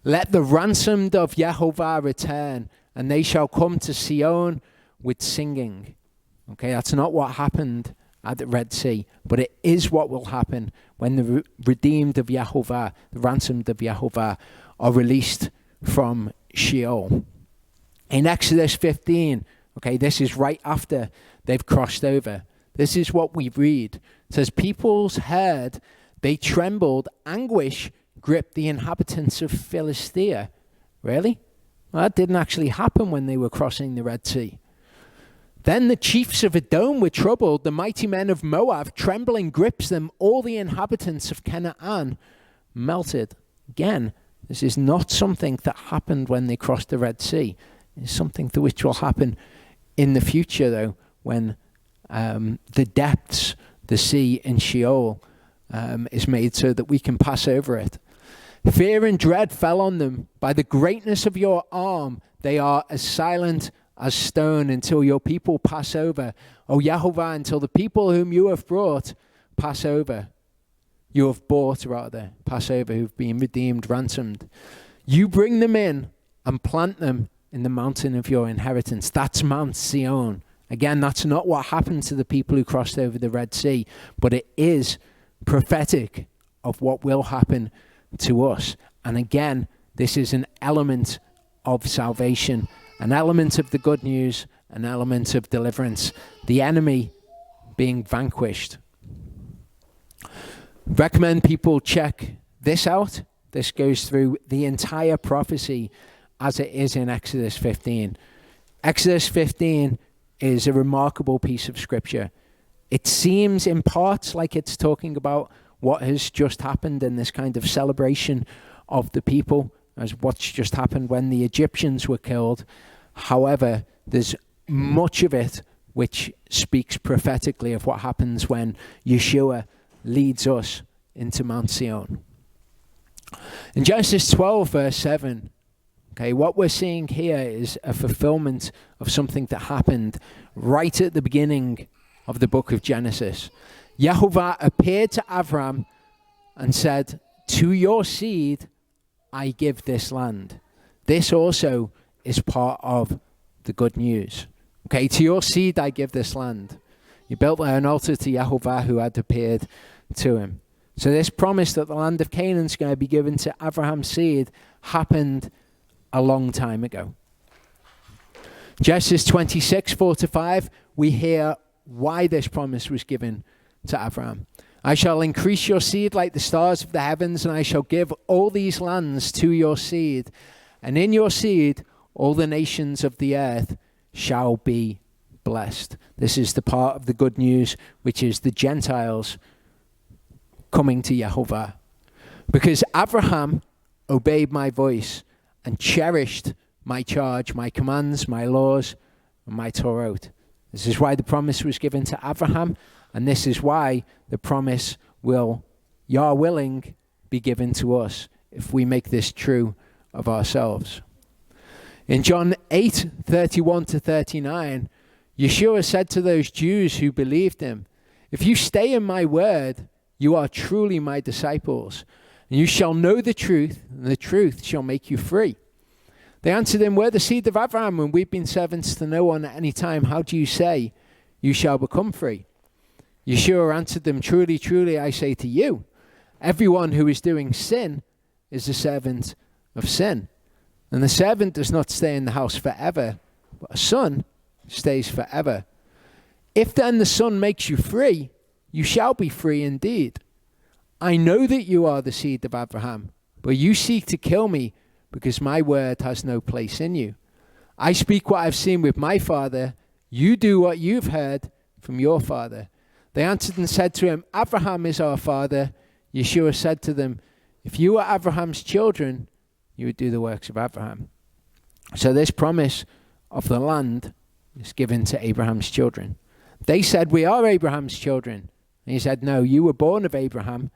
Let the ransomed of Yehovah return, and they shall come to Sion with singing. Okay, that's not what happened at the Red Sea, but it is what will happen when the redeemed of Yehovah, the ransomed of Yehovah, are released from Sheol. In Exodus 15, okay, this is right after they've crossed over. This is what we read. It says, peoples heard, they trembled, anguish gripped the inhabitants of Philistia. Really? Well, that didn't actually happen when they were crossing the Red Sea. Then the chiefs of Edom were troubled, the mighty men of Moab, trembling grips them, all the inhabitants of Canaan melted. Again, this is not something that happened when they crossed the Red Sea. It's something which will happen in the future, though, when the depths, the sea in Sheol, is made so that we can pass over it. Fear and dread fell on them. By the greatness of your arm, they are as silent as stone until your people pass over. O Yehovah, until the people whom you have brought pass over. You have bought, rather, pass over, who've been redeemed, ransomed. You bring them in and plant them in the mountain of your inheritance. That's Mount Zion. Again, that's not what happened to the people who crossed over the Red Sea, but it is prophetic of what will happen to us. And again, this is an element of salvation, an element of the good news, an element of deliverance, the enemy being vanquished. Recommend people check this out. This goes through the entire prophecy as it is in Exodus 15. Exodus 15 is a remarkable piece of scripture. It seems in parts like it's talking about what has just happened in this kind of celebration of the people, as what's just happened when the Egyptians were killed. However, there's much of it which speaks prophetically of what happens when Yeshua leads us into Mount Zion. In Genesis 12, verse 7, okay, what we're seeing here is a fulfillment of something that happened right at the beginning of the book of Genesis. Yehovah appeared to Abraham and said, to your seed I give this land. This also is part of the good news. Okay, to your seed I give this land. He built an altar to Yehovah who had appeared to him. So this promise that the land of Canaan is going to be given to Abraham's seed happened a long time ago. Genesis 26, 4-5, we hear why this promise was given to Abraham. I shall increase your seed like the stars of the heavens, and I shall give all these lands to your seed. And in your seed, all the nations of the earth shall be blessed. This is the part of the good news, which is the Gentiles coming to Yehovah. Because Abraham obeyed my voice and cherished my charge, my commands, my laws, and my Torah. This is why the promise was given to Abraham, and this is why the promise will, Yah willing, be given to us if we make this true of ourselves. In John 8, 31-39, Yeshua said to those Jews who believed him, if you stay in my word, you are truly my disciples, and you shall know the truth, and the truth shall make you free. They answered him, we're the seed of Abraham, and we've been servants to no one at any time. How do you say you shall become free? Yeshua answered them, truly, truly, I say to you, everyone who is doing sin is a servant of sin. And the servant does not stay in the house forever, but a son stays forever. If then the Son makes you free, you shall be free indeed. I know that you are the seed of Abraham, but you seek to kill me because my word has no place in you. I speak what I've seen with my father. You do what you've heard from your father. They answered and said to him, Abraham is our father. Yeshua said to them, if you were Abraham's children, you would do the works of Abraham. So this promise of the land is given to Abraham's children. They said, we are Abraham's children. And he said, no, you were born of Abraham,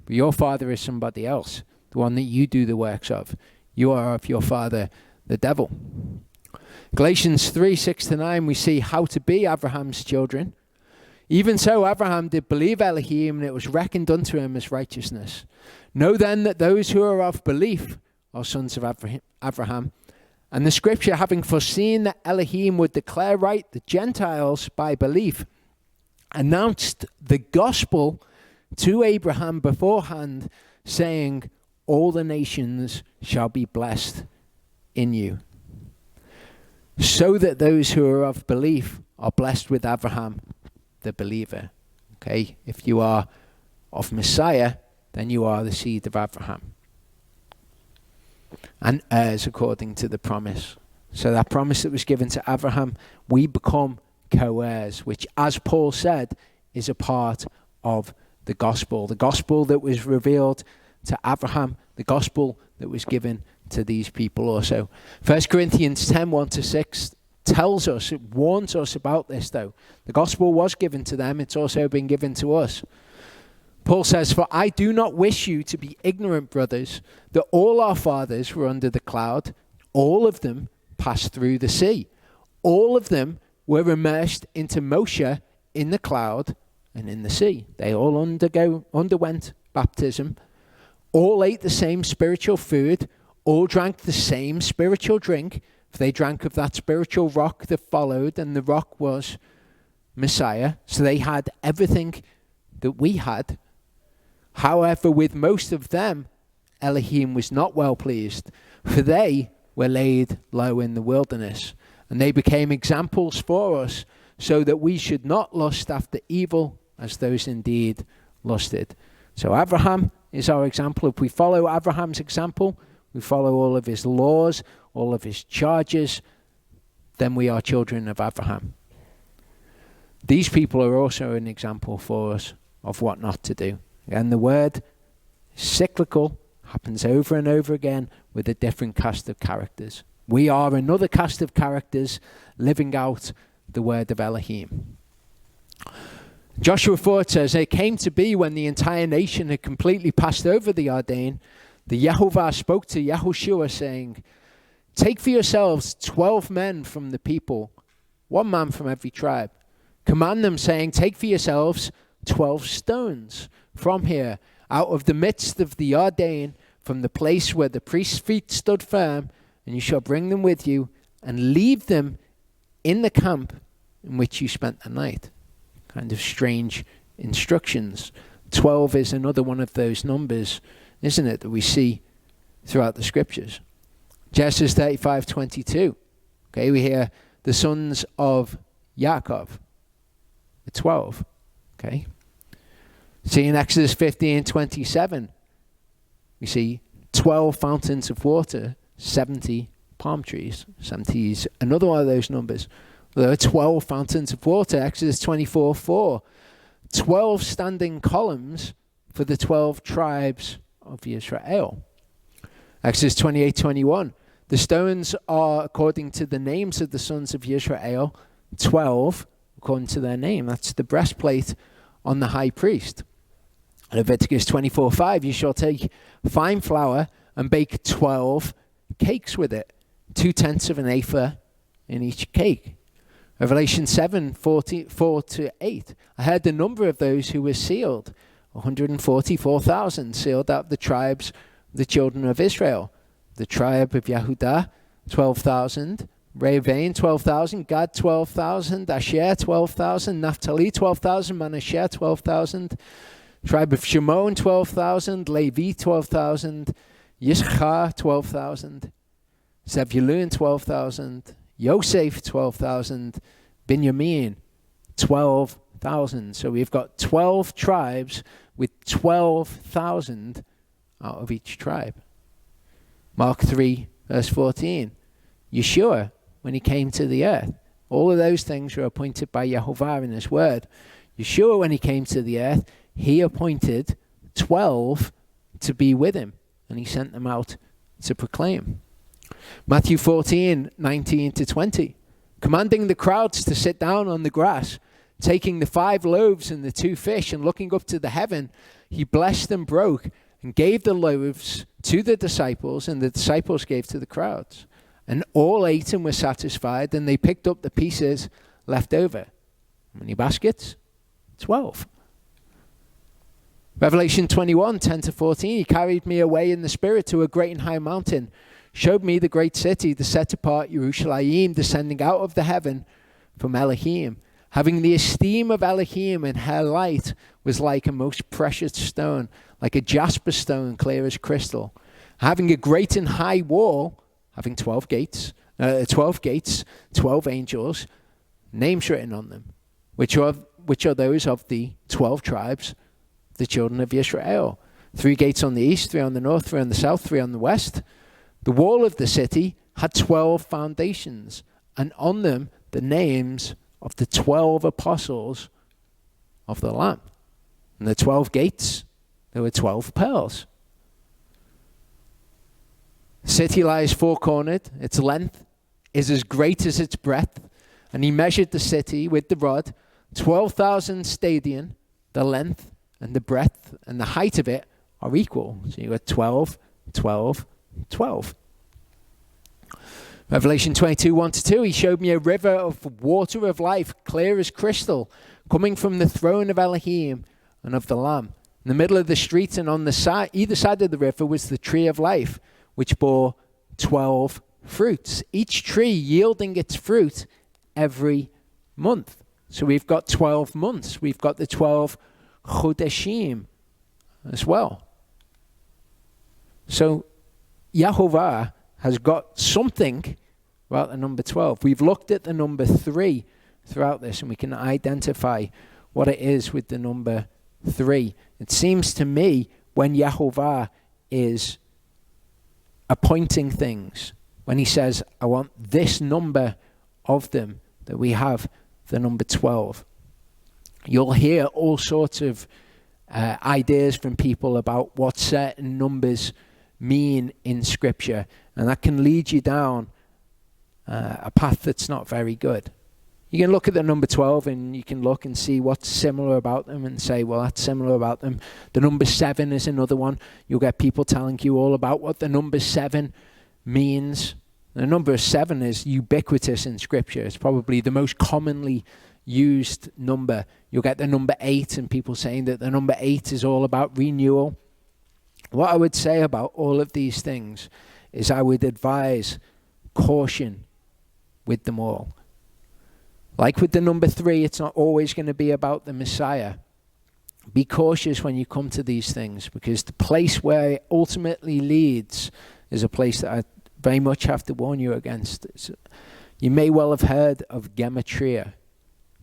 but your father is somebody else, the one that you do the works of. You are of your father, the devil. Galatians 3, 6-9, we see how to be Abraham's children. Even so, Abraham did believe Elohim, and it was reckoned unto him as righteousness. Know then that those who are of belief are sons of Abraham. And the scripture, having foreseen that Elohim would declare right the Gentiles by belief, announced the gospel to Abraham beforehand, saying, all the nations shall be blessed in you. So that those who are of belief are blessed with Abraham, the believer. Okay, if you are of Messiah, then you are the seed of Abraham, and heirs according to the promise. So that promise that was given to Abraham, we become co-heirs, which, as Paul said, is a part of the gospel that was revealed to Abraham, the gospel that was given to these people also. 1 Corinthians 10, 1-6 tells us, it warns us about this though. The gospel was given to them, it's also been given to us. Paul says, for I do not wish you to be ignorant, brothers, that all our fathers were under the cloud. All of them passed through the sea. All of them were immersed into Moshe in the cloud and in the sea. They all underwent baptism. All ate the same spiritual food. All drank the same spiritual drink. For they drank of that spiritual rock that followed, and the rock was Messiah. So they had everything that we had. However, with most of them, Elohim was not well pleased, for they were laid low in the wilderness. And they became examples for us, so that we should not lust after evil, as those indeed lusted. So Abraham is our example. If we follow Abraham's example, we follow all of his laws, all of his charges, then we are children of Abraham. These people are also an example for us of what not to do. And the word cyclical, happens over and over again with a different cast of characters. We are another cast of characters living out the word of Elohim. Joshua 4 says, it came to be when the entire nation had completely passed over the Jordan, the Yehovah spoke to Yahushua saying, take for yourselves 12 men from the people, one man from every tribe. Command them, saying, take for yourselves 12 stones from here, out of the midst of the Jordan, from the place where the priest's feet stood firm, and you shall bring them with you, and leave them in the camp in which you spent the night. Kind of strange instructions. 12 is another one of those numbers, isn't it, that we see throughout the scriptures. Genesis 35:22. Okay, we hear the sons of Yaakov, the 12. Okay. See in Exodus 15:27, we see 12 fountains of water, 70 palm trees. 70 is another one of those numbers. There are 12 fountains of water. Exodus 24:4. 12 standing columns for the 12 tribes of Israel. Exodus 28:21. The stones are according to the names of the sons of Israel, 12 according to their name. That's the breastplate on the high priest. Leviticus 24:5. You shall take fine flour and bake 12 cakes with it, 2/10 of an ephah in each cake. Revelation 7:4-8. I heard the number of those who were sealed, 144,000, sealed out of the tribes of the children of Israel. The tribe of Yehudah, 12,000. Reuven, 12,000. Gad, 12,000. Asher, 12,000. Naphtali, 12,000. Manasseh, 12,000. Tribe of Shimon, 12,000. Levi, 12,000. Yisachar, 12,000. Zebulun, 12,000. Yosef, 12,000. Binyamin, 12,000. So we've got 12 tribes with 12,000 out of each tribe. Mark 3:14. Yeshua, when he came to the earth, all of those things were appointed by Yehovah in his word. Yeshua, when he came to the earth, he appointed 12 to be with him, and he sent them out to proclaim. Matthew 14:19-20. Commanding the crowds to sit down on the grass, taking the 5 loaves and the 2 fish, and looking up to the heaven, he blessed and broke, and gave the loaves to the disciples, and the disciples gave to the crowds. And all ate and were satisfied, and they picked up the pieces left over. How many baskets? 12. Revelation 21:10-14. He carried me away in the spirit to a great and high mountain, showed me the great city, the set apart Jerusalem, descending out of the heaven from Elohim, having the esteem of Elohim, and her light was like a most precious stone, like a jasper stone, clear as crystal, having a great and high wall, having 12 gates, 12 angels, names written on them, which are those of the 12 tribes, the children of Israel. 3 gates on the east, 3 on the north, 3 on the south, 3 on the west. The wall of the city had 12 foundations, and on them the names of the 12 apostles of the Lamb. And the 12 gates, there were 12 pearls. The city lies 4-cornered. Its length is as great as its breadth. And he measured the city with the rod, 12,000 stadia. The length and the breadth and the height of it are equal. So you got 12, 12, 12. Revelation 22:1-2. He showed me a river of water of life, clear as crystal, coming from the throne of Elohim and of the Lamb. In the middle of the street and on the side, either side of the river, was the tree of life, which bore 12 fruits, each tree yielding its fruit every month. So we've got 12 months. We've got the 12 Chodeshim as well. So Yehovah has got something about the number 12. We've looked at the number 3 throughout this, and we can identify what it is with the number 3. It seems to me when Yehovah is appointing things, when he says, I want this number of them, that we have the number 12. You'll hear all sorts of ideas from people about what certain numbers mean in Scripture, and that can lead you down a path that's not very good. You can look at the number 12 and you can look and see what's similar about them and say, well, that's similar about them. The number 7 is another one. You'll get people telling you all about what the number 7 means. The number 7 is ubiquitous in Scripture. It's probably the most commonly used number. You'll get the number 8 and people saying that the number 8 is all about renewal. What I would say about all of these things is I would advise caution with them all. Like with the number 3, it's not always going to be about the Messiah. Be cautious when you come to these things, because the place where it ultimately leads is a place that I very much have to warn you against. You may well have heard of gematria,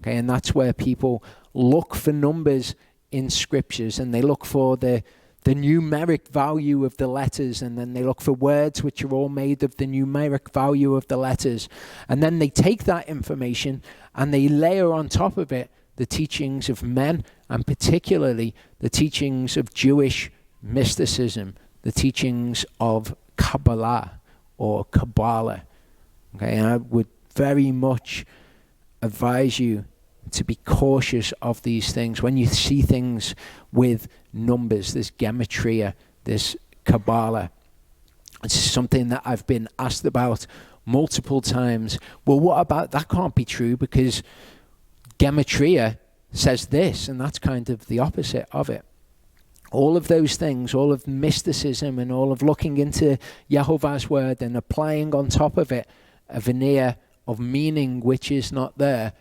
okay, and that's where people look for numbers in scriptures, and they look for the numeric value of the letters, and then they look for words which are all made of the numeric value of the letters, and then they take that information and they layer on top of it the teachings of men, and particularly the teachings of Jewish mysticism, the teachings of Kabbalah or Kabbalah. Okay, and I would very much advise you to be cautious of these things. When you see things with numbers, this gematria, this Kabbalah, it's something that I've been asked about multiple times. Well, what about that? Can't be true, because gematria says this, and that's kind of the opposite of it. All of those things, all of mysticism and all of looking into Yehovah's word and applying on top of it a veneer of meaning which is not there,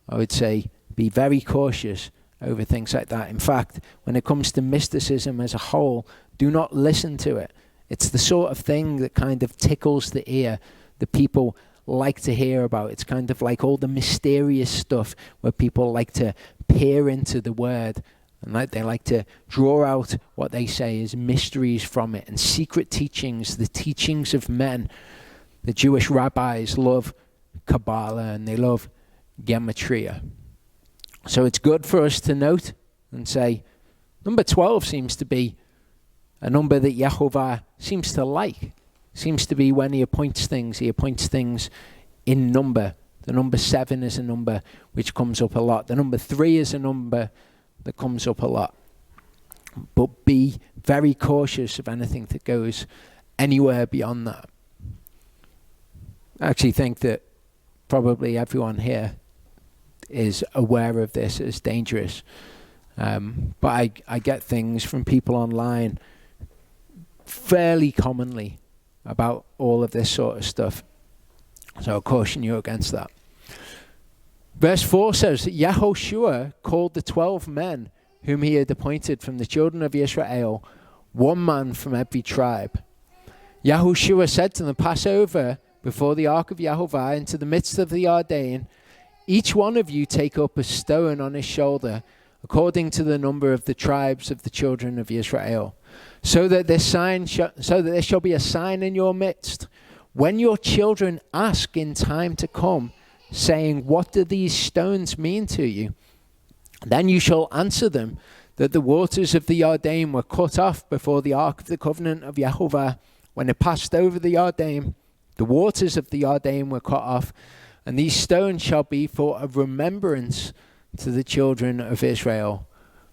I would say be very cautious over things like that. In fact, when it comes to mysticism as a whole, do not listen to it. It's the sort of thing that kind of tickles the ear that people like to hear about. It's kind of like all the mysterious stuff where people like to peer into the word, and they like to draw out what they say is mysteries from it and secret teachings, the teachings of men. The Jewish rabbis love Kabbalah and they love gematria. So it's good for us to note and say, number 12 seems to be a number that Yehovah seems to like. Seems to be when he appoints things in number. The number 7 is a number which comes up a lot. The number 3 is a number that comes up a lot. But be very cautious of anything that goes anywhere beyond that. I actually think that probably everyone here is aware of this as dangerous. But I get things from people online fairly commonly about all of this sort of stuff. So I'll caution you against that. Verse 4 says that Yahushua called the 12 men whom he had appointed from the children of Israel, one man from every tribe. Yahushua said to them, pass over before the ark of Yehovah into the midst of the Ardein. Each one of you take up a stone on his shoulder, according to the number of the tribes of the children of Israel, so that there shall be a sign in your midst. When your children ask in time to come, saying, what do these stones mean to you? Then you shall answer them that the waters of the Ardein were cut off before the ark of the covenant of Yehovah. When it passed over the Ardein, the waters of the Ardein were cut off, and these stones shall be for a remembrance to the children of Israel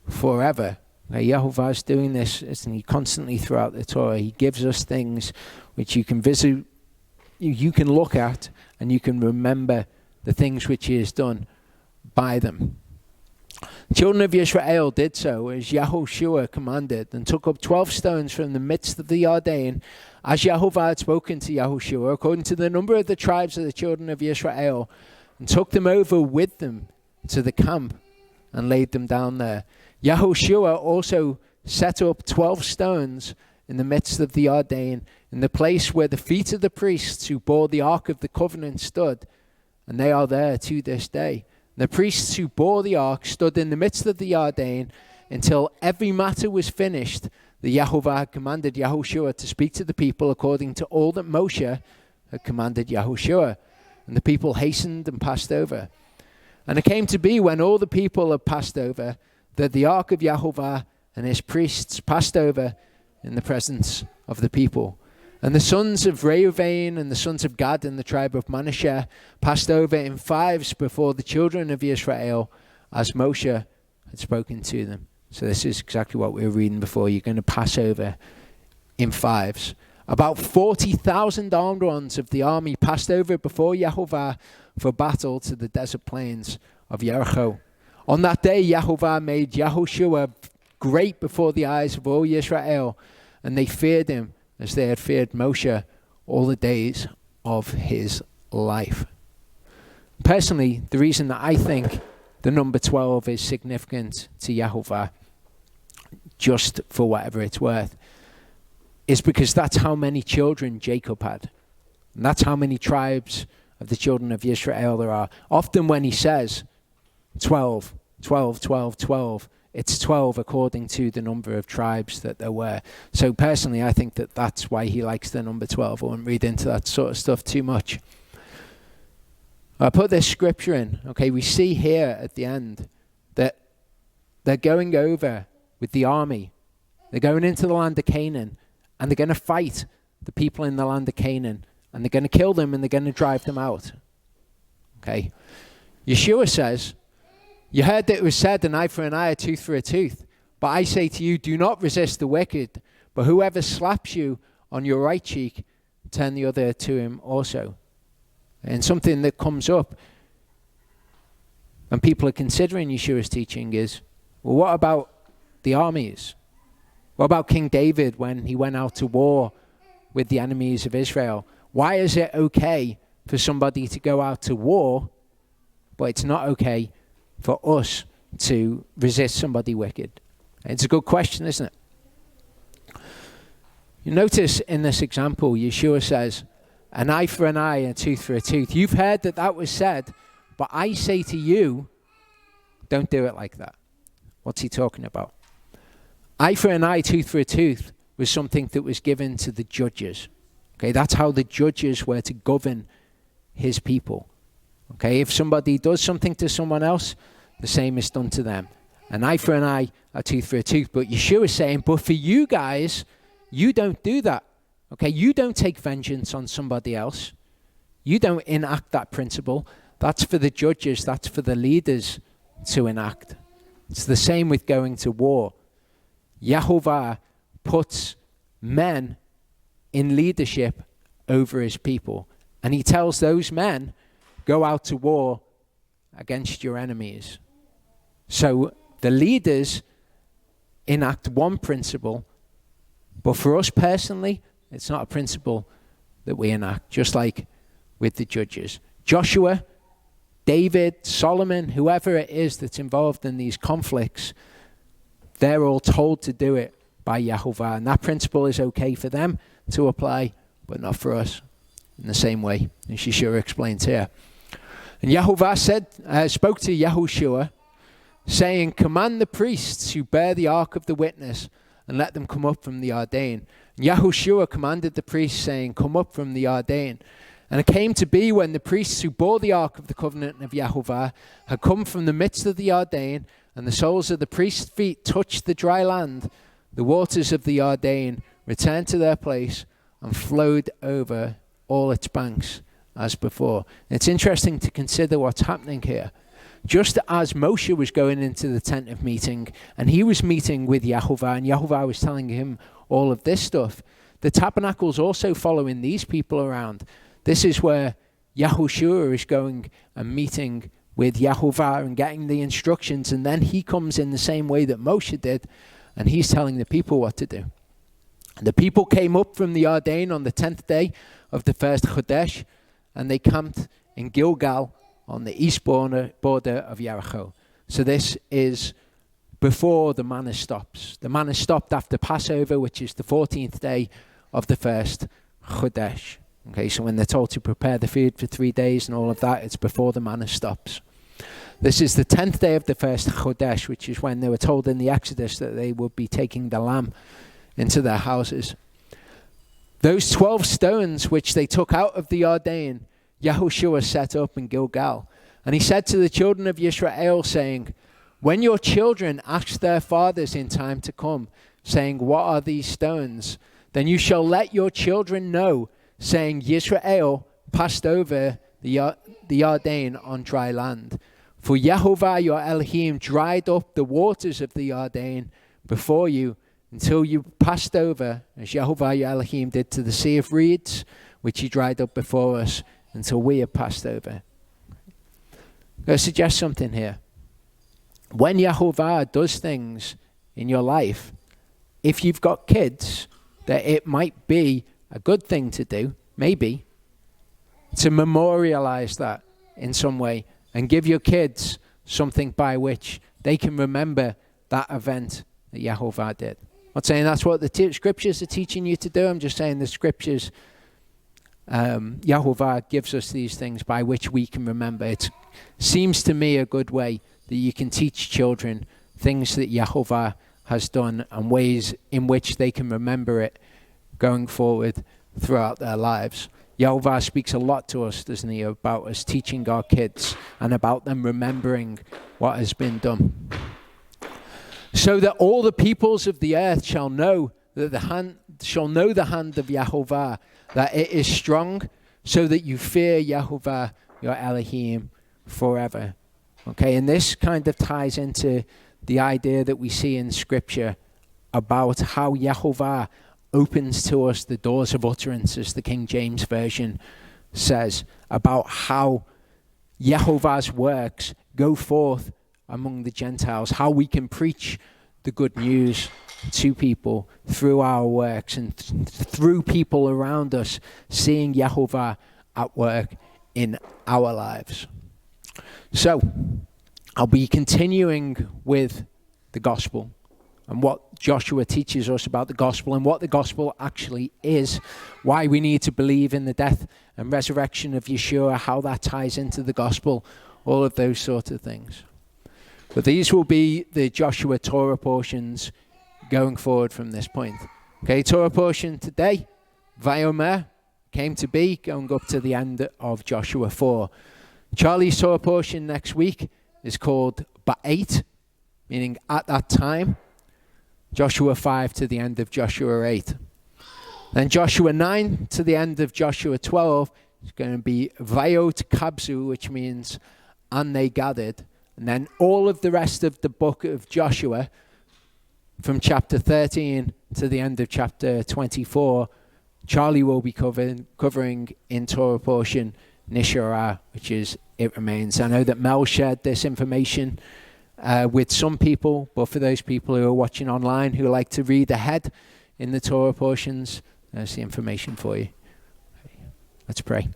forever. Now, Yehovah is doing this, isn't he, constantly throughout the Torah. He gives us things which you can visit, you can look at, and you can remember the things which he has done by them. The children of Israel did so as Yahushua commanded, and took up 12 stones from the midst of the Ardein, as Yehovah had spoken to Yahushua, according to the number of the tribes of the children of Israel, and took them over with them to the camp and laid them down there. Yahushua also set up 12 stones in the midst of the Ardein, in the place where the feet of the priests who bore the ark of the covenant stood, and they are there to this day. The priests who bore the ark stood in the midst of the Ardein until every matter was finished. The Yehovah had commanded Yahushua to speak to the people according to all that Moshe had commanded Yahushua. And the people hastened and passed over. And it came to be, when all the people had passed over, that the ark of Yehovah and his priests passed over in the presence of the people. And the sons of Reuven and the sons of Gad and the tribe of Manasseh passed over in 5s before the children of Israel, as Moshe had spoken to them. So this is exactly what we were reading before. You're going to pass over in 5s. About 40,000 armed ones of the army passed over before Yehovah for battle to the desert plains of Jericho. On that day, Yahovah made Yahushua great before the eyes of all Israel, and they feared him as they had feared Moshe all the days of his life. Personally, the reason that I think the number 12 is significant to Yahovah, just for whatever it's worth, is because that's how many children Jacob had. And that's how many tribes of the children of Israel there are. Often when he says 12, 12, 12, 12, it's 12 according to the number of tribes that there were. So personally, I think that that's why he likes the number 12. I won't read into that sort of stuff too much. I put this scripture in. Okay, we see here at the end that they're going over with the army. They're going into the land of Canaan, and they're going to fight the people in the land of Canaan, and they're going to kill them, and they're going to drive them out. Okay. Yeshua says, you heard that it was said, an eye for an eye, a tooth for a tooth. But I say to you, do not resist the wicked, but whoever slaps you on your right cheek, turn the other to him also. And something that comes up when people are considering Yeshua's teaching is, well, what about the armies? What about King David when he went out to war with the enemies of Israel? Why is it okay for somebody to go out to war, but it's not okay for us to resist somebody wicked? It's a good question, isn't it? You notice in this example, Yeshua says, an eye for an eye, a tooth for a tooth. You've heard that that was said, but I say to you, don't do it like that. What's he talking about? Eye for an eye, tooth for a tooth was something that was given to the judges. Okay, that's how the judges were to govern his people. Okay, if somebody does something to someone else, the same is done to them. An eye for an eye, a tooth for a tooth. But Yeshua is saying, but for you guys, you don't do that. Okay, you don't take vengeance on somebody else. You don't enact that principle. That's for the judges, that's for the leaders to enact. It's the same with going to war. Yahovah puts men in leadership over his people. And he tells those men, go out to war against your enemies. So the leaders enact one principle, but for us personally, it's not a principle that we enact, just like with the judges. Joshua, David, Solomon, whoever it is that's involved in these conflicts, they're all told to do it by Yahovah. And that principle is okay for them to apply, but not for us in the same way, as Yeshua explains here. And Yahovah spoke to Yahushua, saying, command the priests who bear the ark of the witness, and let them come up from the Ardain. And Yahushua commanded the priests, saying, come up from the Ardain. And it came to be when the priests who bore the ark of the covenant of Yahovah had come from the midst of the Ardain, and the soles of the priests' feet touched the dry land, the waters of the Ardain returned to their place and flowed over all its banks as before. And it's interesting to consider what's happening here. Just as Moshe was going into the tent of meeting, and he was meeting with Yahovah, and Yahovah was telling him all of this stuff, the tabernacle's also following these people around. This is where Yahushua is going and meeting with Yahovah and getting the instructions, and then he comes in the same way that Moshe did, and he's telling the people what to do. The people came up from the Ardain on the 10th day of the first Chodesh, and they camped in Gilgal on the east border of Jericho. So this is before the manna stops. The manna stopped after Passover, which is the 14th day of the first Chodesh. Okay, so when they're told to prepare the food for 3 days and all of that, it's before the manna stops. This is the 10th day of the first Chodesh, which is when they were told in the Exodus that they would be taking the lamb into their houses. Those 12 stones which they took out of the Ardain, Yahushua set up in Gilgal. And he said to the children of Israel, saying, when your children ask their fathers in time to come, saying, what are these stones? Then you shall let your children know, saying, Yisrael passed over the Ardain on dry land. For Yahovah your Elohim dried up the waters of the Ardain before you until you passed over, as Yahovah your Elohim did to the Sea of Reeds, which he dried up before us, until we have passed over. I'll suggest something here. When Yahovah does things in your life, if you've got kids, that it might be a good thing to do, maybe, to memorialize that in some way and give your kids something by which they can remember that event that Yahovah did. I'm not saying that's what the scriptures are teaching you to do. I'm just saying the scriptures, Yahovah gives us these things by which we can remember. It seems to me a good way that you can teach children things that Yahovah has done and ways in which they can remember it going forward throughout their lives. Yahovah speaks a lot to us, doesn't he, about us teaching our kids and about them remembering what has been done. So that all the peoples of the earth shall know that the hand of Yahovah, that it is strong, so that you fear Yahovah your Elohim forever. Okay, and this kind of ties into the idea that we see in Scripture about how Yahovah opens to us the doors of utterance, as the King James Version says, about how Yahovah's works go forth among the Gentiles, how we can preach the good news to people through our works and through people around us seeing Yahovah at work in our lives. So, I'll be continuing with the gospel and what Joshua teaches us about the gospel and what the gospel actually is, why we need to believe in the death and resurrection of Yeshua, how that ties into the gospel, all of those sorts of things. But these will be the Joshua Torah portions going forward from this point. Okay, Torah portion today, Vayomer, came to be, going up to the end of Joshua 4. Charlie's Torah portion next week is called Ba'et, meaning at that time. Joshua 5 to the end of Joshua 8. Then Joshua 9 to the end of Joshua 12 is going to be Vayot Kabzu, which means and they gathered. And then all of the rest of the book of Joshua, from chapter 13 to the end of chapter 24, Charlie will be covering in Torah portion Nishara, which is It Remains. I know that Mel shared this information with some people, but for those people who are watching online who like to read ahead in the Torah portions, there's the information for you. Let's pray.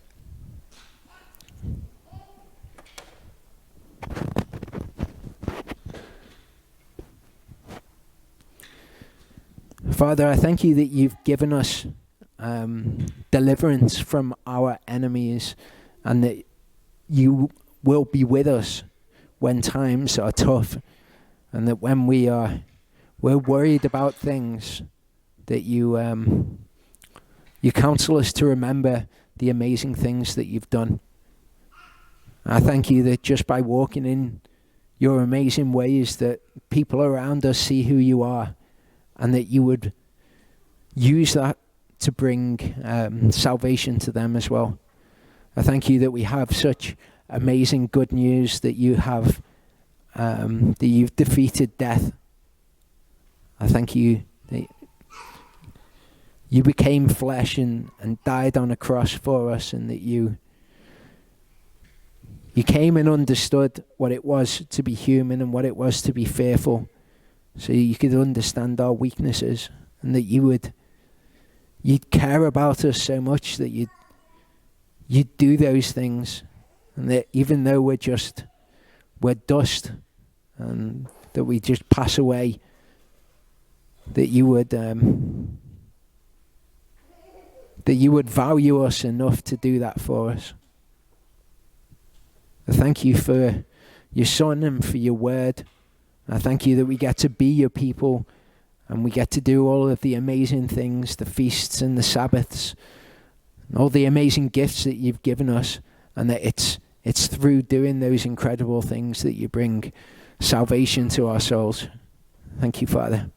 Father, I thank you that you've given us deliverance from our enemies, and that you will be with us when times are tough, and that when we're worried about things, that you counsel us to remember the amazing things that you've done. I thank you that just by walking in your amazing ways, that people around us see who you are, and that you would use that to bring salvation to them as well. I thank you that we have such amazing good news that you have, that you've defeated death. I thank you that you became flesh and died on a cross for us, and that you came and understood what it was to be human and what it was to be fearful, so you could understand our weaknesses, and that you'd care about us so much that you'd do those things, and that even though we're dust, and that we just pass away, that you would value us enough to do that for us. I thank you for your Son and for your word. I thank you that we get to be your people, and we get to do all of the amazing things, the feasts and the Sabbaths, and all the amazing gifts that you've given us, and that it's through doing those incredible things that you bring salvation to our souls. Thank you, Father.